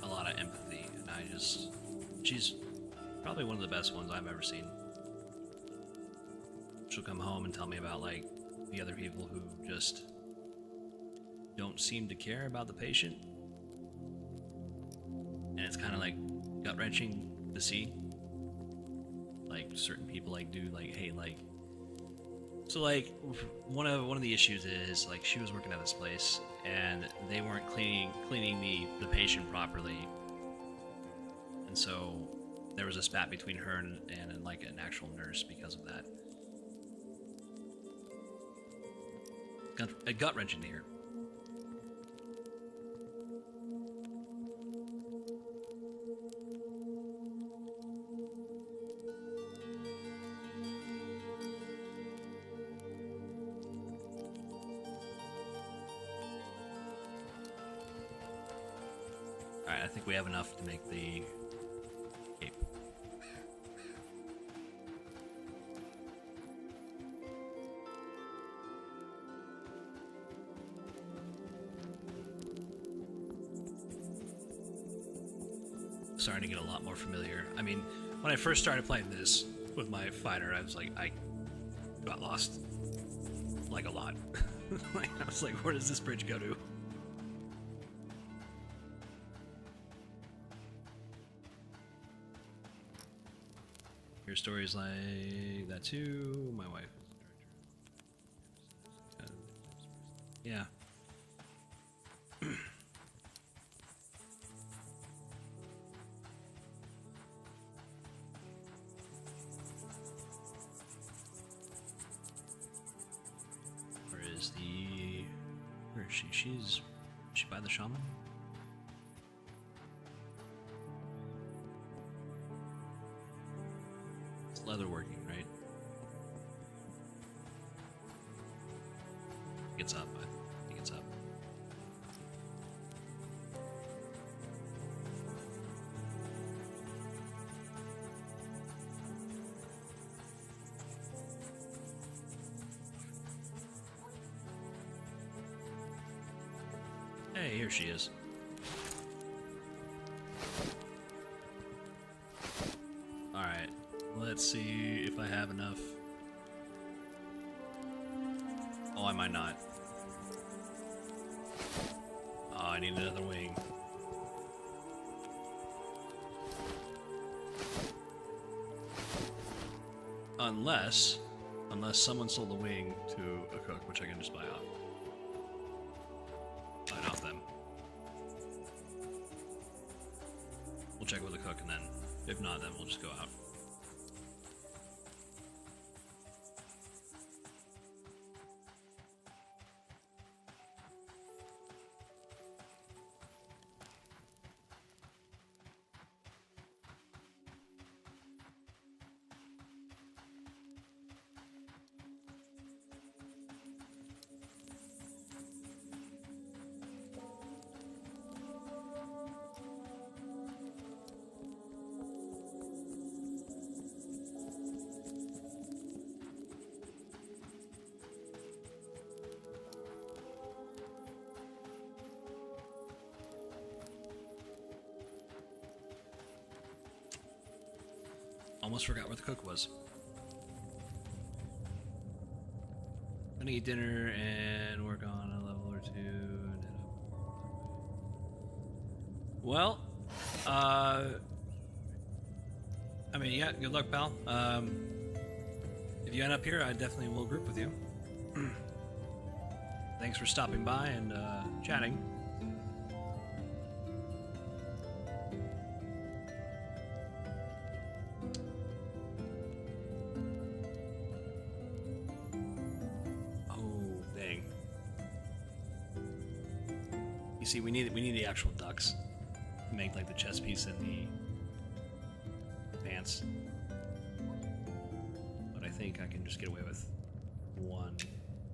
a lot of empathy, and she's probably one of the best ones I've ever seen. She'll come home and tell me about, like, the other people who just don't seem to care about the patient. And it's kind of, like, gut-wrenching to see. Like, certain people, like, do, like, hey, like... So, like, one of the issues is, like, she was working at this place, and they weren't cleaning the patient properly. And so there was a spat between her and like, an actual nurse because of that. Gut-wrenching to hear. Alright, I think we have enough to make the cape. Starting to get a lot more familiar. I mean, when I first started playing this with my fighter, I was like, I got lost. Like, a lot. Like, I was like, where does this bridge go to? Your stories like that too. My wife is the director. Yeah. Where is she? Is she by the shaman? It's leatherworking, right? It's up. I think it's up. Hey, here she is. Alright, let's see if I have enough. Oh, I might not. Oh, I need another wing. Unless someone sold the wing to a cook, which I can just buy off. Buy off them. we'll check with the cook, and then if not, then we'll just go out. Almost forgot where the cook was. Gonna eat dinner and work on a level or two and head up. Well, I mean, yeah, good luck, pal. If you end up here, I definitely will group with you. Thanks for stopping by and chatting. See, we need the actual ducks to make like the chest piece and the pants. But I think I can just get away with one.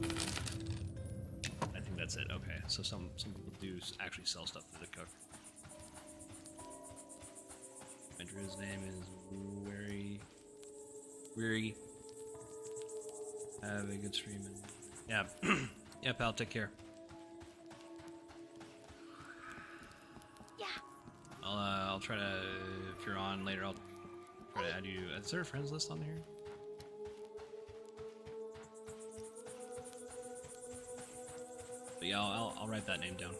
I think that's it. Okay, so some people do actually sell stuff to the cook. His name is Weary. Have a good stream. Yeah, yeah, pal. Take care. I'll try to, if you're on later, I'll try to add you. Is there a friends list on here? But yeah, I'll write that name down.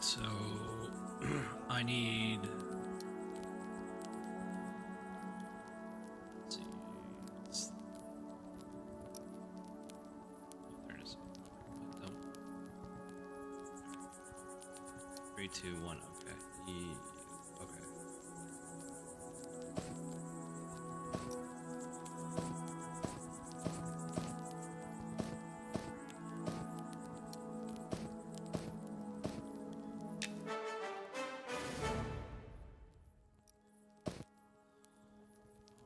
So I need. Let's see. There it is. 3, 2, 1. Okay. Okay.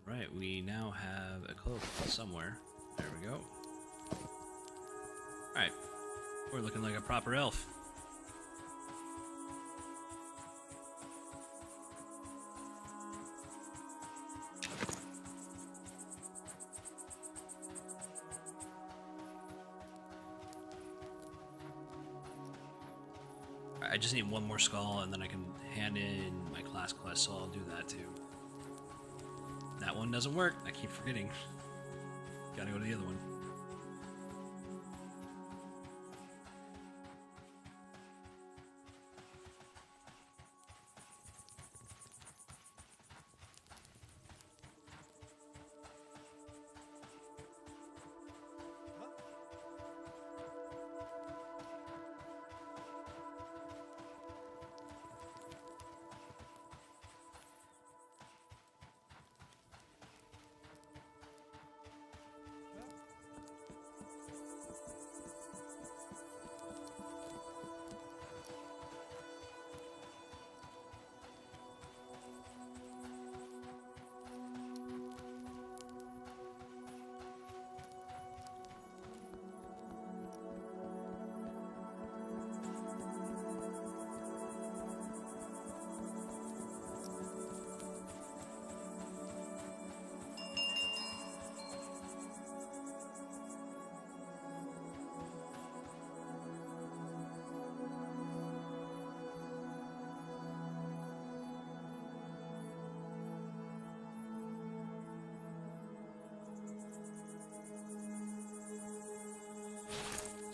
Right, we now have a cloak somewhere. There we go. Alright, we're looking like a proper elf. I just need one more skull and then I can hand in my class quest, so I'll do that too. That one doesn't work. I keep forgetting. Gotta go to the other one.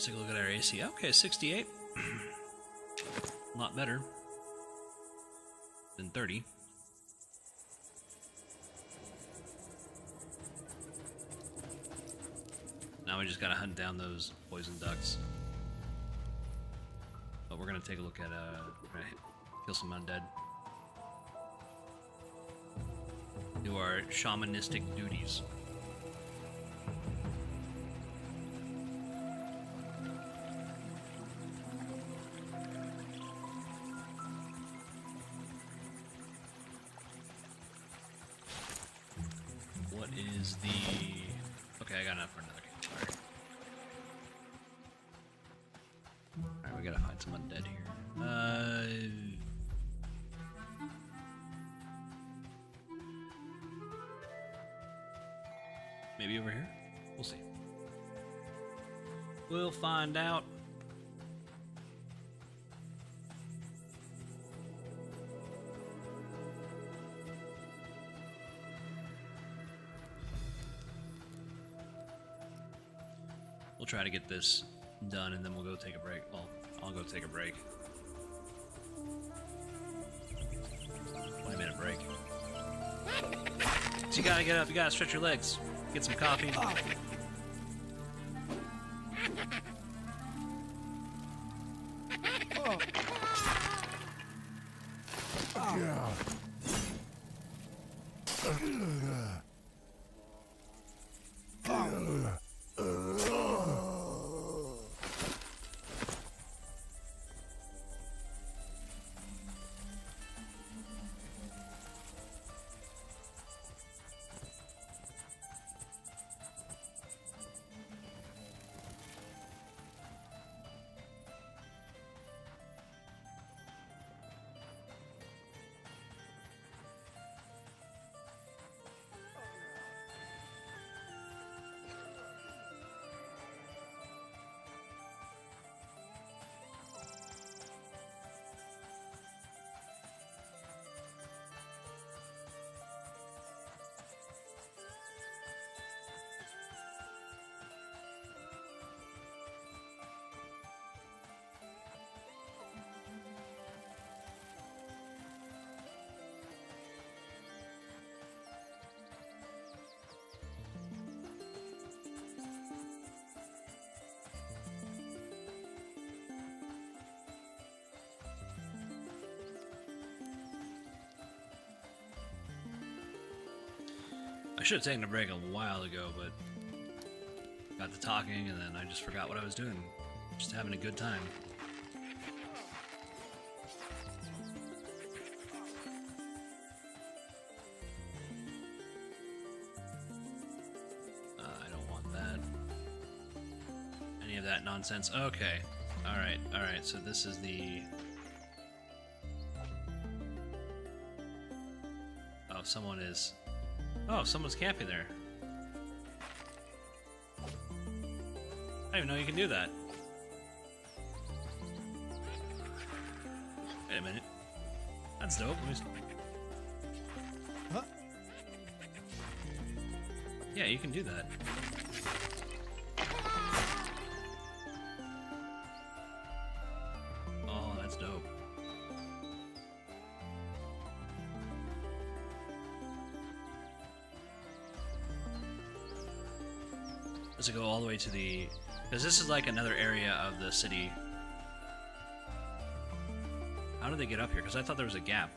Let's take a look at our AC. Okay, 68. A lot better than 30. Now we just gotta hunt down those poison ducks. But we're gonna take a look at kill some undead. Do our shamanistic duties. What is the... Okay, I got enough for another game. Alright, we gotta find some undead here. Maybe over here? We'll see. We'll find out. We'll try to get this done and then we'll go take a break. Well, I'll go take a break. 20-minute break. So you gotta get up, you gotta stretch your legs, get some coffee. I should have taken a break a while ago, but got to talking and then I just forgot what I was doing. Just having a good time. I don't want that. Any of that nonsense. Okay. Alright, alright, so this is the... Oh, someone is... Oh, someone's camping there. I didn't even know you can do that. Wait a minute. That's dope. Let me... Huh? Yeah, you can do that. Oh, that's dope. Does it go all the way to the... Because this is like another area of the city. How do they get up here? Because I thought there was a gap.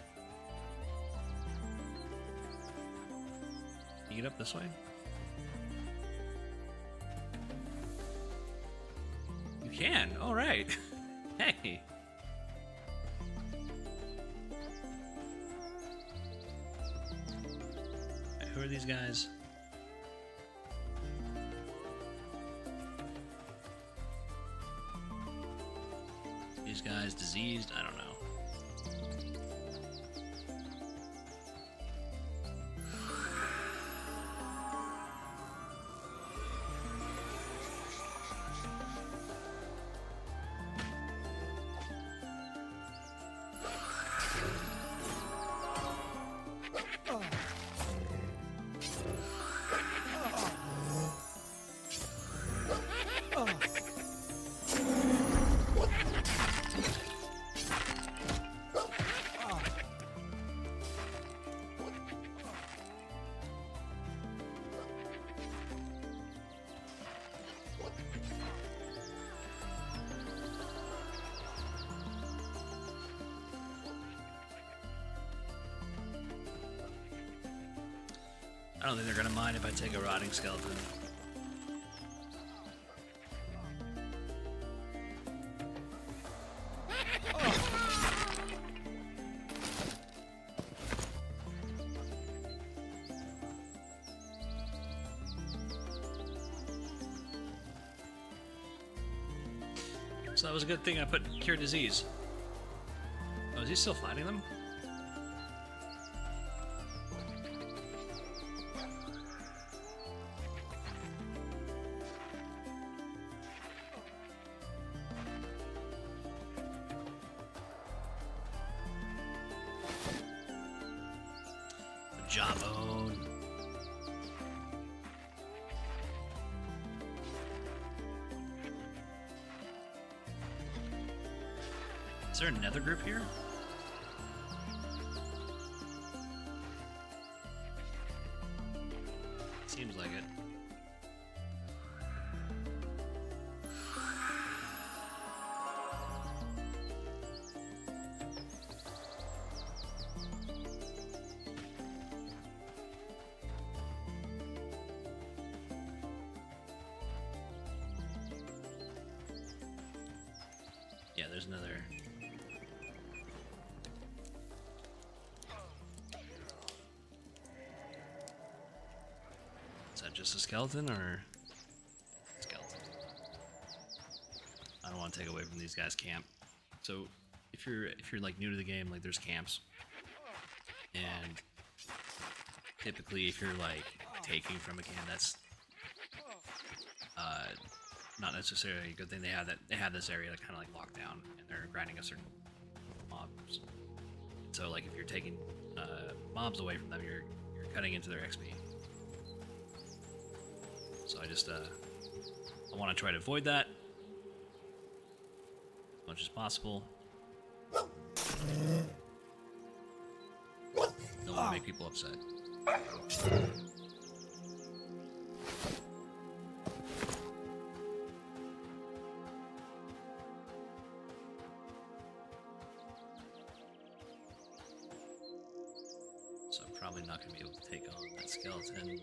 Can you get up this way? You can! Alright! Hey! Who are these guys? These guys diseased? I don't know. don't think they're gonna mind if I take a rotting skeleton. So that was a good thing I put cure disease. Oh, is he still fighting them? The jawbone. Is there another group here? Seems like it. Yeah, there's another. Is that just a skeleton or skeleton? I don't want to take away from these guys' camp. So if you're like new to the game, like there's camps, and typically if you're like taking from a camp, that's not necessarily a good thing. They have this area kind of like locked down, and they're grinding a certain mobs. So like if you're taking mobs away from them, you're cutting into their XP. So I want to try to avoid that as much as possible. Don't want to make people upset. So I'm probably not going to be able to take on that skeleton.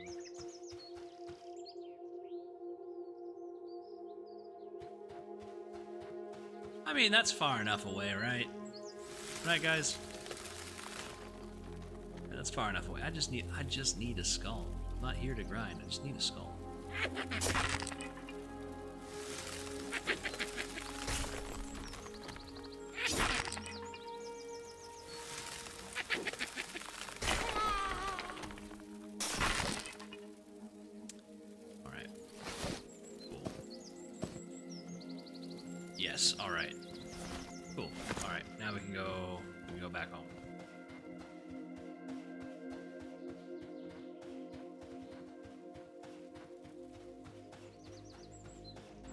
I mean, that's far enough away, right? Right, guys? Yeah, that's far enough away. I just need a skull. I'm not here to grind. I just need a skull. Alright. Cool. Yes, alright. Cool. Alright, now we can go back home.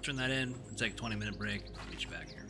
Turn that in, we'll take a 20-minute break, meet you back here.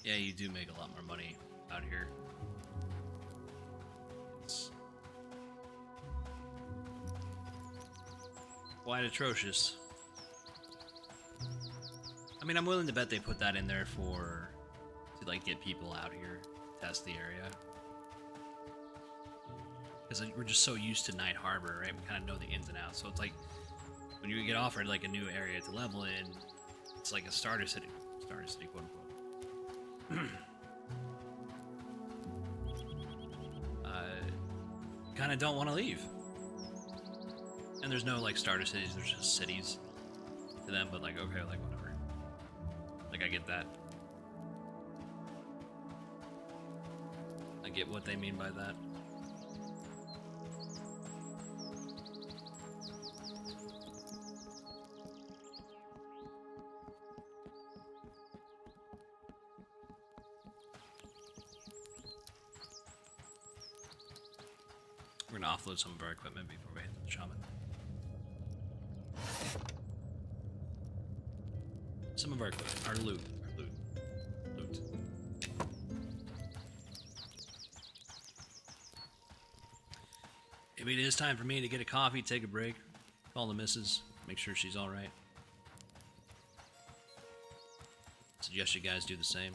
Yeah, you do make a lot more money out here. It's quite atrocious. I mean, I'm willing to bet they put that in there to like get people out here, test the area. Because we're just so used to Night Harbor, right? We kind of know the ins and outs. So it's like when you get offered like a new area to level in, it's like a starter city, quote unquote. Kind of don't want to leave. And there's no like starter cities, there's just cities to them, but like, okay, like whatever. Like, I get that. I get what they mean by that. We're gonna offload some of our equipment before we hit the shaman. Some of our equipment, our loot. Maybe it is time for me to get a coffee, take a break, call the missus, make sure she's alright. Suggest you guys do the same.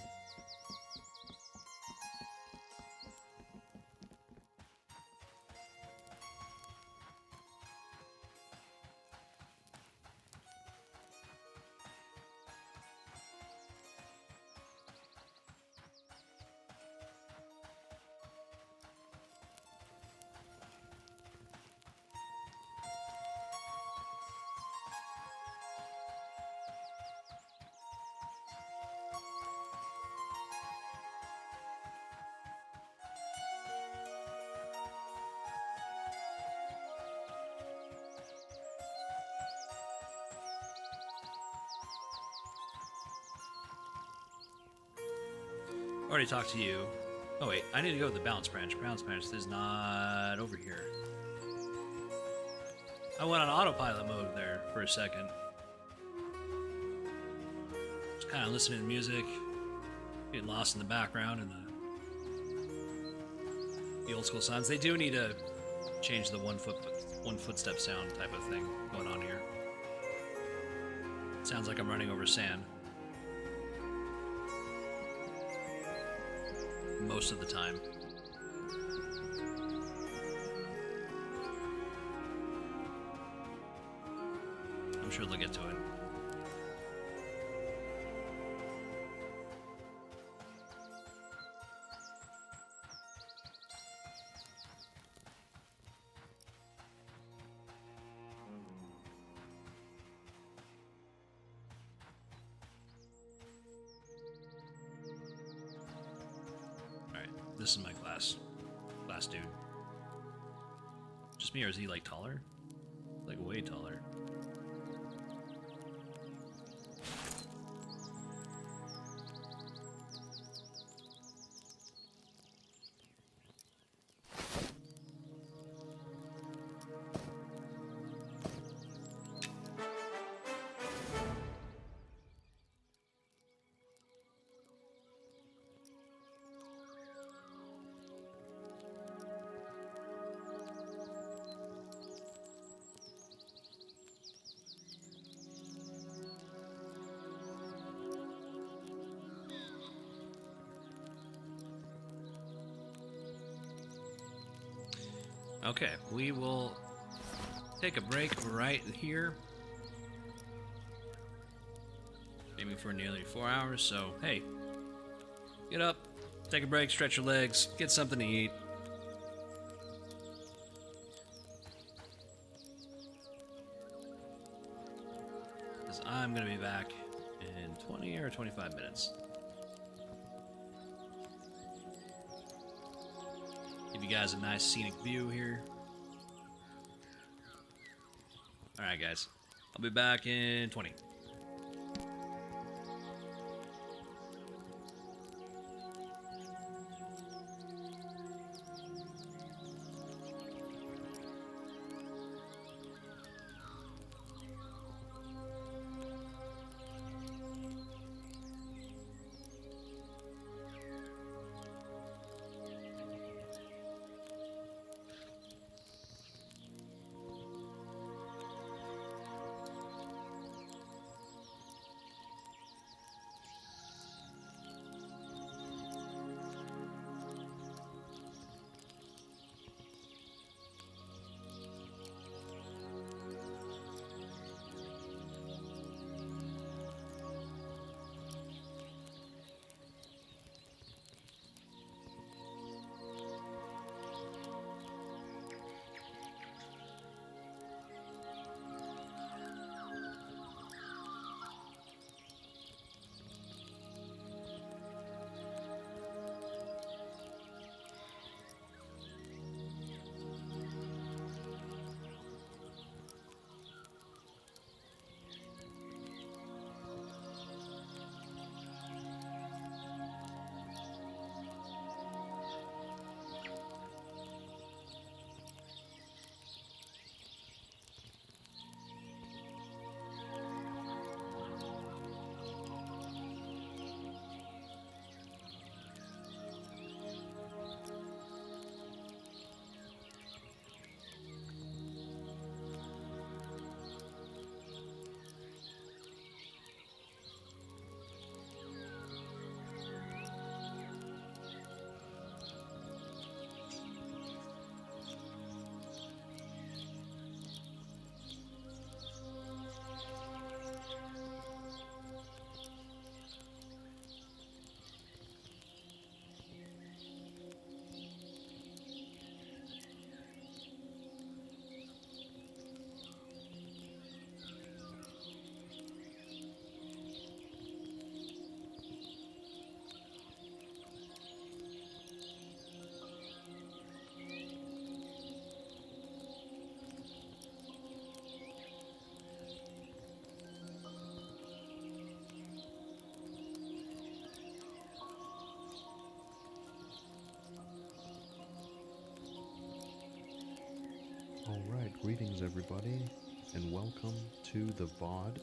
Already talked to you. Oh wait, I need to go to the balance branch. Balance branch is not over here. I went on autopilot mode there for a second. Just kind of listening to music, getting lost in the background and the old school sounds. They do need to change the one footstep sound type of thing going on here. Sounds like I'm running over sand. Most of the time. I'm sure they'll get to it. This is my class dude. Just me, or is he like taller? Like way taller. Okay, we will take a break right here. Aiming for nearly 4 hours, so hey, get up, take a break, stretch your legs, get something to eat. Because I'm going to be back in 20 or 25 minutes. Give you guys a nice scenic view here. Alright guys, I'll be back in 20. Alright, greetings everybody, and welcome to the VOD.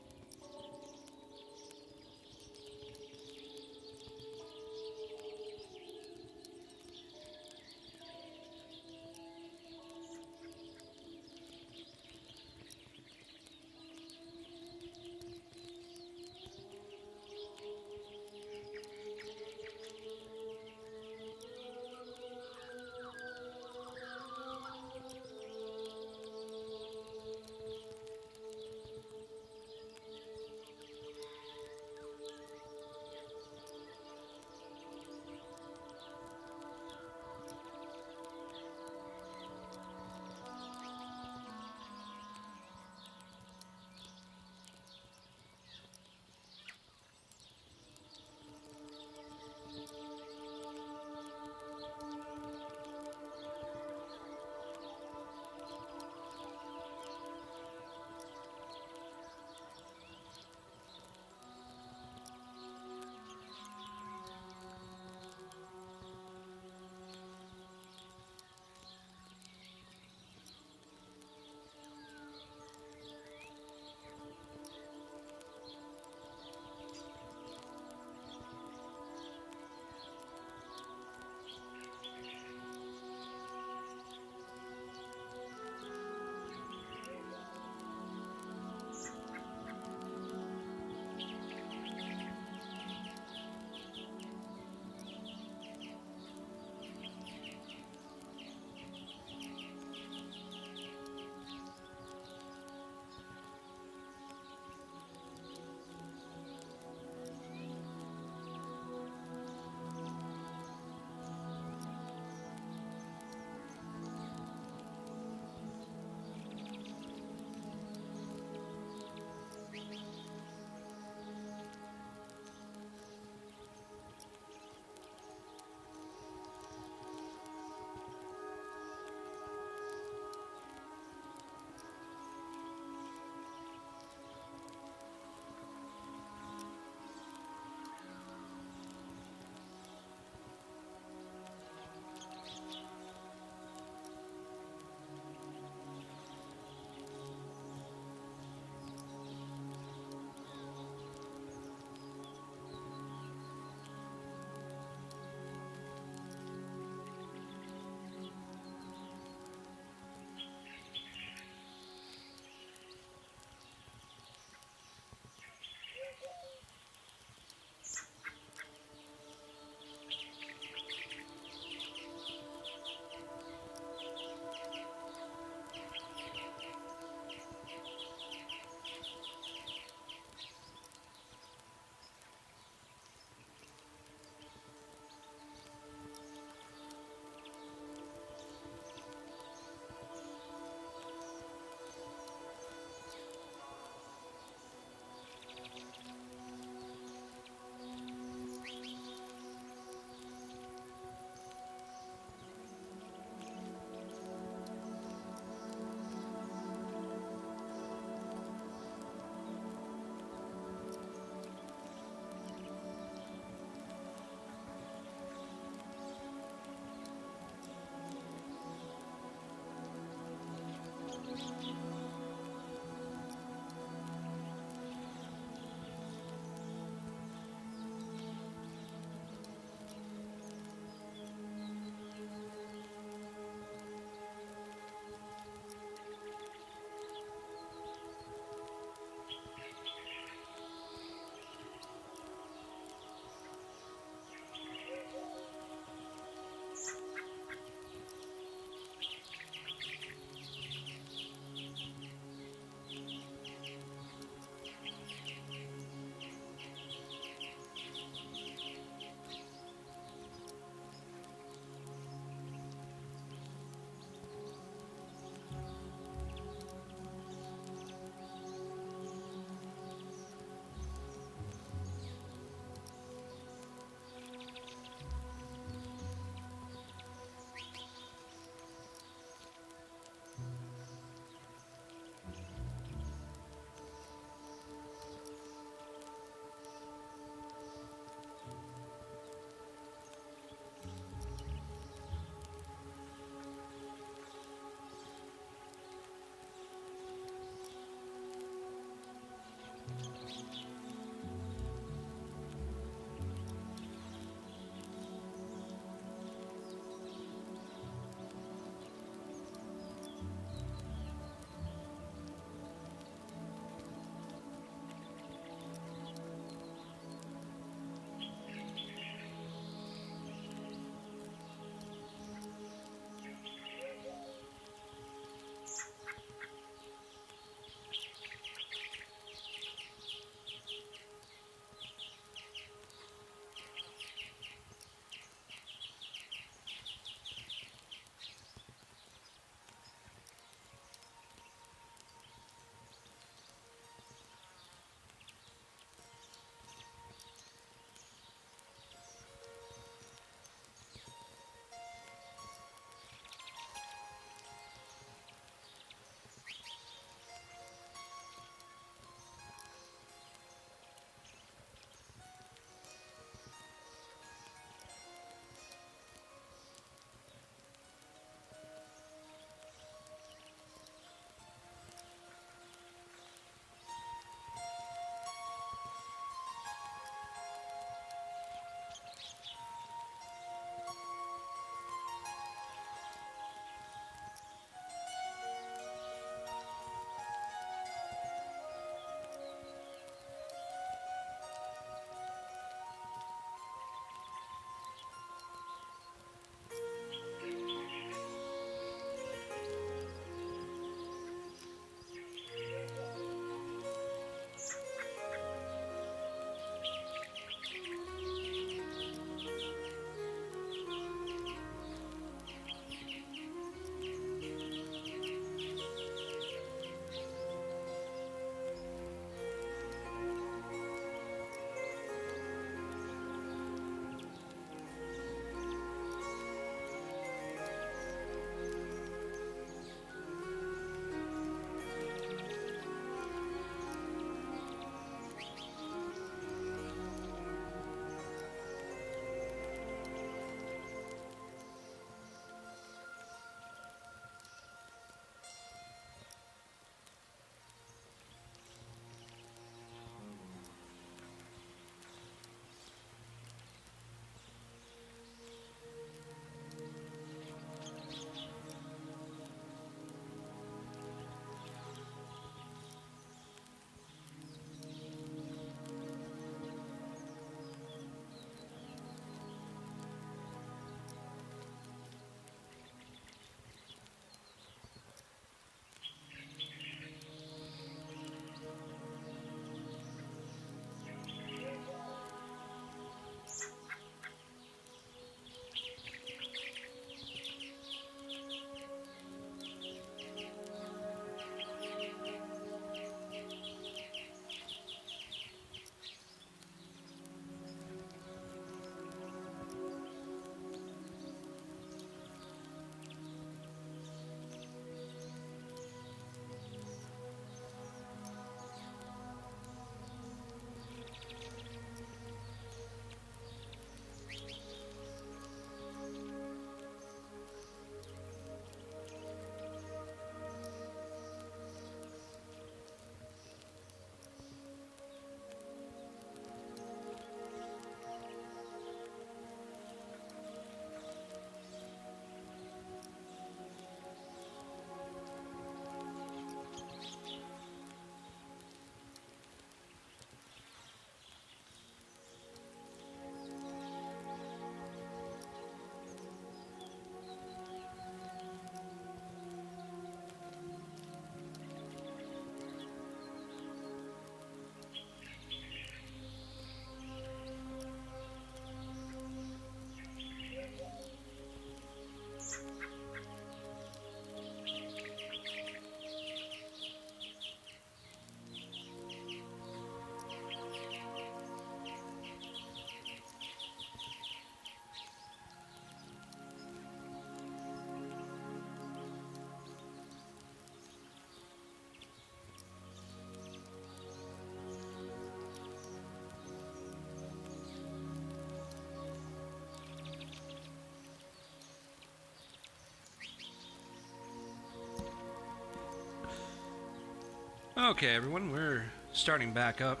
Okay, everyone, we're starting back up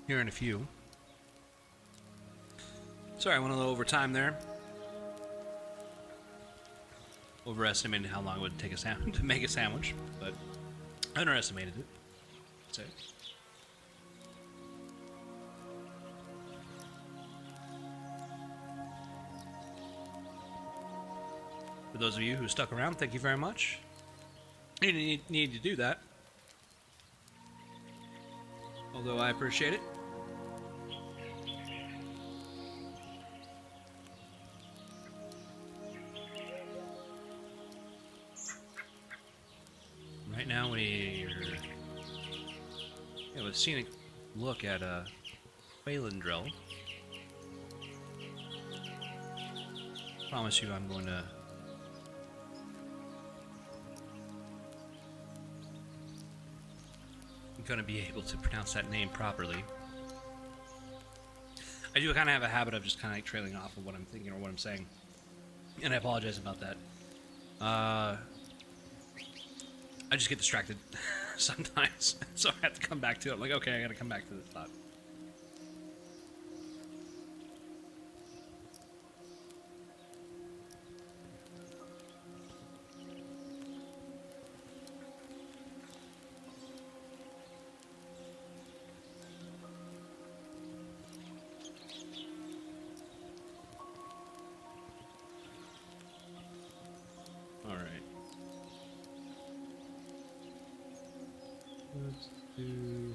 here in a few. Sorry, I went a little over time there. Overestimated how long it would take to make a sandwich, but underestimated it. So. For those of you who stuck around, thank you very much. You didn't need to do that, although I appreciate it. Right now we have a scenic look at a Drill. Promise you I'm going to be able to pronounce that name properly. I do kind of have a habit of just kind of like trailing off of what I'm thinking or what I'm saying, and I apologize about that. I just get distracted sometimes, so I have to come back to it. I'm like, okay, I gotta come back to this thought. Let's do...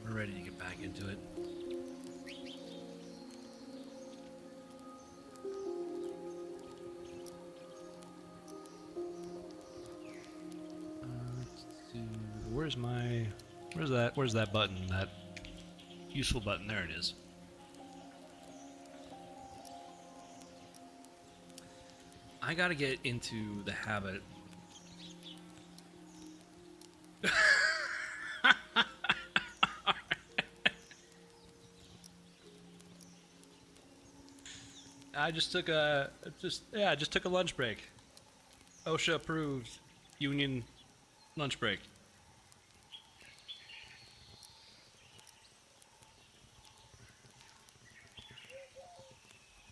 We're ready to get back into it. Let's see. Where's that button? That useful button. There it is. I gotta get into the habit. I just took a lunch break. OSHA approved union lunch break.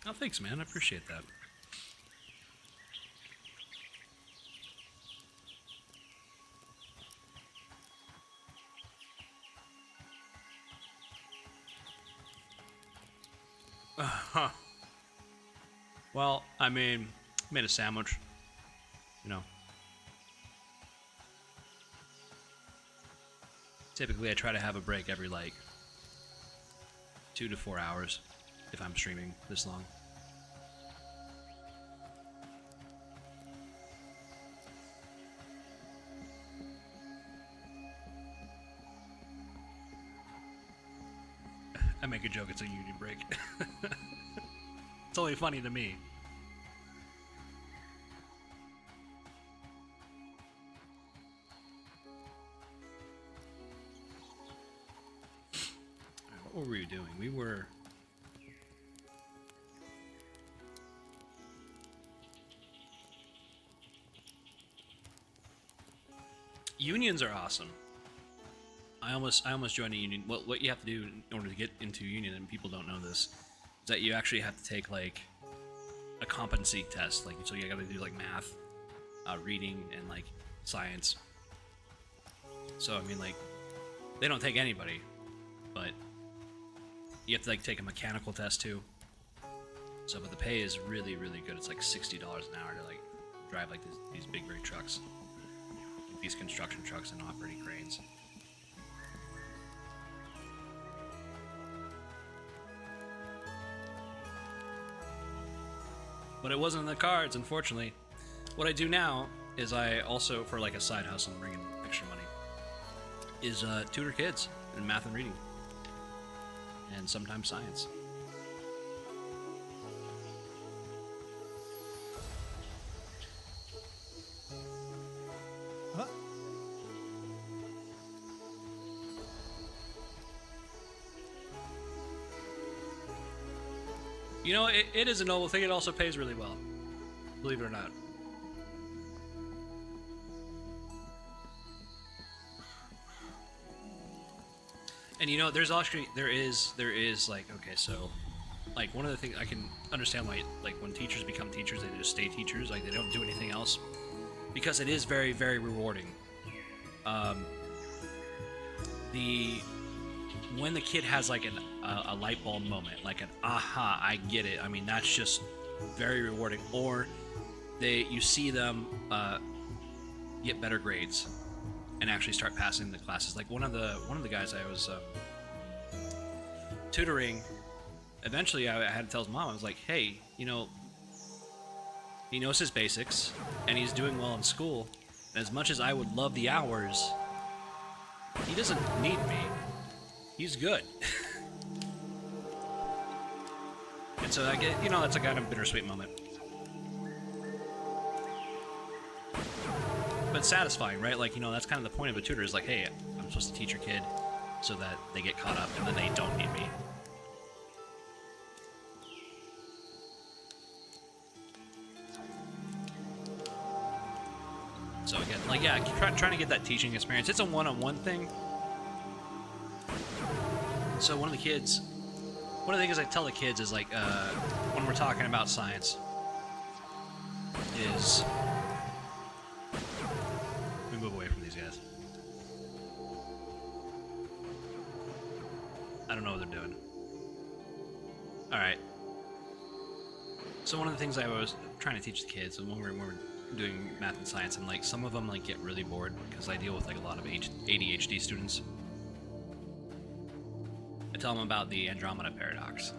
Oh, thanks, man. I appreciate that. Well, I mean, made a sandwich, you know. Typically, I try to have a break every, like, 2 to 4 hours if I'm streaming this long. I make a joke, it's a union break. It's only funny to me. What were we doing? We were... Unions are awesome. I almost joined a union. What you have to do in order to get into a union, and people don't know this, is that you actually have to take like a competency test. Like, so you got to do like math, reading, and like science. So I mean, like, they don't take anybody, but you have to like take a mechanical test too. So, but the pay is really, really good. It's like $60 an hour to like drive like these big rig trucks, like these construction trucks, and operating cranes. But it wasn't in the cards, unfortunately. What I do now is I also, for like a side hustle and bring in extra money, is tutor kids in math and reading. And sometimes science. Huh? You know, it is a noble thing. It also pays really well, believe it or not. And you know, there is like, okay, so like one of the things I can understand why, like when teachers become teachers, they just stay teachers, like they don't do anything else, because it is very, very rewarding. When the kid has like a light bulb moment, like an aha, I get it. I mean, that's just very rewarding. Or you see them get better grades and actually start passing the classes. Like one of the guys I was tutoring, eventually I had to tell his mom, I was like, hey, you know, he knows his basics and he's doing well in school. And as much as I would love the hours, he doesn't need me. He's good. And so I get, you know, that's a kind of bittersweet moment. But satisfying, right? Like, you know, that's kind of the point of a tutor is like, hey, I'm supposed to teach your kid so that they get caught up and then they don't need me. So again, like, yeah, trying to get that teaching experience. It's a one-on-one thing. So one of the things I tell the kids is like, when we're talking about science, is we move away from these guys. I don't know what they're doing. All right. So one of the things I was trying to teach the kids, and when we're doing math and science, and like some of them like get really bored because I deal with like a lot of ADHD students. I tell them about the Andromeda paradox,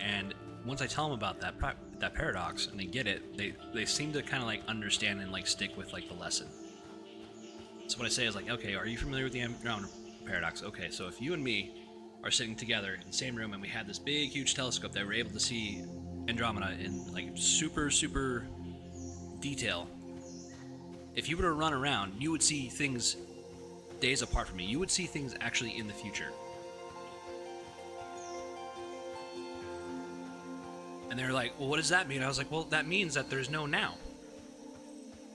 and once I tell them about that paradox and they get it, they seem to kind of like understand and like stick with like the lesson. So what I say is like, okay, are you familiar with the Andromeda paradox? Okay, so if you and me are sitting together in the same room and we had this big huge telescope that we're able to see Andromeda in like super detail, if you were to run around, you would see things days apart from me. You would see things actually in the future. And they're like, well, what does that mean? I was like, well, that means that there's no now.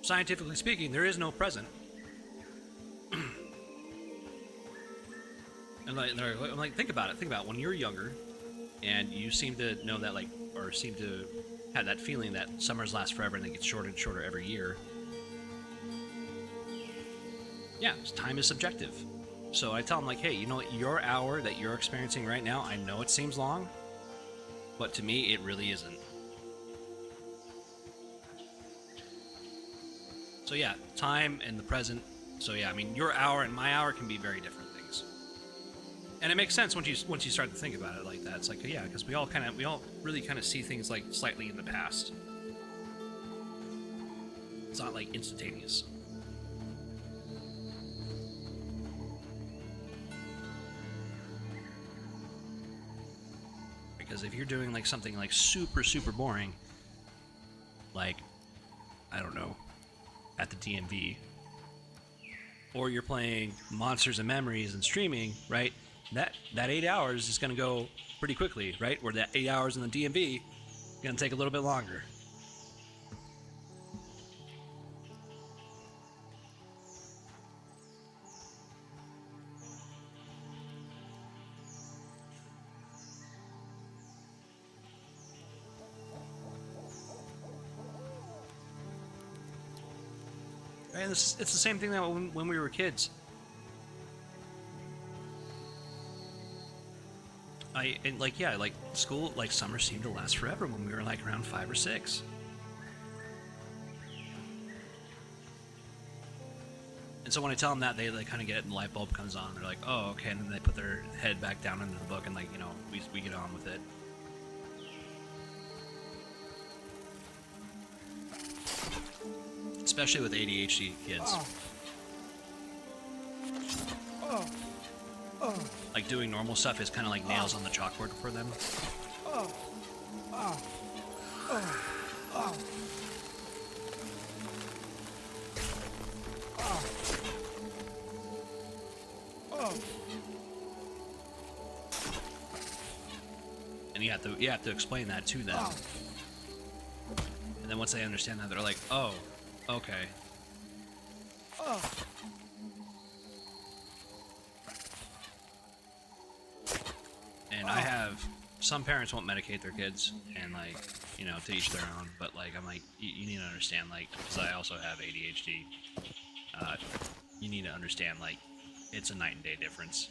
Scientifically speaking, there is no present. And I'm like, think about it. Think about it. When you're younger and you seem to know that, like, or seem to have that feeling that summers last forever and they get shorter and shorter every year. Yeah, time is subjective. So I tell them, like, hey, you know what, your hour that you're experiencing right now, I know it seems long, but to me, it really isn't. So yeah, time and the present. So yeah, I mean, your hour and my hour can be very different things. And it makes sense once you start to think about it like that. It's like, yeah, because we all really kind of see things like slightly in the past. It's not like instantaneous. Because if you're doing like something like super boring, like, I don't know, at the DMV, or you're playing Monsters and Memories and streaming, right? That 8 hours is going to go pretty quickly, right? Where that 8 hours in the DMV is going to take a little bit longer. And it's the same thing that when we were kids. Like school, like summer seemed to last forever when we were like around 5 or 6. And so when I tell them that, they kind of get it, and the light bulb comes on. They're like, oh, okay, and then they put their head back down into the book, and like, you know, we get on with it. especially with ADHD kids. Like doing normal stuff is kind of like nails on the chalkboard for them. And you have to explain that to them. And then once they understand that, they're like, oh, okay. And I have some parents won't medicate their kids, and like, you know, to each their own. But like, I'm like, you need to understand, like, because I also have ADHD. You need to understand, like, it's a night and day difference.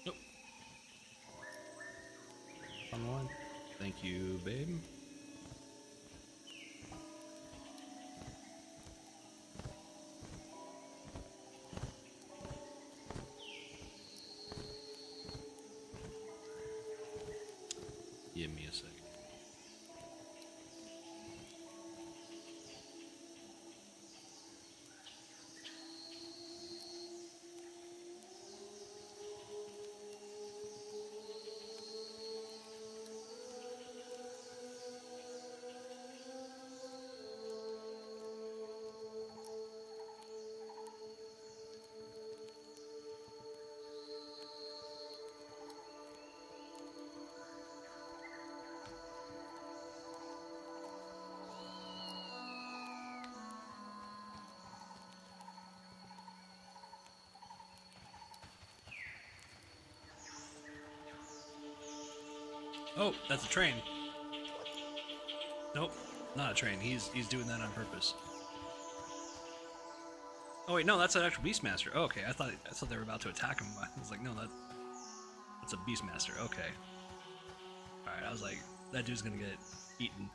Nope. On the line. Thank you, babe. Give me a second. Oh, that's a train. Nope, not a train. He's doing that on purpose. Oh wait, no, that's an actual Beastmaster. Oh, okay, I thought they were about to attack him. I was like, no, that's a Beastmaster. Okay. All right, I was like, that dude's gonna get eaten.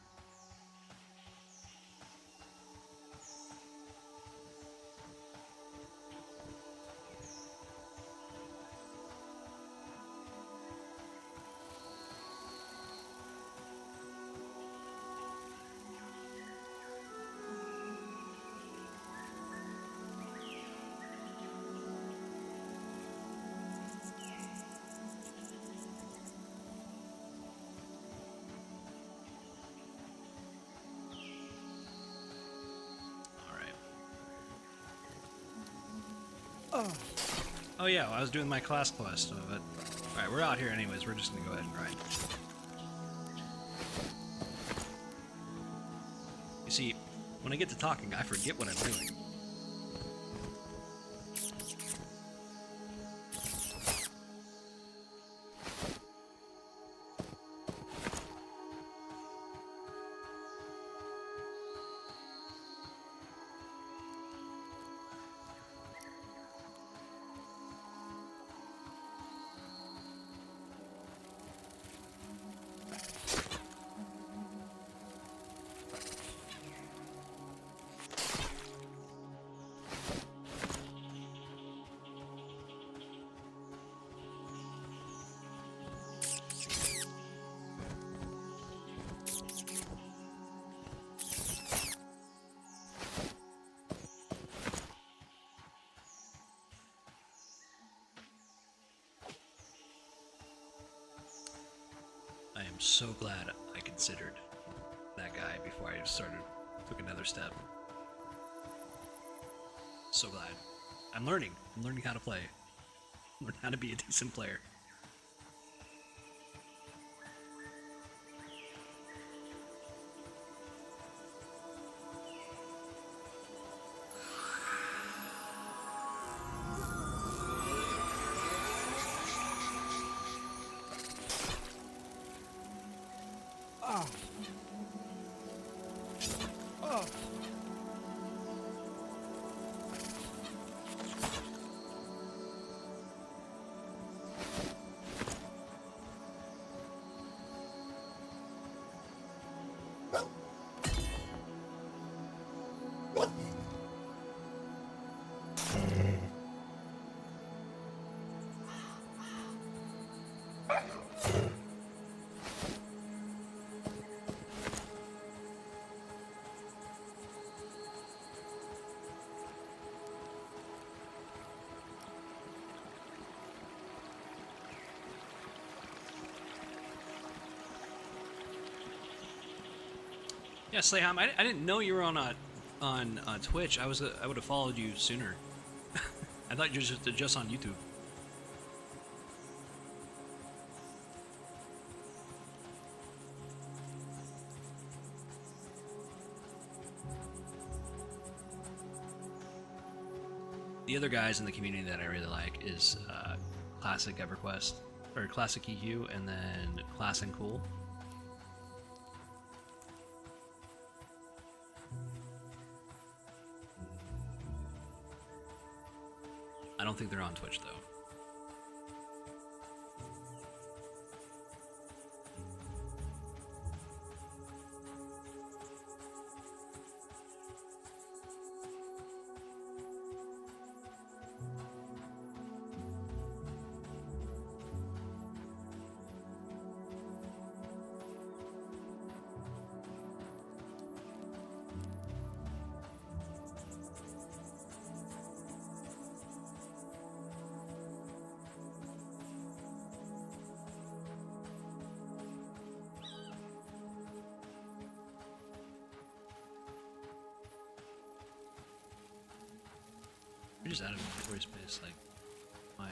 Oh yeah, well, I was doing my class quest, but alright, we're out here anyways, we're just gonna go ahead and ride. You see, when I get to talking, I forget what I'm doing. I am so glad I considered that guy before I took another step. So glad. I'm learning how to play. Learn how to be a decent player. Yeah, Slayham, I didn't know you were on Twitch. I would have followed you sooner. I thought you were just on YouTube. The other guys in the community that I really like is Classic EverQuest, or Classic EQ, and then Class and Cool. I don't think they're on Twitch though. We just added inventory space, like, why?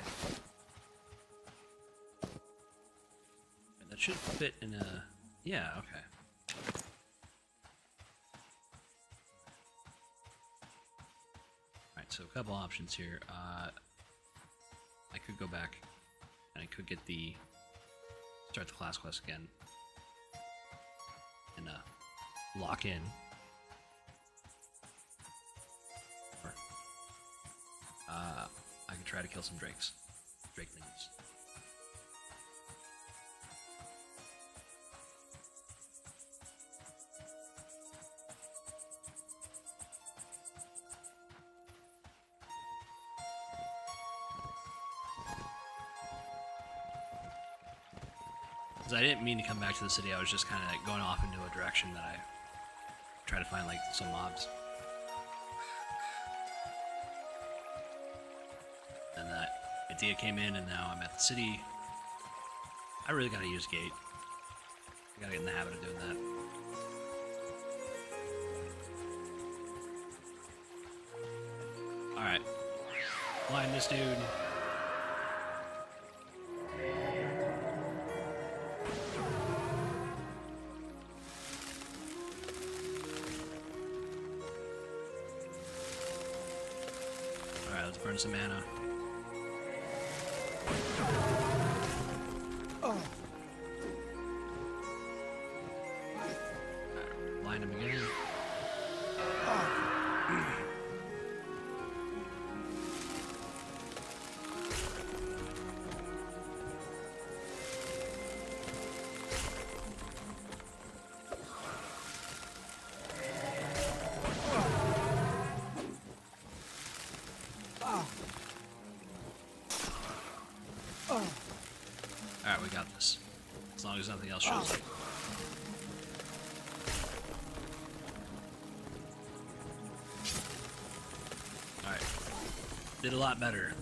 That should fit in a... Yeah, okay. Alright, so a couple options here. I could go back, and I could get the... Start the class quest again. And, lock in. I can try to kill some drakes. Drakelings. Because I didn't mean to come back to the city, I was just kind of like going off into a direction that I try to find like some mobs. And that idea came in, and now I'm at the city. I really gotta use gate. I gotta get in the habit of doing that. Alright. Blind this dude. Alright, let's burn some mana. Line him again. Alright, we got this. As long as nothing else shows up. Alright. Did a lot better.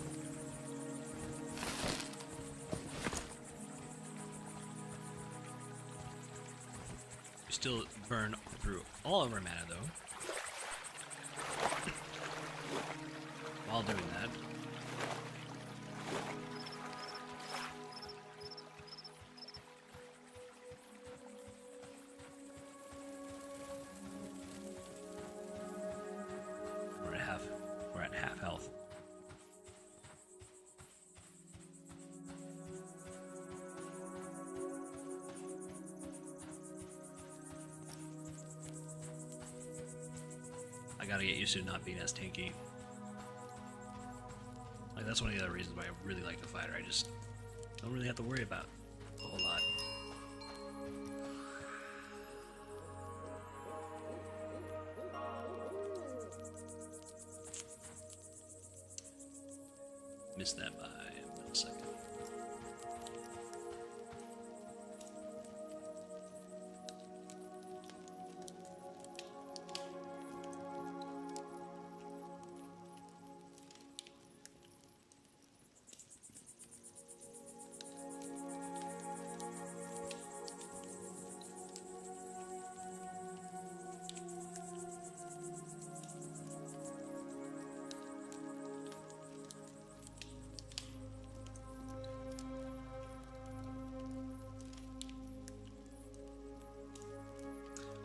We still burn through all of our mana though. While doing that. We're at half health. I gotta get used to not being as tanky. Like, that's one of the other reasons why I really like the fighter. I just don't really have to worry about a whole lot. Missed that by a millisecond.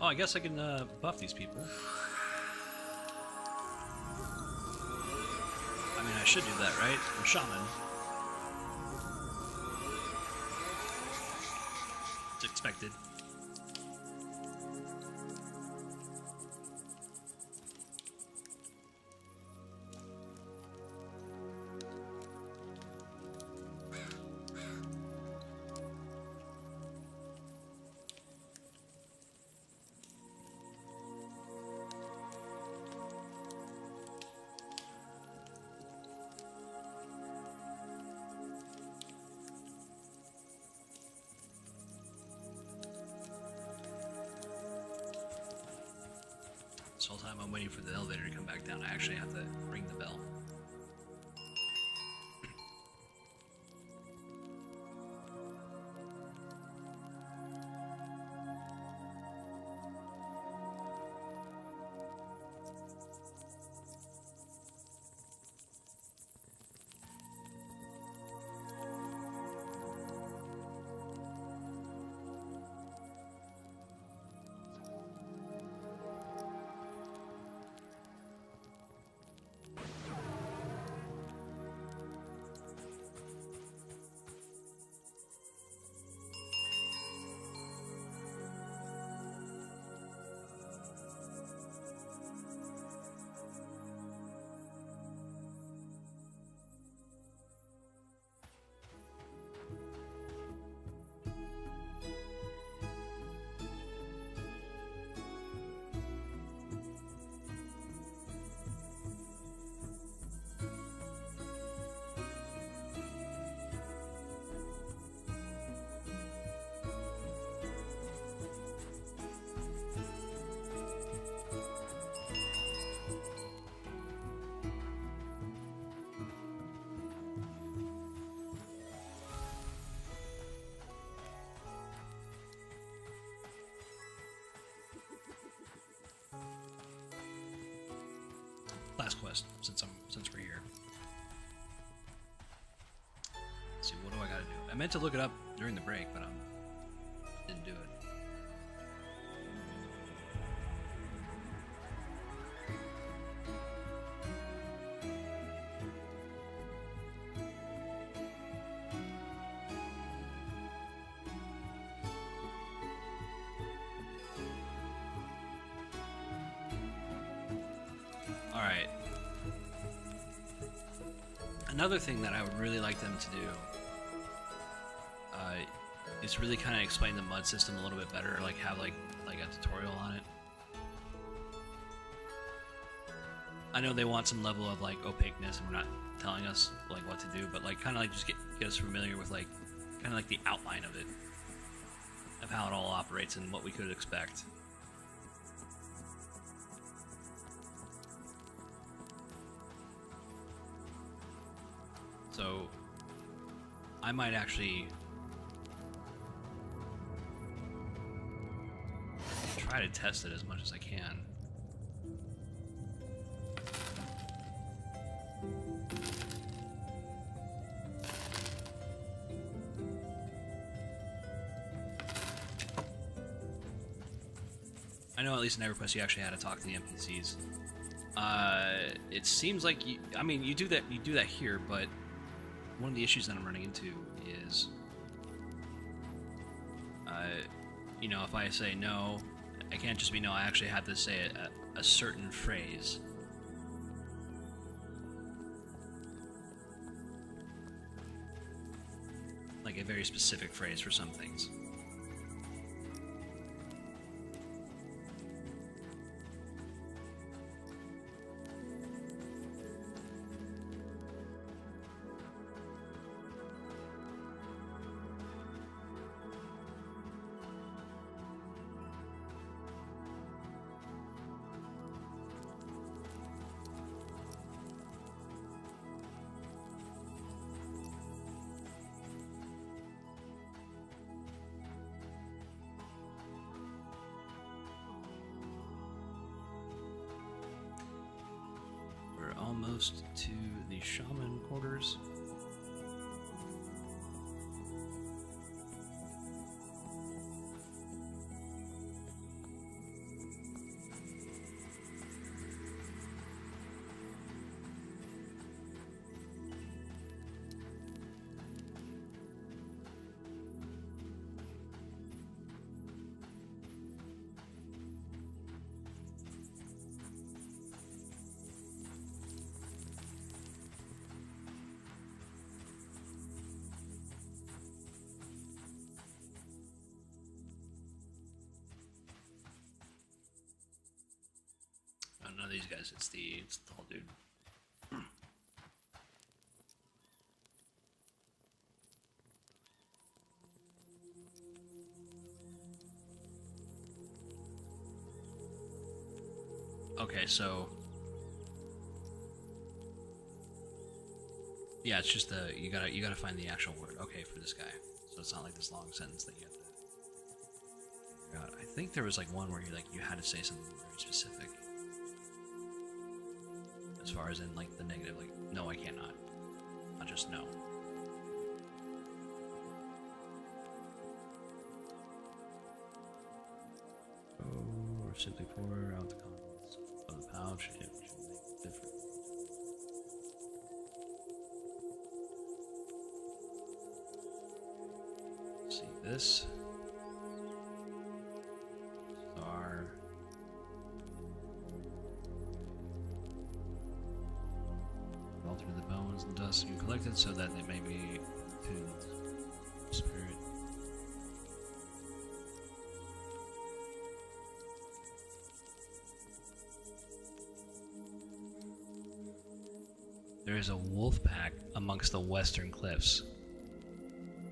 Oh, I guess I can buff these people. I mean, I should do that, right? I'm shaman. It's expected. This whole time I'm waiting for the elevator to come back down, I actually have to ring the bell. Last quest, since we're here. Let's see, what do I gotta do? I meant to look it up during the break, but didn't do it. Alright. Another thing that I would really like them to do is really kind of explain the mud system a little bit better, like have like a tutorial on it. I know they want some level of like opaqueness and we're not telling us like what to do, but like kind of like just get us familiar with like kind of like the outline of it, of how it all operates and what we could expect. So I might actually try to test it as much as I can. I know at least in EverQuest you actually had to talk to the NPCs. It seems like you do that here, but one of the issues that I'm running into is, you know, if I say no, I can't just be no, I actually have to say a certain phrase. Like a very specific phrase for some things. Almost to the shaman quarters. none of these guys. It's the tall dude. Okay, so yeah, it's just the you gotta find the actual word. Okay, for this guy, so it's not like this long sentence that you have to figure out. I think there was like one where you had to say something very specific, as far as in like the negative, like no, I cannot, not just no. Oh, or simply pour out the contents of the pouch. It should make a difference. See this? Are all through the bones and dust you collected, so that they may be to spirit. There is a wolf pack amongst the western cliffs,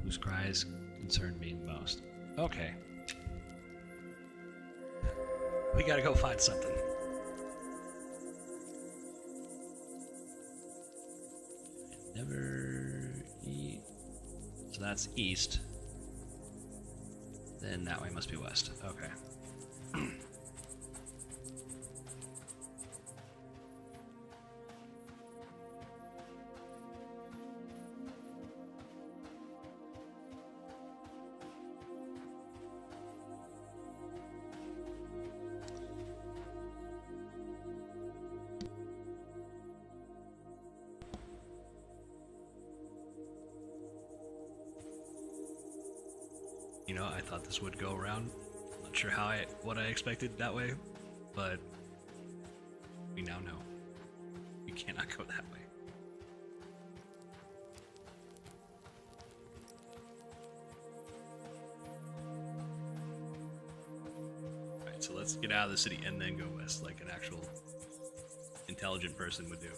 whose cries concern me most. Okay. We gotta go find something. Never eat. So that's east. Then that way must be west. Okay. You know, I thought this would go around. Not sure what I expected that way, but we now know. You cannot go that way. Alright, so let's get out of the city and then go west like an actual intelligent person would do.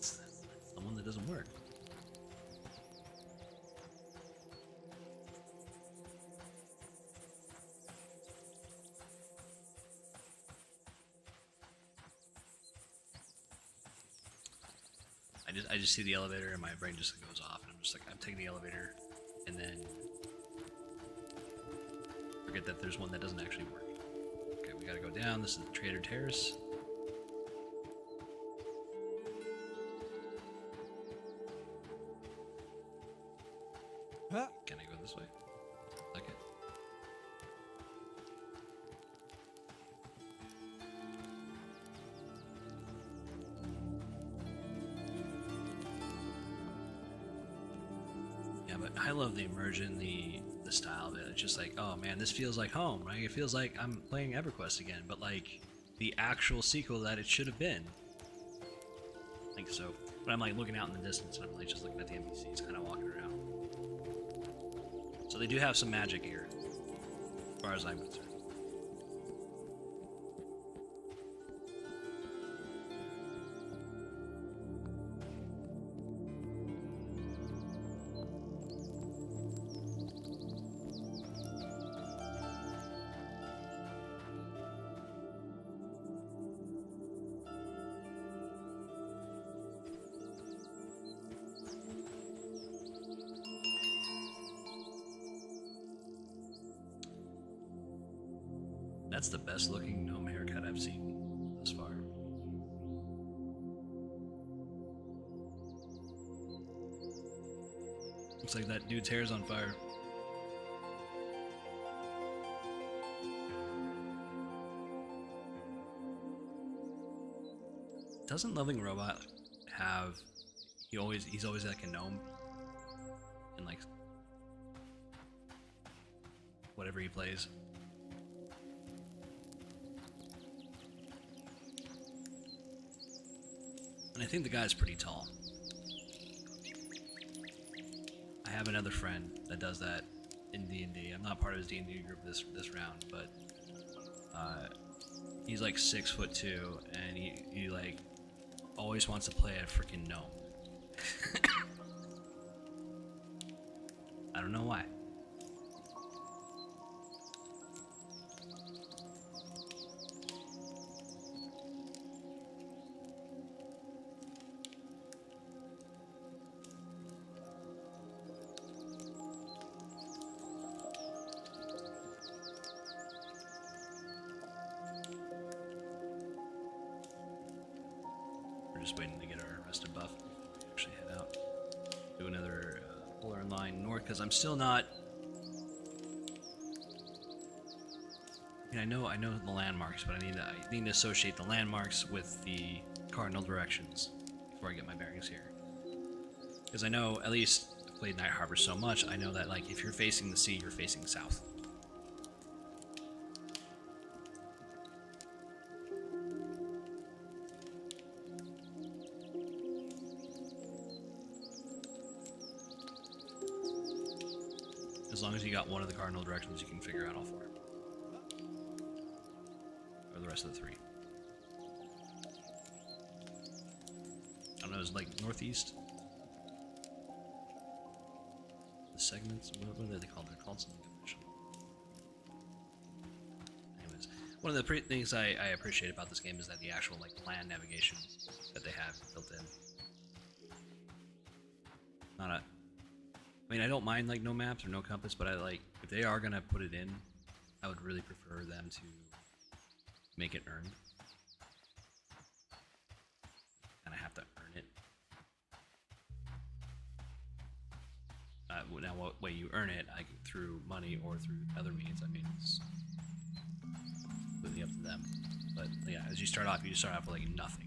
That's the one that doesn't work. I just see the elevator and my brain just goes off, and I'm just like, I'm taking the elevator, and then forget that there's one that doesn't actually work. Okay, we gotta go down. This is the Trader Terrace. Huh? Can I go this way? Like it? Yeah, but I love the immersion, the style of it. It's just like, oh man, this feels like home, right? It feels like I'm playing EverQuest again, but like the actual sequel that it should have been. I think so. But I'm like looking out in the distance, and I'm like just looking at the NPCs, kind of walking around. So they do have some magic here, as far as I'm concerned. That's the best looking gnome haircut I've seen thus far. Looks like that dude's hair's on fire. Doesn't Loving Robot have... He's always like a gnome? In like... whatever he plays. And I think the guy's pretty tall. I have another friend that does that in D&D. I'm not part of his D&D group this round, but he's like 6'2", and he like always wants to play a freaking gnome. I don't know why. We're just waiting to get our rested buff before we actually head out. Do another polar line north, because I'm still not... I mean, I know the landmarks, but I need to associate the landmarks with the cardinal directions before I get my bearings here. Because I know, at least I've played Night Harbor so much, I know that like if you're facing the sea, you're facing south. As long as you got one of the cardinal directions, you can figure out all four. Or the rest of the three. I don't know, it's like northeast? The segments? What are they called? They're called something official. Anyways, one of the things I appreciate about this game is that the actual like land navigation that they have built in. Not a... I mean, I don't mind like no maps or no compass, but I like, if they are gonna put it in, I would really prefer them to make it earned. And I have to earn it. Now, what way you earn it, through money or through other means, I mean, it's completely up to them. But yeah, as you start off with like nothing.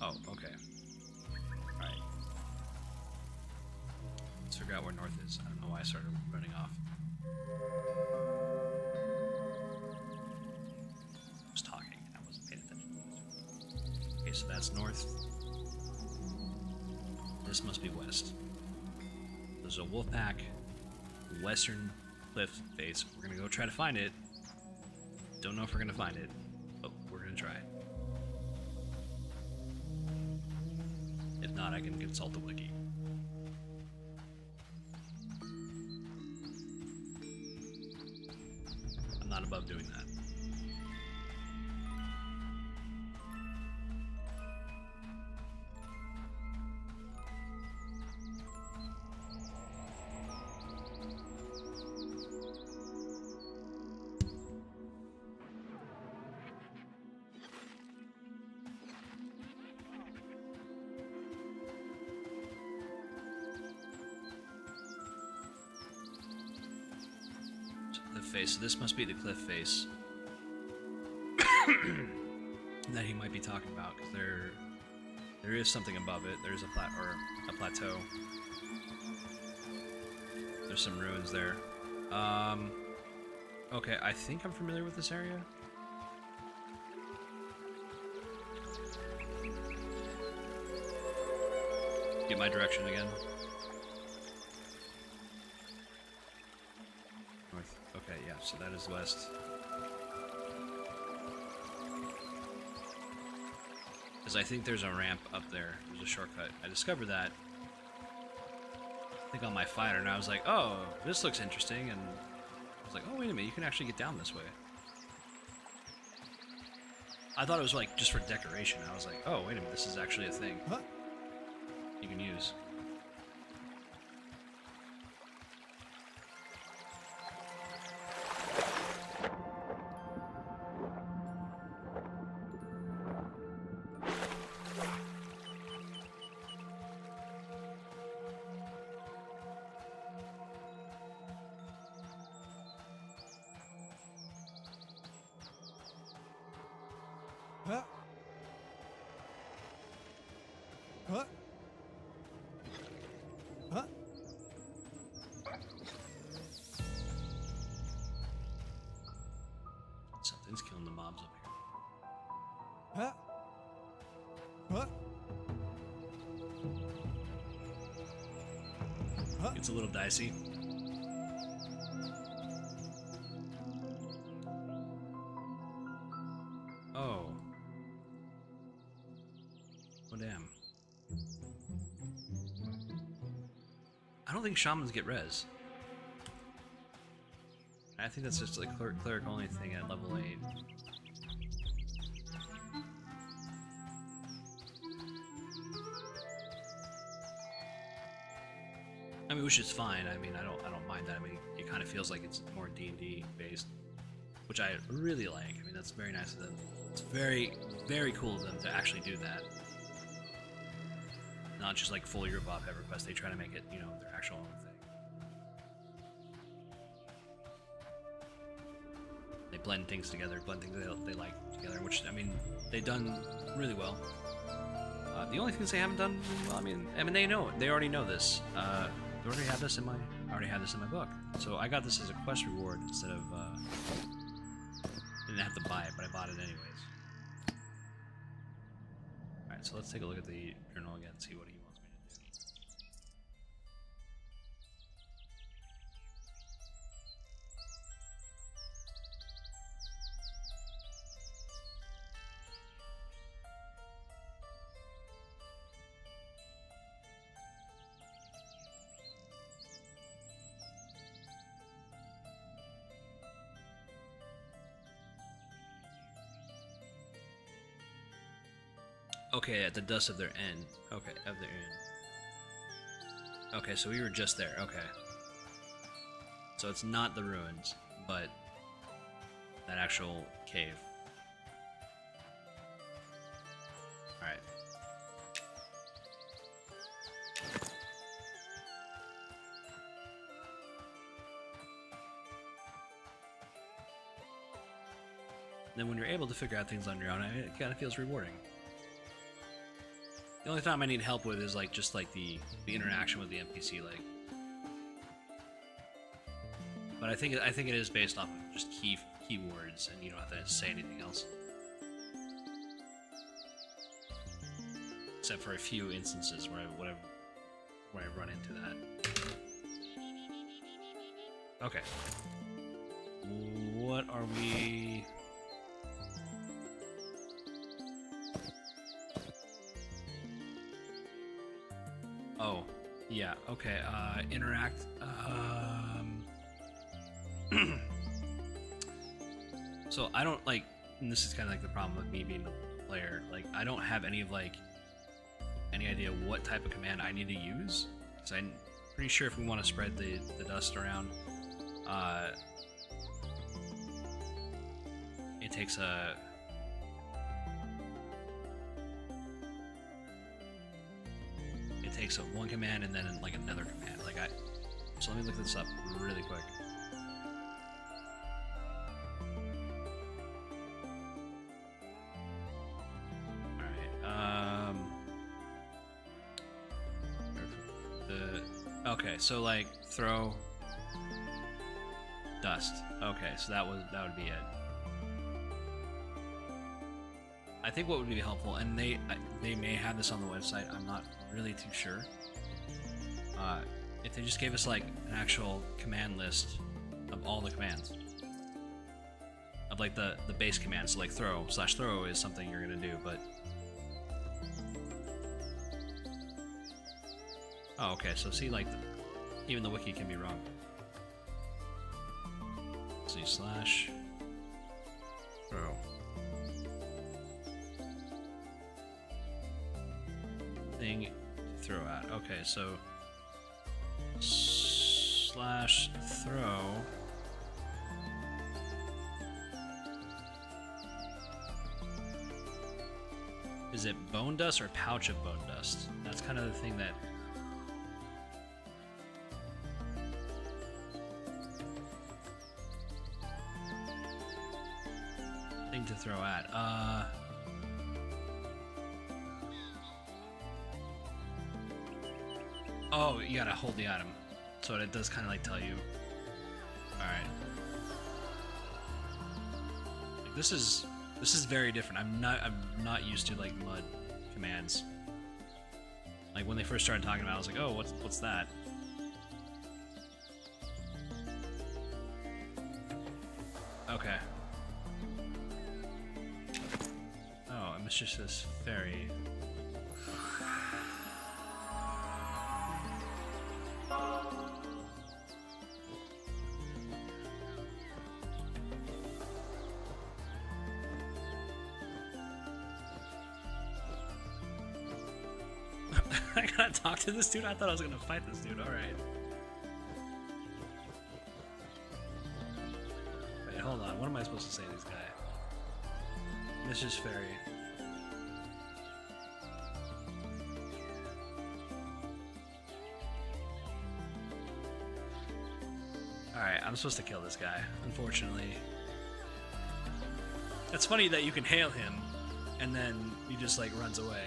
Oh, okay. Alright. Let's figure out where north is. I don't know why I started running off. I was talking, I wasn't paying attention. Okay, so that's north. This must be west. There's a wolf pack, western cliff face. We're gonna go try to find it. Don't know if we're gonna find it, but we're gonna try. If not, I can consult the wiki. I'm not above doing that. Face. So this must be the cliff face that he might be talking about, because there is something above it. There's a plateau. There's some ruins there. Okay, I think I'm familiar with this area. Get my direction again. Okay, yeah, so that is west. Because I think there's a ramp up there. There's a shortcut. I discovered that, I think, on my fighter, and I was like, oh, this looks interesting, and I was like, oh, wait a minute, you can actually get down this way. I thought it was like just for decoration. I was like, oh, wait a minute, this is actually a thing you can use. Huh? Huh? Something's killing the mobs up here. Huh? Huh? Huh? It's a little dicey. Oh. Oh, damn. I don't think shamans get res. I think that's just like cleric only thing at level 8. I mean, which is fine. I mean, I don't mind that. I mean, it kind of feels like it's more D&D based, which I really like. I mean, that's very nice of them. It's very, very cool of them to actually do that. Not just like fully rip off EverQuest. They try to make it, you know, their actual own thing. They blend things together, blend things they like together, which, I mean, they've done really well. The only things they haven't done really well, I mean, they know it. They already know this. I already have this in my book. So I got this as a quest reward instead of I didn't have to buy it, but I bought it anyways. Alright, so let's take a look at the journal again and see what he wants me to do. Okay, at the dust of their end. Okay, of their end. Okay, so we were just there. Okay. So it's not the ruins, but that actual cave. Alright. Then when you're able to figure out things on your own, it kind of feels rewarding. The only time I need help with is like just like the interaction with the NPC, like. But I think it is based off of just keywords, and you don't have to say anything else. Except for a few instances where I run into that. Okay. What are we? Oh, yeah, okay, interact, so I don't, like, and this is kind of like the problem with me being a player, like, I don't have any idea what type of command I need to use, because I'm pretty sure if we want to spread the dust around, it takes one command and then like another command. Like so let me look this up really quick. All right. Okay, so like throw dust. Okay, so that would be it. I think what would be helpful, and they may have this on the website, I'm not really too sure, if they just gave us like an actual command list of all the commands, of like the base commands. So like throw is something you're gonna do, but oh, okay, so see, like even the wiki can be wrong. See, slash throw. Thing to throw at. Okay, so slash throw. Is it bone dust or pouch of bone dust? That's kind of the thing that. Thing to throw at. Oh, you gotta hold the item. So it does kind of like tell you. Alright. Like, this is very different. I'm not used to like mud commands. Like when they first started talking about it, I was like, oh, what's that? Okay. Oh, a Mistress's Fairy. I gotta talk to this dude? I thought I was gonna fight this dude, alright. Wait, hold on, what am I supposed to say to this guy? Mrs. Fairy. Alright, I'm supposed to kill this guy, unfortunately. It's funny that you can hail him, and then he just like runs away.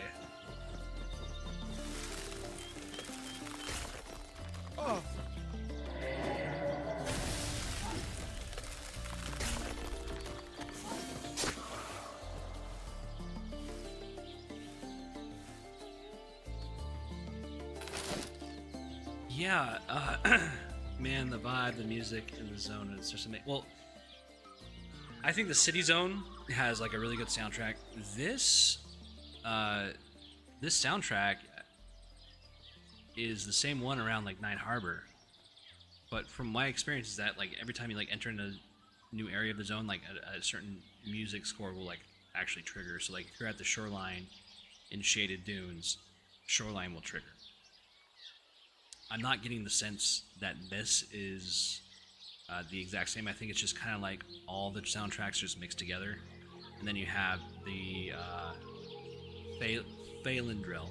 Oh. Yeah, man, the vibe, the music, and the zone, it's just amazing. Well, I think the city zone has like a really good soundtrack. This soundtrack is the same one around like Night Harbor, but from my experience is that like every time you like enter in a new area of the zone, like a certain music score will like actually trigger. So like if you're at the shoreline in shaded dunes, shoreline will trigger. I'm not getting the sense that this is the exact same. I think it's just kind of like all the soundtracks just mixed together, and then you have the Phalendrel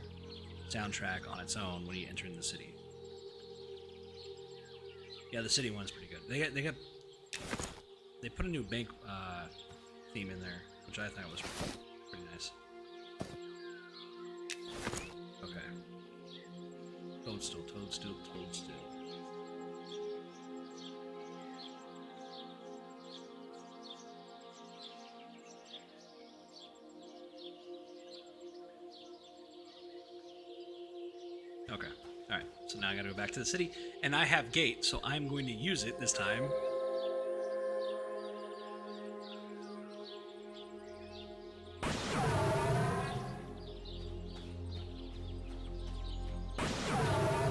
soundtrack on its own when you enter in the city. Yeah, the city one's pretty good. They put a new bank theme in there, which I thought was pretty nice. Okay. Toadstool, toadstool, toadstool. Okay, alright, so now I gotta go back to the city, and I have gate, so I'm going to use it this time.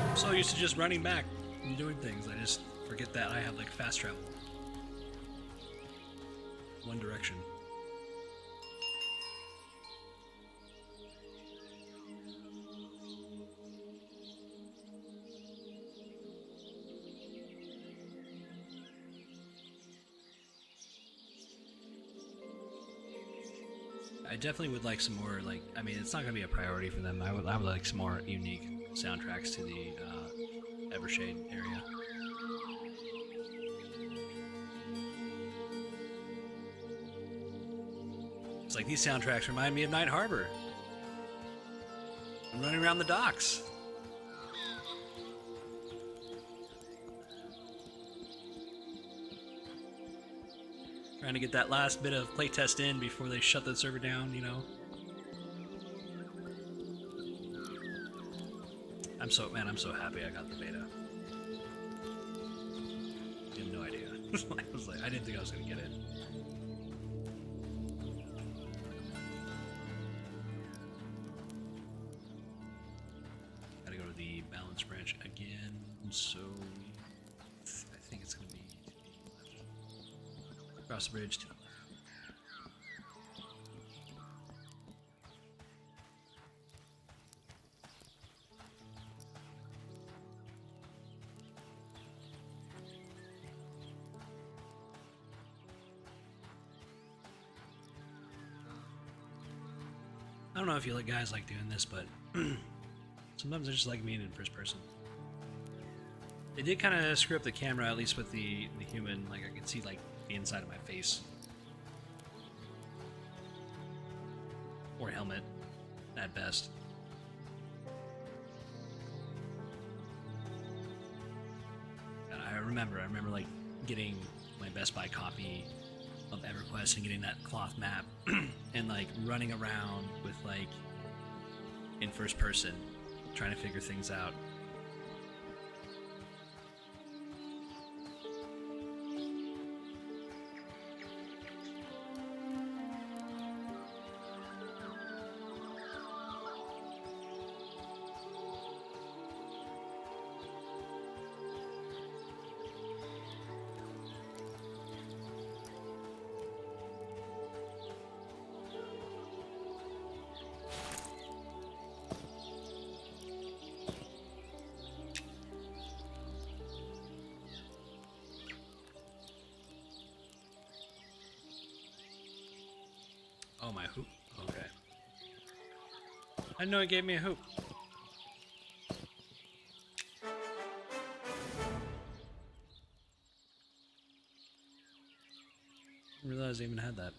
I'm so used to just running back and doing things, I just forget that I have like fast travel. One direction. I definitely would like some more, like, I mean, it's not going to be a priority for them. I would like some more unique soundtracks to the Evershade area. It's like these soundtracks remind me of Night Harbor. I'm running around the docks. Trying to get that last bit of playtest in before they shut the server down, you know? I'm so happy I got the beta. You have no idea. I didn't think I was gonna get it. Gotta go to the balance branch again, so I think it's gonna be across the bridge to the left. I don't know if you guys like doing this, but sometimes I just like being in first person. They did kind of screw up the camera, at least with the human. Like I could see like the inside of my face or helmet at best. remember like getting my Best Buy copy of EverQuest and getting that cloth map and like running around with like in first person trying to figure things out. Oh, my hoop? Okay. I know it gave me a hoop. Didn't realize I even had that.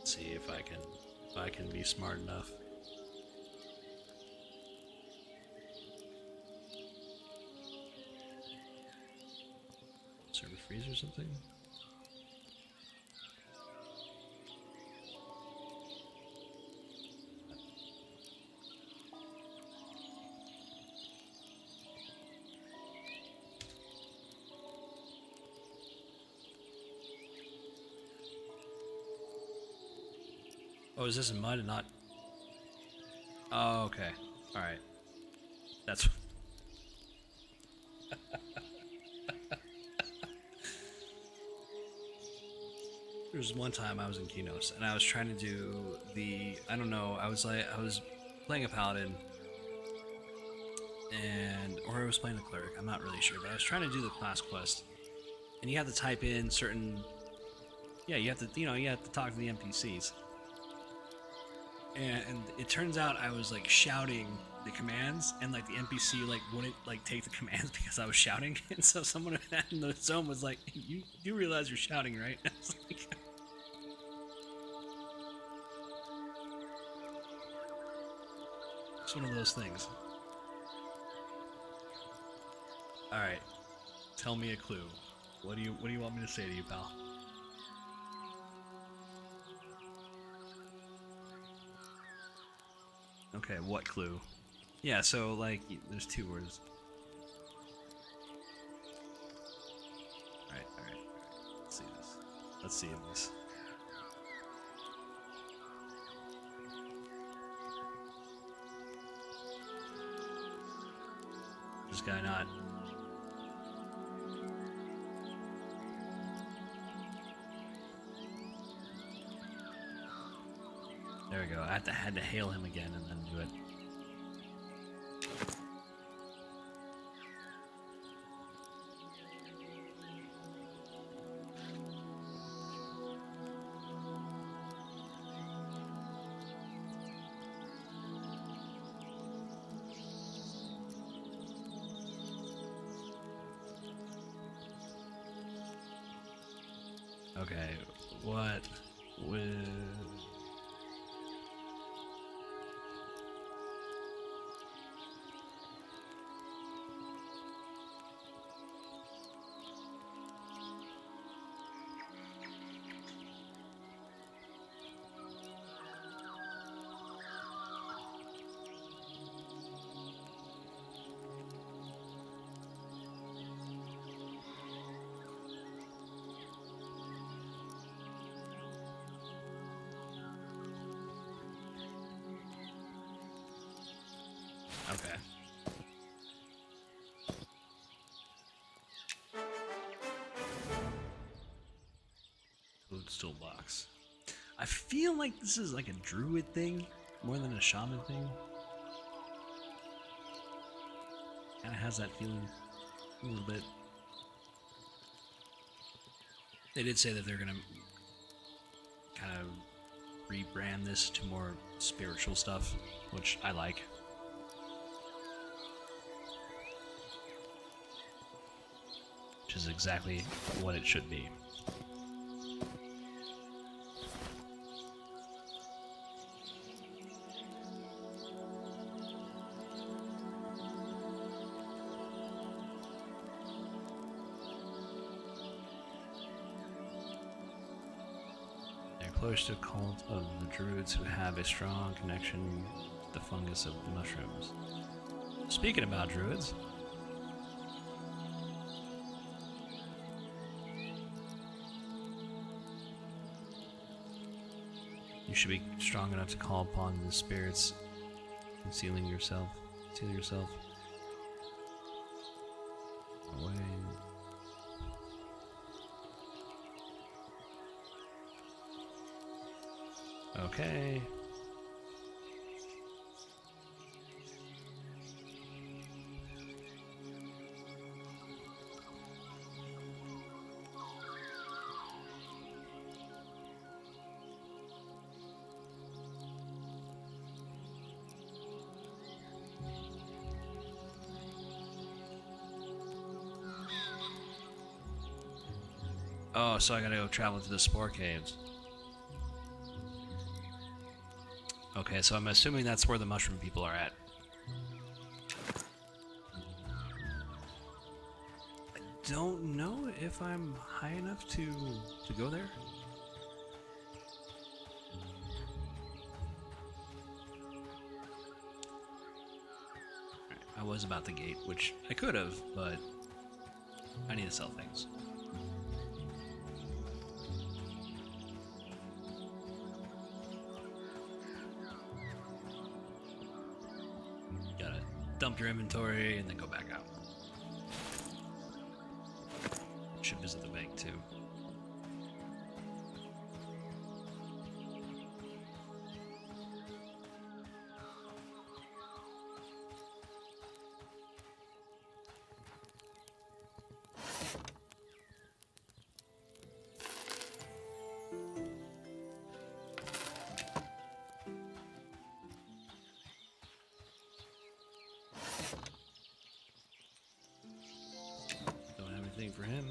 See if I can be smart enough. Server freeze or something? Oh, is this in mud and not? Oh, okay. All right. That's. There was one time I was in Kinos and I was trying to do the. I don't know. I was playing a paladin, or I was playing a cleric. I'm not really sure, but I was trying to do the class quest, and you have to type in certain. Yeah, you have to talk to the NPCs. And it turns out I was like shouting the commands, and like the NPC like wouldn't like take the commands because I was shouting, and so someone in the zone was like, "You do realize you're shouting, right?" I was like, it's one of those things. All right, tell me a clue. What do you want me to say to you, pal? Okay, what clue? Yeah, so like there's two words. Alright. Let's see this. Let's see this. This guy not. There we go. I had to hail him again and then do it. Okay, what with... Okay. Toadstool box. I feel like this is like a druid thing more than a shaman thing. Kinda has that feeling a little bit. They did say that they're gonna kind of rebrand this to more spiritual stuff, which I like. is exactly what it should be. Close to a cult of the druids who have a strong connection to the fungus of the mushrooms. Speaking about druids, you should be strong enough to call upon the spirits, conceal yourself away. Okay. Oh, so I gotta go travel to the Spore Caves. Okay, so I'm assuming that's where the mushroom people are at. I don't know if I'm high enough to go there. I was about the gate, which I could have, but I need to sell things. Dump your inventory and then go back out. Should visit the bank too. For him.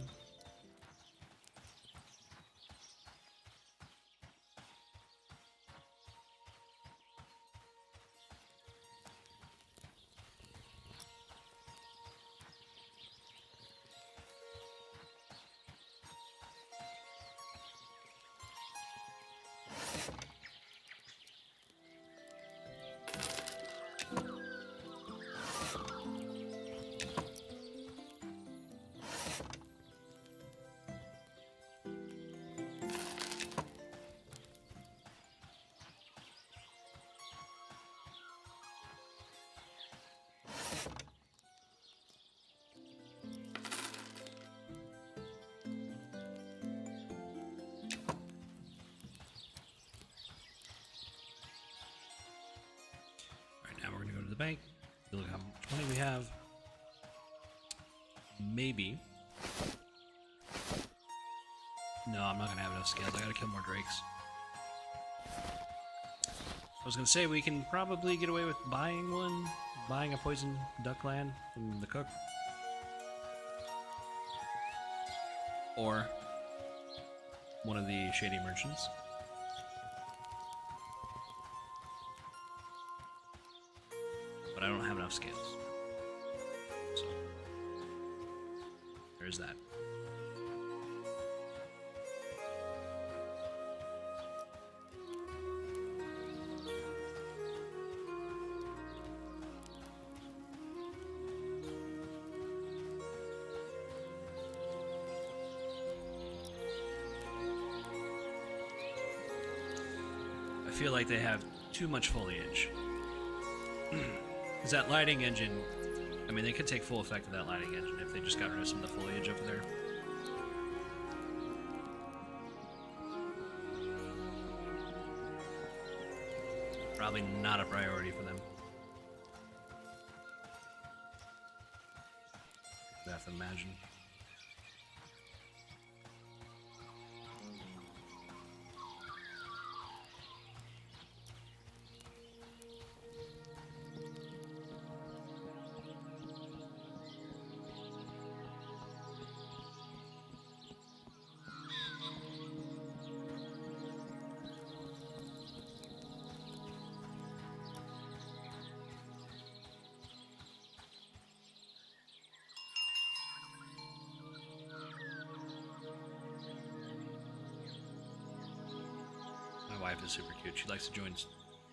Now we're gonna go to the bank, look how much money we have. Maybe. No, I'm not gonna have enough scales. I gotta kill more drakes. I was gonna say we can probably get away with buying one, buying a poison duck land from the cook. Or one of the shady merchants. But I don't have enough scales. So, there's that. I feel like they have too much foliage. Because that lighting engine, I mean, they could take full effect of that lighting engine if they just got rid of some of the foliage over there. Probably not a priority for them. I have to imagine. wife is super cute. She likes to join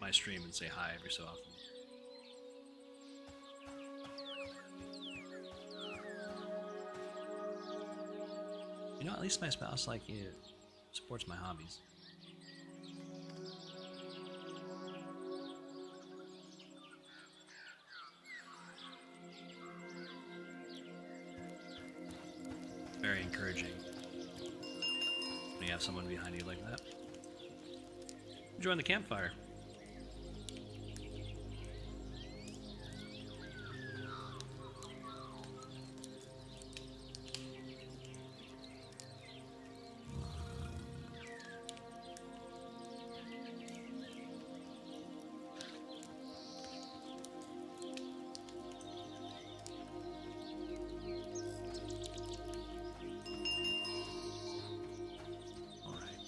my stream and say hi every so often. You know, at least my spouse supports my hobbies. Very encouraging when you have someone behind you like that. Join the campfire.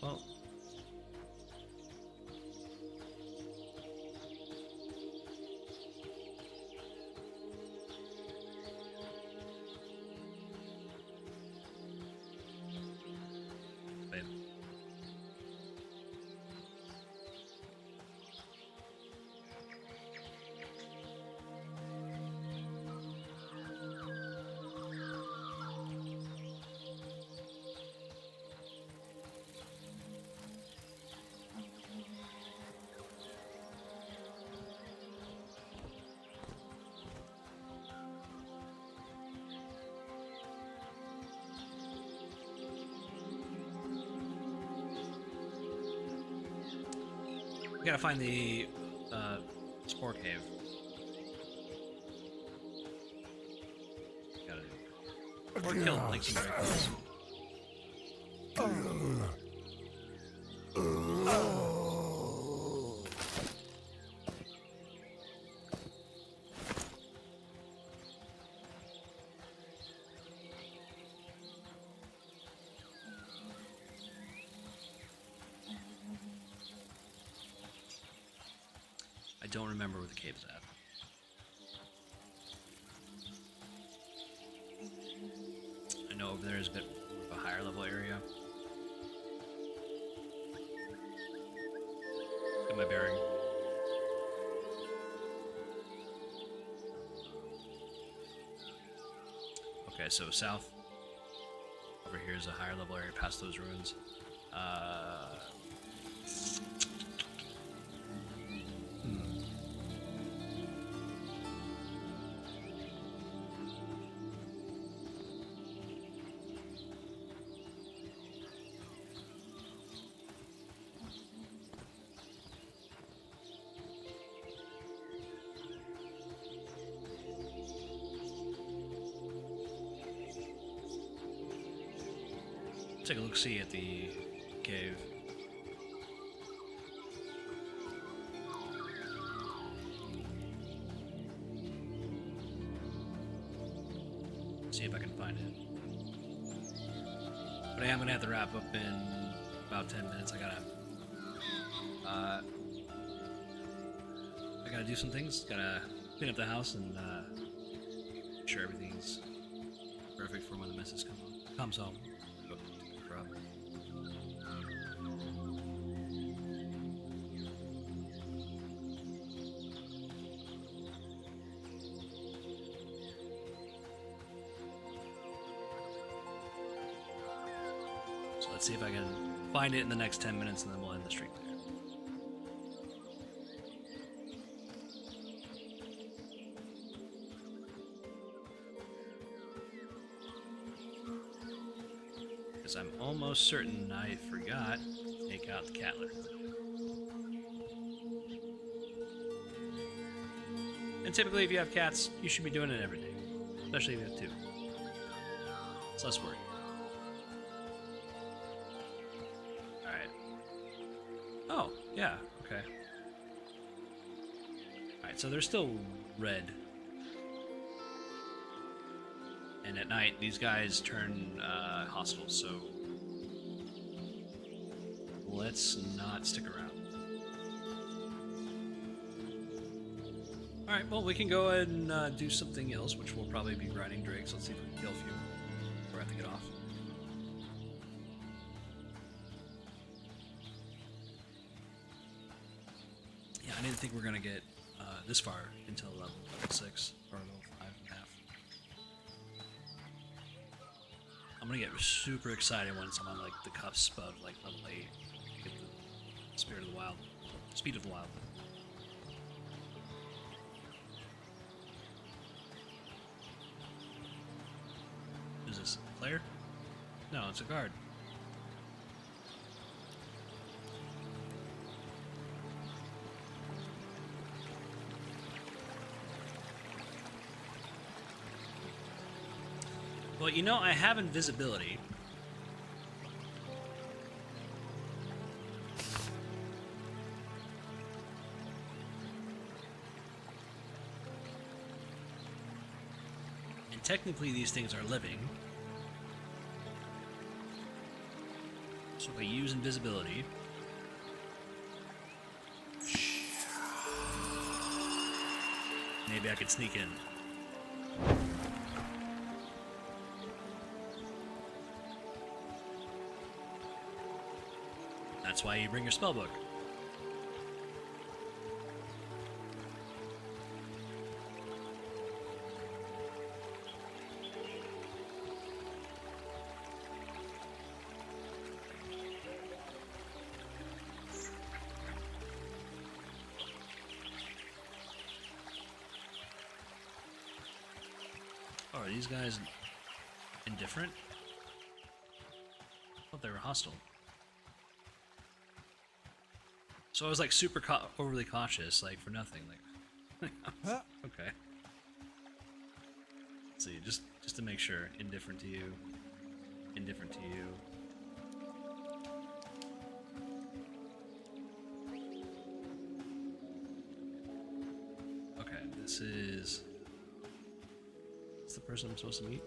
Well, wait. We gotta find the spore cave. Gotta or kill like some miracles. I don't remember where the cave's at. I know over there is a bit of a higher level area. Get my bearing. Okay, so south over here is a higher level area past those ruins. Take a look-see at the cave. See if I can find it. But I am gonna have to wrap up in about 10 minutes. I gotta do some things. Gotta clean up the house and make sure everything's perfect for when the missus comes home. Go pick her up. So let's see if I can find it in the next 10 minutes and then we'll end the stream there. Because I'm almost certain I forgot to take out the cat litter. And typically if you have cats, you should be doing it every day. Especially if you have two. It's less work. Alright. Oh, yeah, okay. Alright, so they're still red. And at night, these guys turn hostile, so let's not stick around. Alright, well, we can go ahead and do something else, which will probably be grinding drakes. Let's see if we can kill a few before I have to get off. Yeah, I didn't think we were gonna get this far until level 6 or level 5.5. I'm gonna get super excited once I'm on like the cusp of like level 8. Get the spirit of the wild, speed of the wild. Who's this? A player? No, it's a guard. Well, you know, I have invisibility. And technically these things are living. So if I use invisibility... maybe I could sneak in. That's why you bring your spellbook. Oh, are these guys indifferent? I thought they were hostile. So I was like super overly cautious, like for nothing. Like, okay. Let's see, just to make sure, indifferent to you, indifferent to you. Okay, this is. What's the person I'm supposed to meet?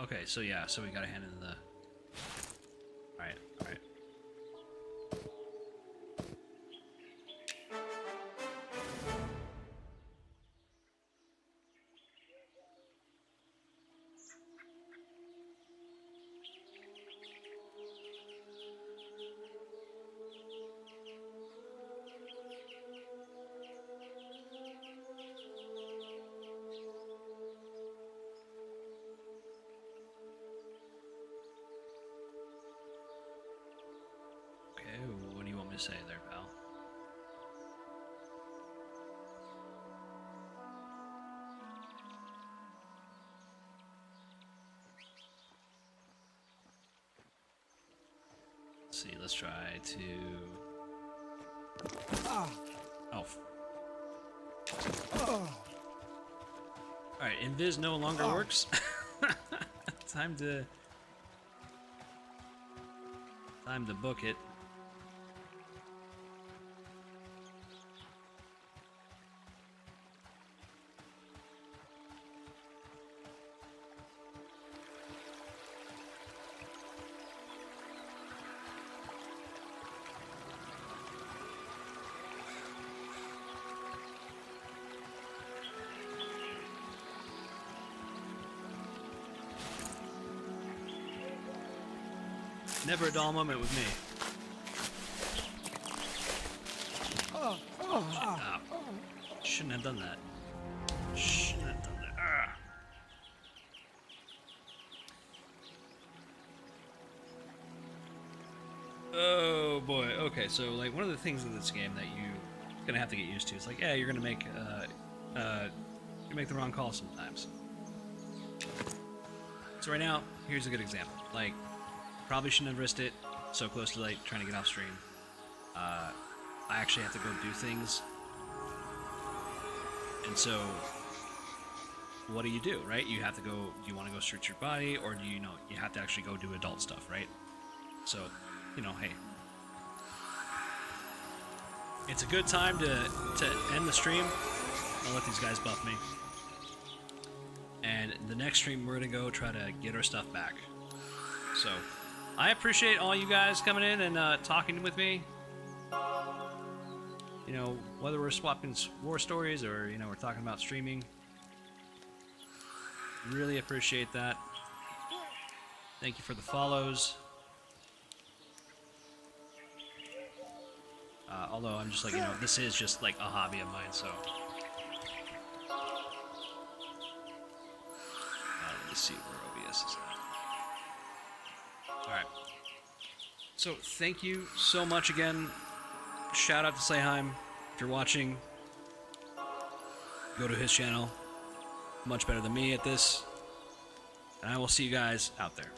Okay, so yeah, so we gotta hand in the... Alright, alright. What do you want me to say there, pal? Let's see, let's try to... Oh. Alright, Invis no longer works. Time to book it. Never a dull moment with me. Ah. Shouldn't have done that. Shouldn't have done that. Ah. Oh boy. Okay, so like one of the things in this game that you're gonna have to get used to is like, yeah, you're gonna make you make the wrong call sometimes. So right now, here's a good example. Like, probably shouldn't have risked it so close to like trying to get off stream. I actually have to go do things, and so what do, right? You have to go. Do you want to go search your body, or do you know you have to actually go do adult stuff, right? So, you know, hey, it's a good time to end the stream. I'll let these guys buff me. And the next stream, we're gonna go try to get our stuff back. So, I appreciate all you guys coming in and talking with me. You know, whether we're swapping war stories or, you know, we're talking about streaming. Really appreciate that. Thank you for the follows. Although I'm just like, you know, this is just like a hobby of mine, so. Let me see where OBS is at. Alright. So, thank you so much again. Shout out to Slayheim. If you're watching, go to his channel. Much better than me at this. And I will see you guys out there.